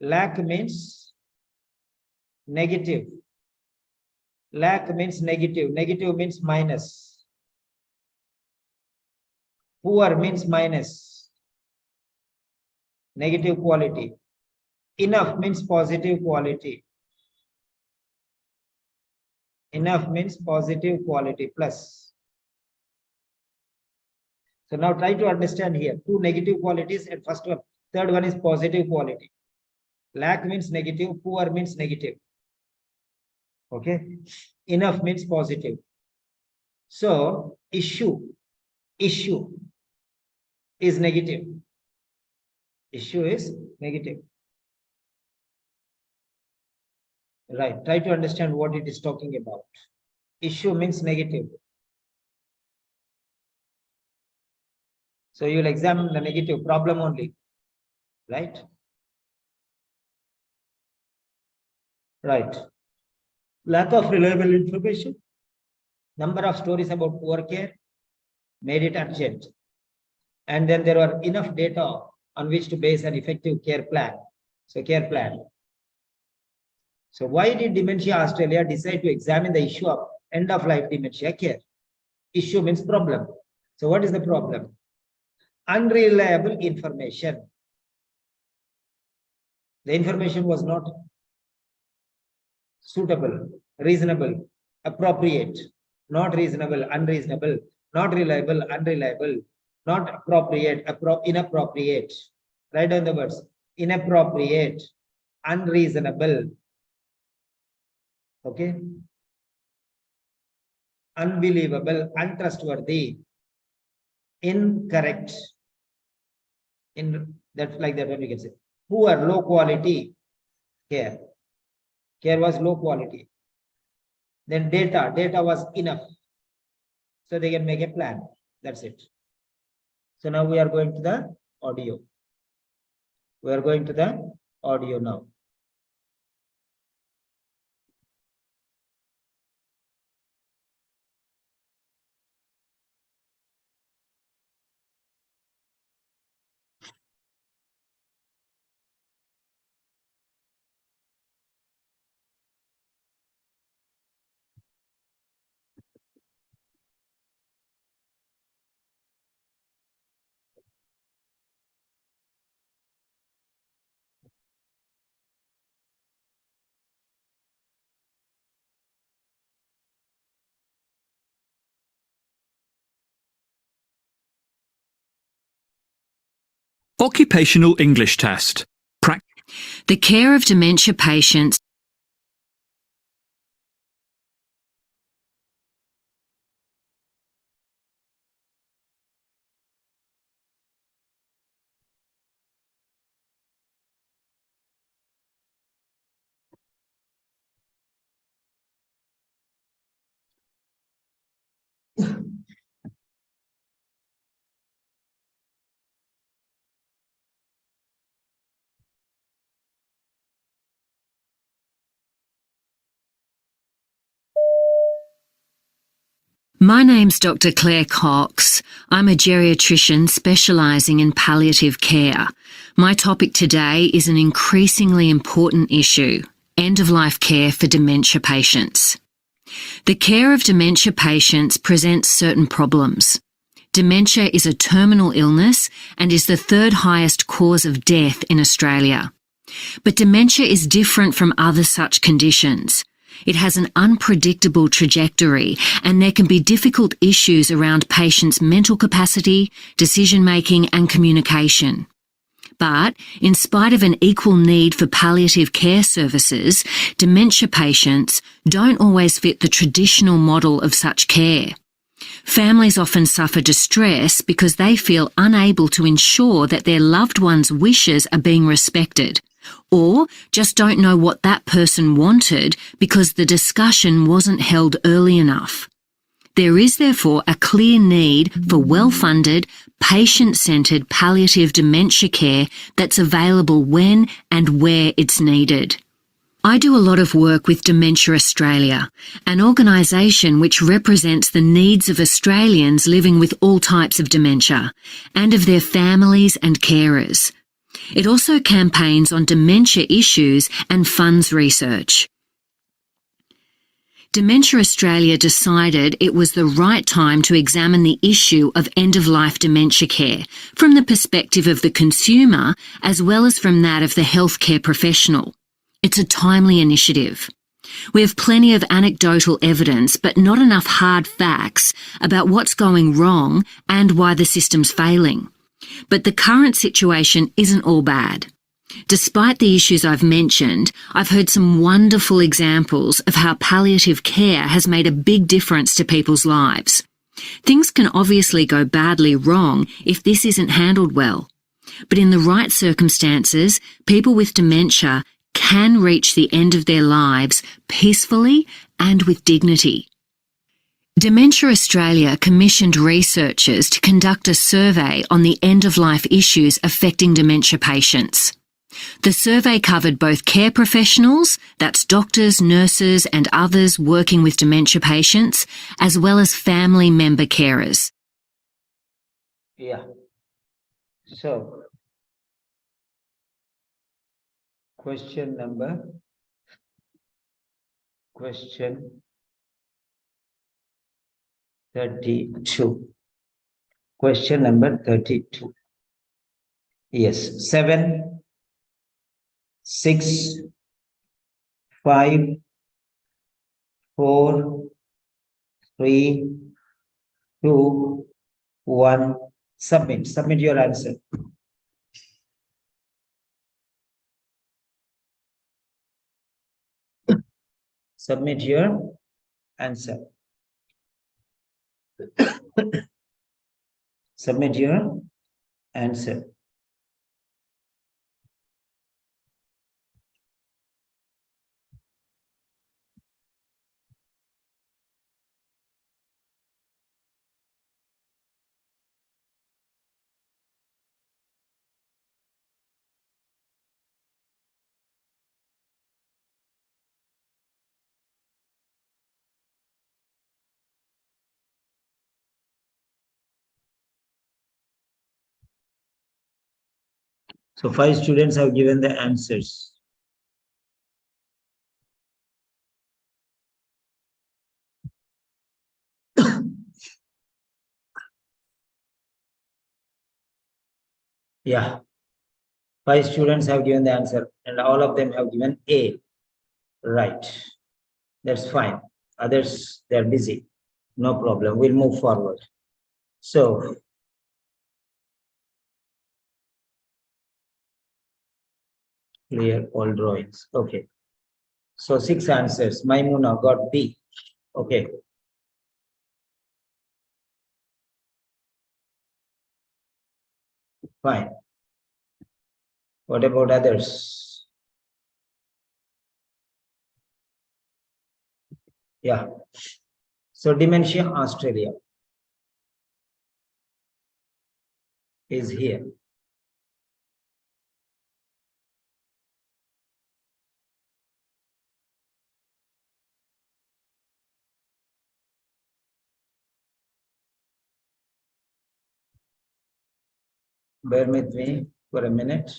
Speaker 1: Lack means negative. Lack means negative. Negative means minus. Poor means minus. Negative quality. Enough means positive quality. Enough means positive quality plus. So now try to understand here. Two negative qualities and first one. Third one is positive quality. Lack means negative. Poor means negative. Okay. Enough means positive. So issue is negative. Issue is negative. Right. Try to understand what it is talking about. Issue means negative. So you'll examine the negative problem only. Right? Right. Lack of reliable information. Number of stories about poor care made it urgent. And then there were enough data on which to base an effective care plan. So care plan. So why did Dementia Australia decide to examine the issue of end-of-life dementia care? Issue means problem. So what is the problem? Unreliable information. The information was not suitable, reasonable, appropriate, not reasonable, unreasonable, not reliable, unreliable, not appropriate, inappropriate. Write down the words. Inappropriate, unreasonable. Okay. Unbelievable, untrustworthy, incorrect. In that, like that one we can say. Poor, low quality care. Care was low quality. Then data was enough. So they can make a plan. That's it. So now we are going to the audio. We are going to the audio now.
Speaker 5: Occupational English test.
Speaker 6: The care of dementia patients My name's Dr. Claire Cox. I'm a geriatrician specialising in palliative care. My topic today is an increasingly important issue: end-of-life care for dementia patients. The care of dementia patients presents certain problems. Dementia is a terminal illness and is the third highest cause of death in Australia. But dementia is different from other such conditions. It has an unpredictable trajectory, and there can be difficult issues around patients' mental capacity, decision-making and communication. But, in spite of an equal need for palliative care services, dementia patients don't always fit the traditional model of such care. Families often suffer distress because they feel unable to ensure that their loved one's wishes are being respected, or just don't know what that person wanted because the discussion wasn't held early enough. There is therefore a clear need for well-funded, patient-centred palliative dementia care that's available when and where it's needed. I do a lot of work with Dementia Australia, an organisation which represents the needs of Australians living with all types of dementia, and of their families and carers. It also campaigns on dementia issues and funds research. Dementia Australia decided it was the right time to examine the issue of end-of-life dementia care from the perspective of the consumer as well as from that of the healthcare professional. It's a timely initiative. We have plenty of anecdotal evidence but not enough hard facts about what's going wrong and why the system's failing. But the current situation isn't all bad. Despite the issues I've mentioned, I've heard some wonderful examples of how palliative care has made a big difference to people's lives. Things can obviously go badly wrong if this isn't handled well. But in the right circumstances, people with dementia can reach the end of their lives peacefully and with dignity. Dementia Australia commissioned researchers to conduct a survey on the end-of-life issues affecting dementia patients. The survey covered both care professionals, that's doctors, nurses and others working with dementia patients, as well as family member carers.
Speaker 1: Yeah. So, question 32. Question number 32. Yes, 7, 6, 5, 4, 3, 2, 1. Submit your answer. Submit your answer. Submit your answer. So 5 students have given the answers. Yeah. 5 students have given the answer and all of them have given A. Right. That's fine. Others, they're busy. No problem. We'll move forward. So, clear all drawings. Okay. So 6 answers. Maimuna got B. Okay. Fine. What about others? Yeah. So Dementia Australia is here. Bear with me for a minute.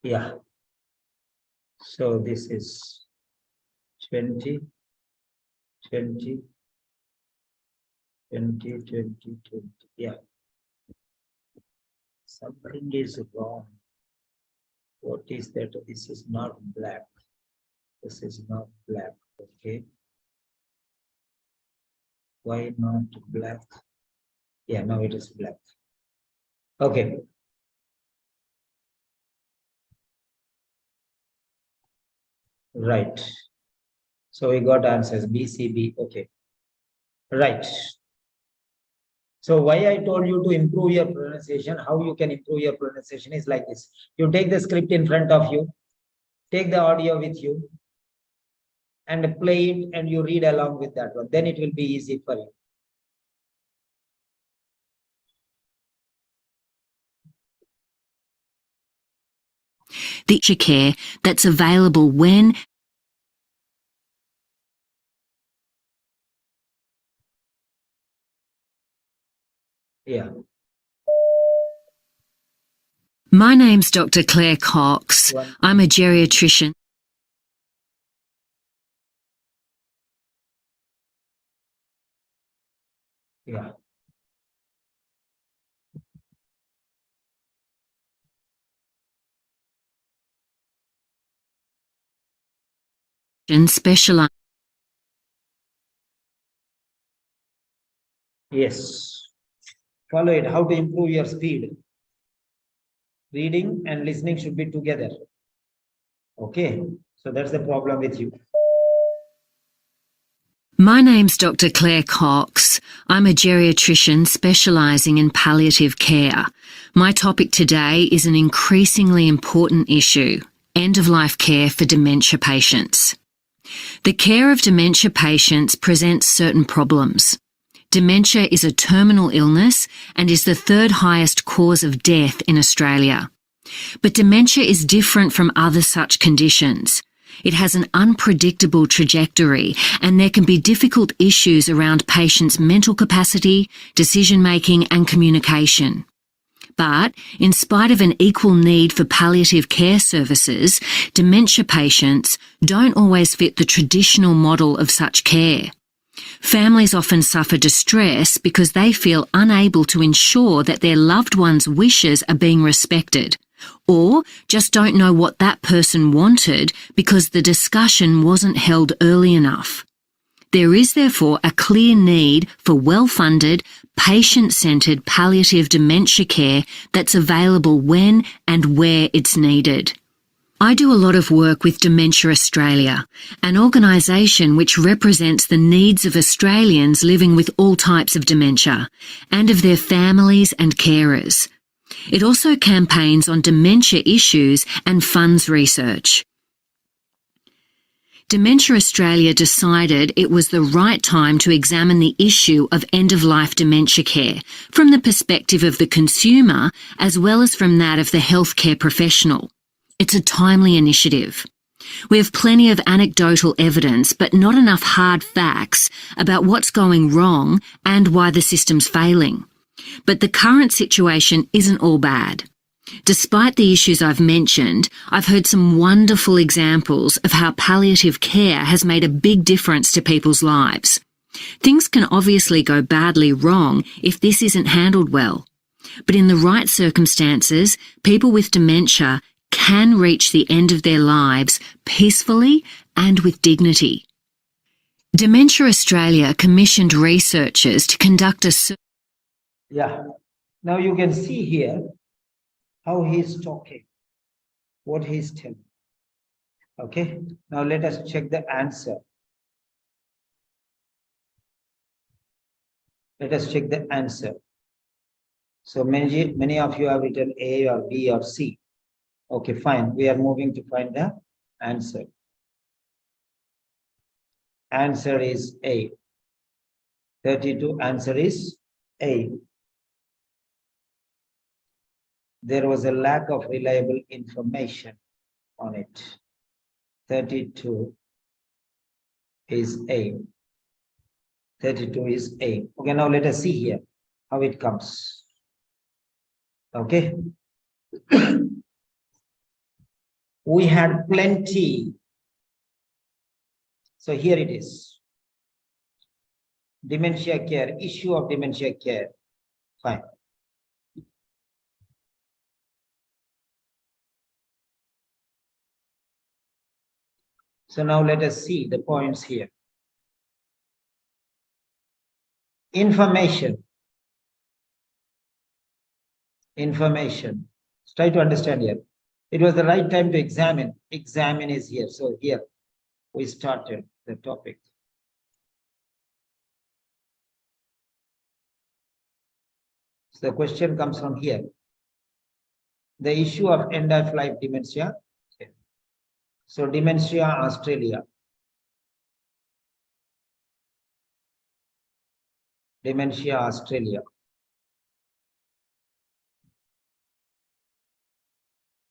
Speaker 1: Yeah. So this is 20, 20, 20, 20, 20. Yeah. Something is wrong. What is that? This is not black. This is not black. Okay. Why not black? Yeah, now it is black. Okay. Right. So we got answers B, C, B. Okay. Right. So why I told you to improve your pronunciation, how you can improve your pronunciation is like this. You take the script in front of you, take the audio with you, and play it, and you read along with that one. Then it will be easy for you.
Speaker 6: The care that's available when
Speaker 1: Yeah.
Speaker 6: My name's Dr. Claire Cox. I'm a geriatrician.
Speaker 1: Yeah.
Speaker 6: Specialize.
Speaker 1: Yes. Follow it. How to improve your speed. Reading and listening should be together. Okay. So that's the problem with you.
Speaker 6: My name's Dr. Claire Cox. I'm a geriatrician specialising in palliative care. My topic today is an increasingly important issue: end-of-life care for dementia patients. The care of dementia patients presents certain problems. Dementia is a terminal illness and is the third highest cause of death in Australia. But dementia is different from other such conditions. It has an unpredictable trajectory, and there can be difficult issues around patients' mental capacity, decision-making and communication. But, in spite of an equal need for palliative care services, dementia patients don't always fit the traditional model of such care. Families often suffer distress because they feel unable to ensure that their loved one's wishes are being respected, or just don't know what that person wanted because the discussion wasn't held early enough. There is therefore a clear need for well-funded, patient-centred palliative dementia care that's available when and where it's needed. I do a lot of work with Dementia Australia, an organisation which represents the needs of Australians living with all types of dementia, and of their families and carers. It also campaigns on dementia issues and funds research. Dementia Australia decided it was the right time to examine the issue of end-of-life dementia care from the perspective of the consumer as well as from that of the healthcare professional. It's a timely initiative. We have plenty of anecdotal evidence, but not enough hard facts about what's going wrong and why the system's failing. But the current situation isn't all bad. Despite the issues I've mentioned, I've heard some wonderful examples of how palliative care has made a big difference to people's lives. Things can obviously go badly wrong if this isn't handled well. But in the right circumstances, people with dementia can reach the end of their lives peacefully and with dignity. Dementia Australia commissioned researchers to conduct a...
Speaker 1: Yeah. Now you can see here how he's talking, what he's telling. Okay. Now let us check the answer. Let us check the answer. So many of you have written A or B or C. Okay, fine. We are moving to find the answer. Answer is A. 32. Answer is A. There was a lack of reliable information on it. 32 is A. 32 is A. Okay, now let us see here how it comes. Okay. We had plenty. So here it is. Dementia care, issue of dementia care. Fine. So now let us see the points here. Information. Information. Try to understand here. It was the right time to examine. Examine is here. So here we started the topic. So the question comes from here. The issue of end of life dementia. Okay. So dementia, Australia. Dementia, Australia.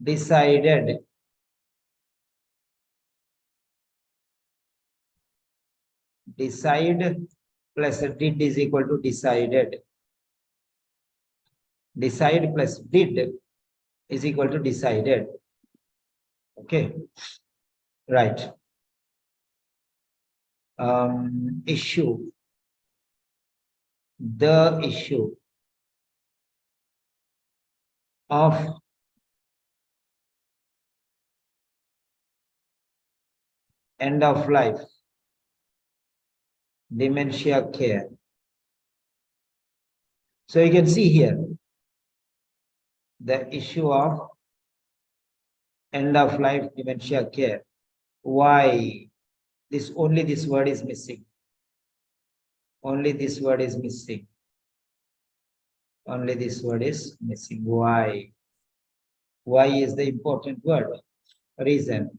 Speaker 1: Decided decide plus did is equal to decided. Decide plus did is equal to decided. Okay, right. Issue. The issue of end of life dementia care. So you can see here the issue of end of life dementia care. Why this only this word is missing? Only this word is missing. Only this word is missing. Why? Why is the important word? Reason.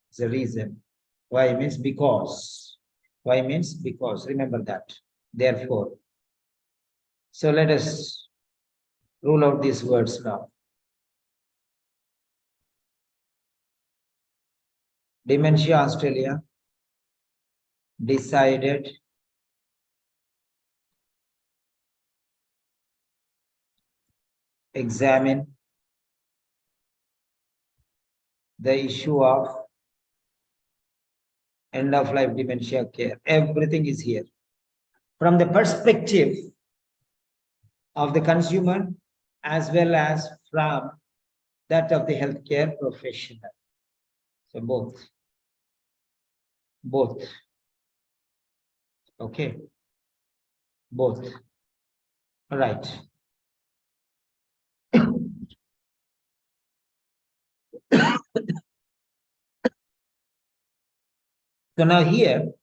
Speaker 1: It's a reason. Why means because. Why means because. Remember that. Therefore. So let us rule out these words now. Dementia Australia decided examine the issue of end of life dementia care. Everything is here. From the perspective of the consumer as well as from that of the healthcare professional. So both. Both. Okay. Both. All right. So now here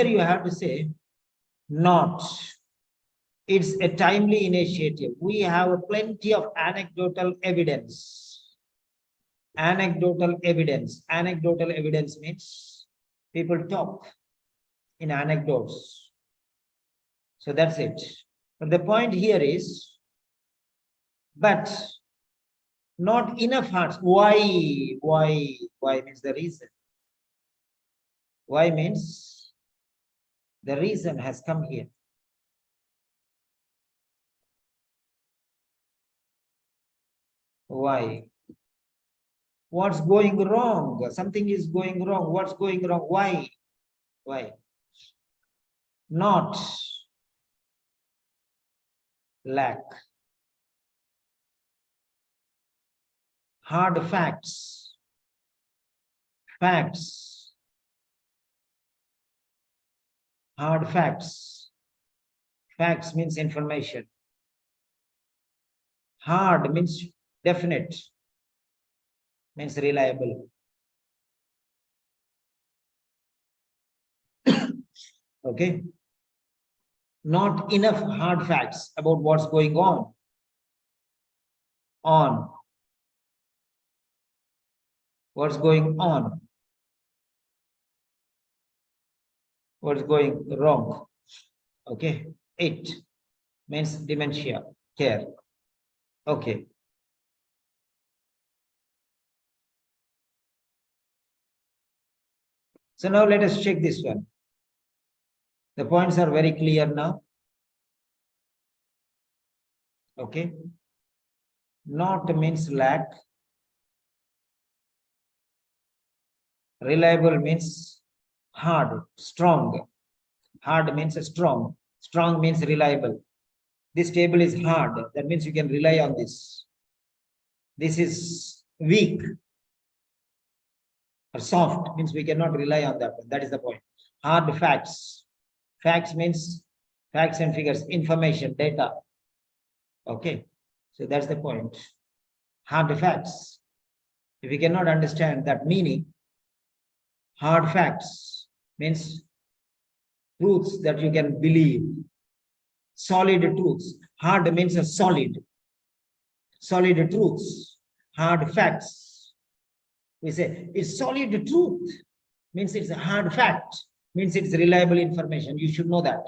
Speaker 1: you have to say not. It's a timely initiative. We have plenty of anecdotal evidence. Anecdotal evidence. Anecdotal evidence means people talk in anecdotes. So that's it. But the point here is, but not enough hearts. Why? Why? Why means the reason. Why means the reason has come here. Why? What's going wrong? Something is going wrong. What's going wrong? Why? Why? Not lack. Hard facts. Facts. Hard facts. Facts means information. Hard means definite. Means reliable. Okay. Not enough hard facts about what's going on. What's going on. What's going wrong? Okay. 8 means dementia care. Okay. So now let us check this one. The points are very clear now. Okay. Not means lack. Reliable means hard, strong. Hard means strong. Strong means reliable. This table is hard. That means you can rely on this. This is weak or soft means we cannot rely on that one. That is the point. Hard facts. Facts means facts and figures, information, data. Okay. So that's the point. Hard facts. If we cannot understand that meaning, hard facts means truths that you can believe. Solid truths. Hard means a solid. Solid truths. Hard facts. We say it's solid truth. Means it's a hard fact. Means it's reliable information. You should know that.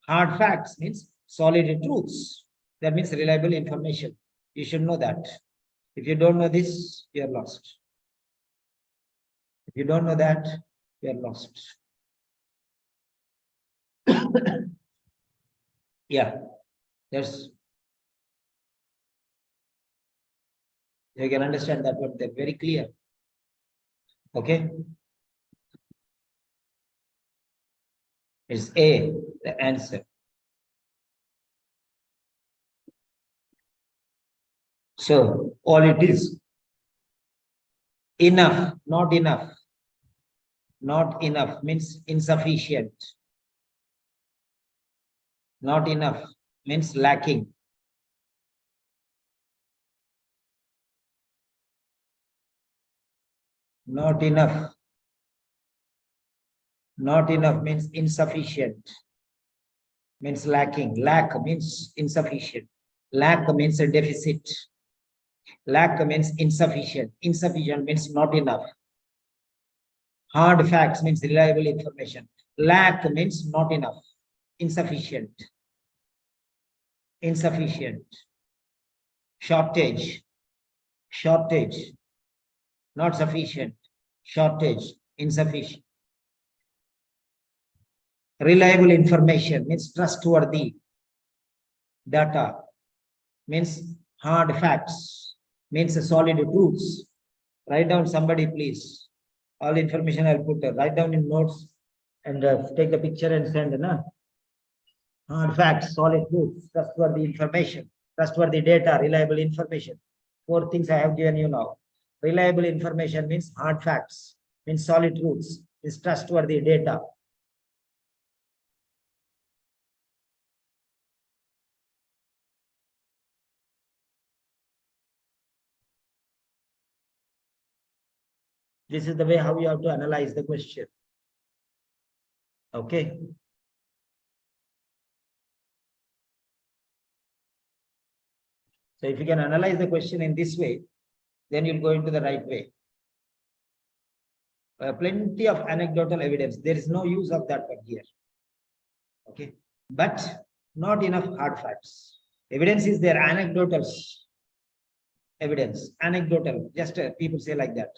Speaker 1: Hard facts means solid truths. That means reliable information. You should know that. If you don't know this, you are lost. If you don't know that, you are lost. Yeah, that's, you can understand that one. They're very clear. Okay. It's A, the answer. So all it is enough, not enough. Not enough means insufficient. Not enough means lacking. Not enough. Not enough means insufficient. Means lacking. Lack means insufficient. Lack means a deficit. Lack means insufficient. Insufficient means not enough. Hard facts means reliable information. Lack means not enough. Insufficient. Insufficient. Shortage. Shortage. Not sufficient. Shortage. Insufficient. Reliable information means trustworthy. Data means hard facts, means solid truths. Write down somebody, please. All information I'll put, write down in notes and take the picture and send. Hard facts, solid truths, trustworthy information, trustworthy data, reliable information. 4 things I have given you now. Reliable information means hard facts, means solid truths, means trustworthy data. This is the way how you have to analyze the question. Okay. So if you can analyze the question in this way, then you'll go into the right way. Plenty of anecdotal evidence. There is no use of that one here. Okay. But not enough hard facts. Evidence is there, anecdotal evidence, anecdotal. Just people say like that.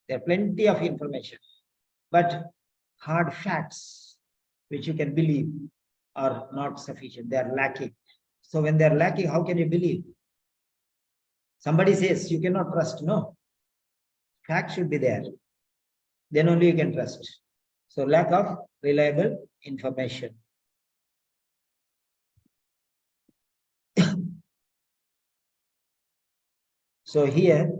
Speaker 1: There are plenty of information, but hard facts which you can believe are not sufficient. They are lacking. So when they are lacking, how can you believe? Somebody says you cannot trust. No. Fact should be there. Then only you can trust. So lack of reliable information. So here,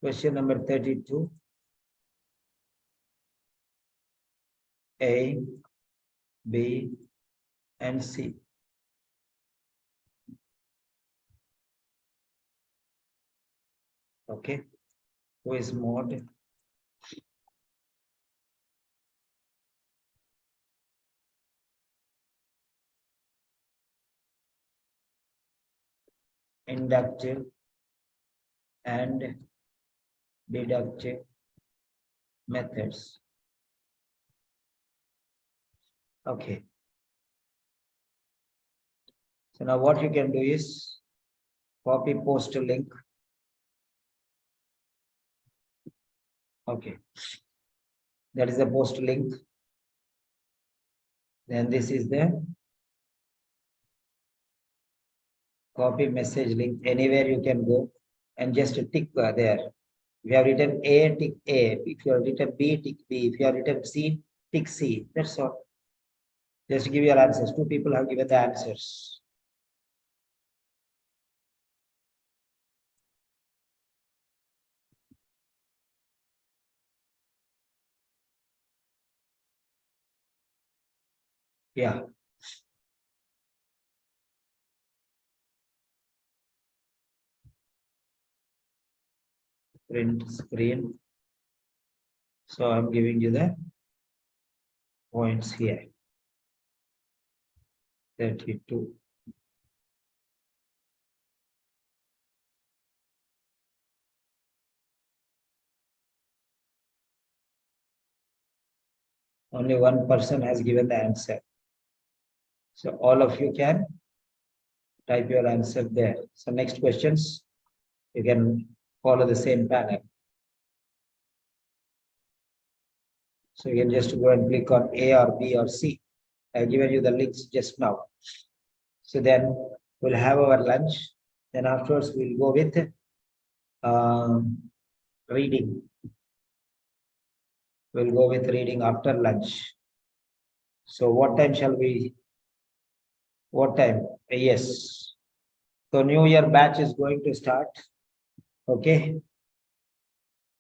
Speaker 1: question number 32. A, B, and C. Okay. Who is mod? inductive and deductive methods. Okay. So now what you can do is copy post a link. Okay. That is the post link. Then this is the copy message link. Anywhere you can go and just tick there. If you have written A, tick A. If you have written B, tick B. If you have written C, tick C. That's all. Just give your answers. 2 people have given the answers. Yeah. Print screen. So I'm giving you the points here. 32. Only one person has given the answer. So all of you can type your answer there. So next questions, you can follow the same pattern. So you can just go and click on A or B or C. I've given you the links just now. So then we'll have our lunch. Then afterwards we'll go with reading. We'll go with reading after lunch. So what time shall we? What time? Yes. So New Year batch is going to start. Okay.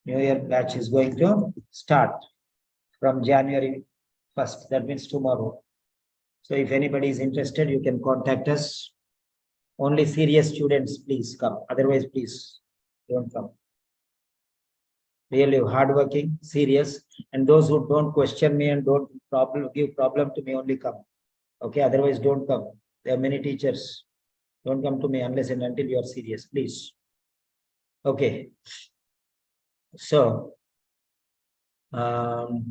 Speaker 1: New Year batch is going to start from January 1st. That means tomorrow. So if anybody is interested, you can contact us. Only serious students, please come. Otherwise, please don't come. Really hardworking, serious, and those who don't question me and don't give problem to me, only come. Okay, otherwise don't come. There are many teachers. Don't come to me unless and until you are serious, please. Okay. So, ready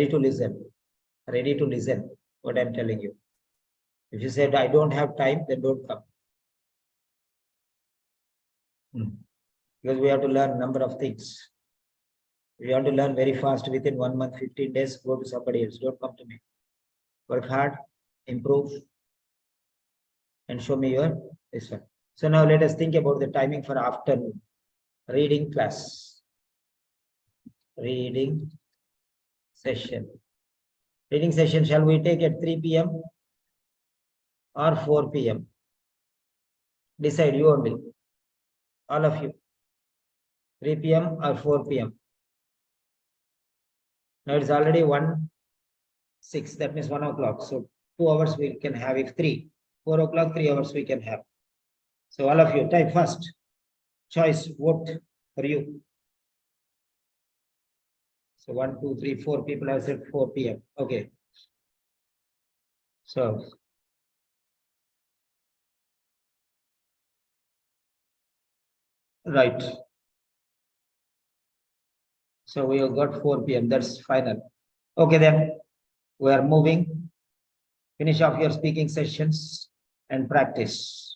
Speaker 1: to listen. Ready to listen what I'm telling you. If you said I don't have time, then don't come. Because we have to learn number of things. If you want to learn very fast within 1 month, 15 days, go to somebody else. Don't come to me. Work hard, improve, and show me your this one. So now let us think about the timing for afternoon. Reading class. Reading session. Reading session, shall we take at 3 p.m. or 4 p.m.? Decide you only. All of you. 3 p.m. or 4 p.m. Now it's already 1:06. That means 1 o'clock. So 2 hours we can have. If 4 o'clock, 3 hours we can have. So all of you type first. Choice, vote for you. So 1, 2, 3, 4 people have said 4 p.m. Okay. So right. So we have got 4 p.m. That's final. Okay, then we are moving. Finish off your speaking sessions and practice.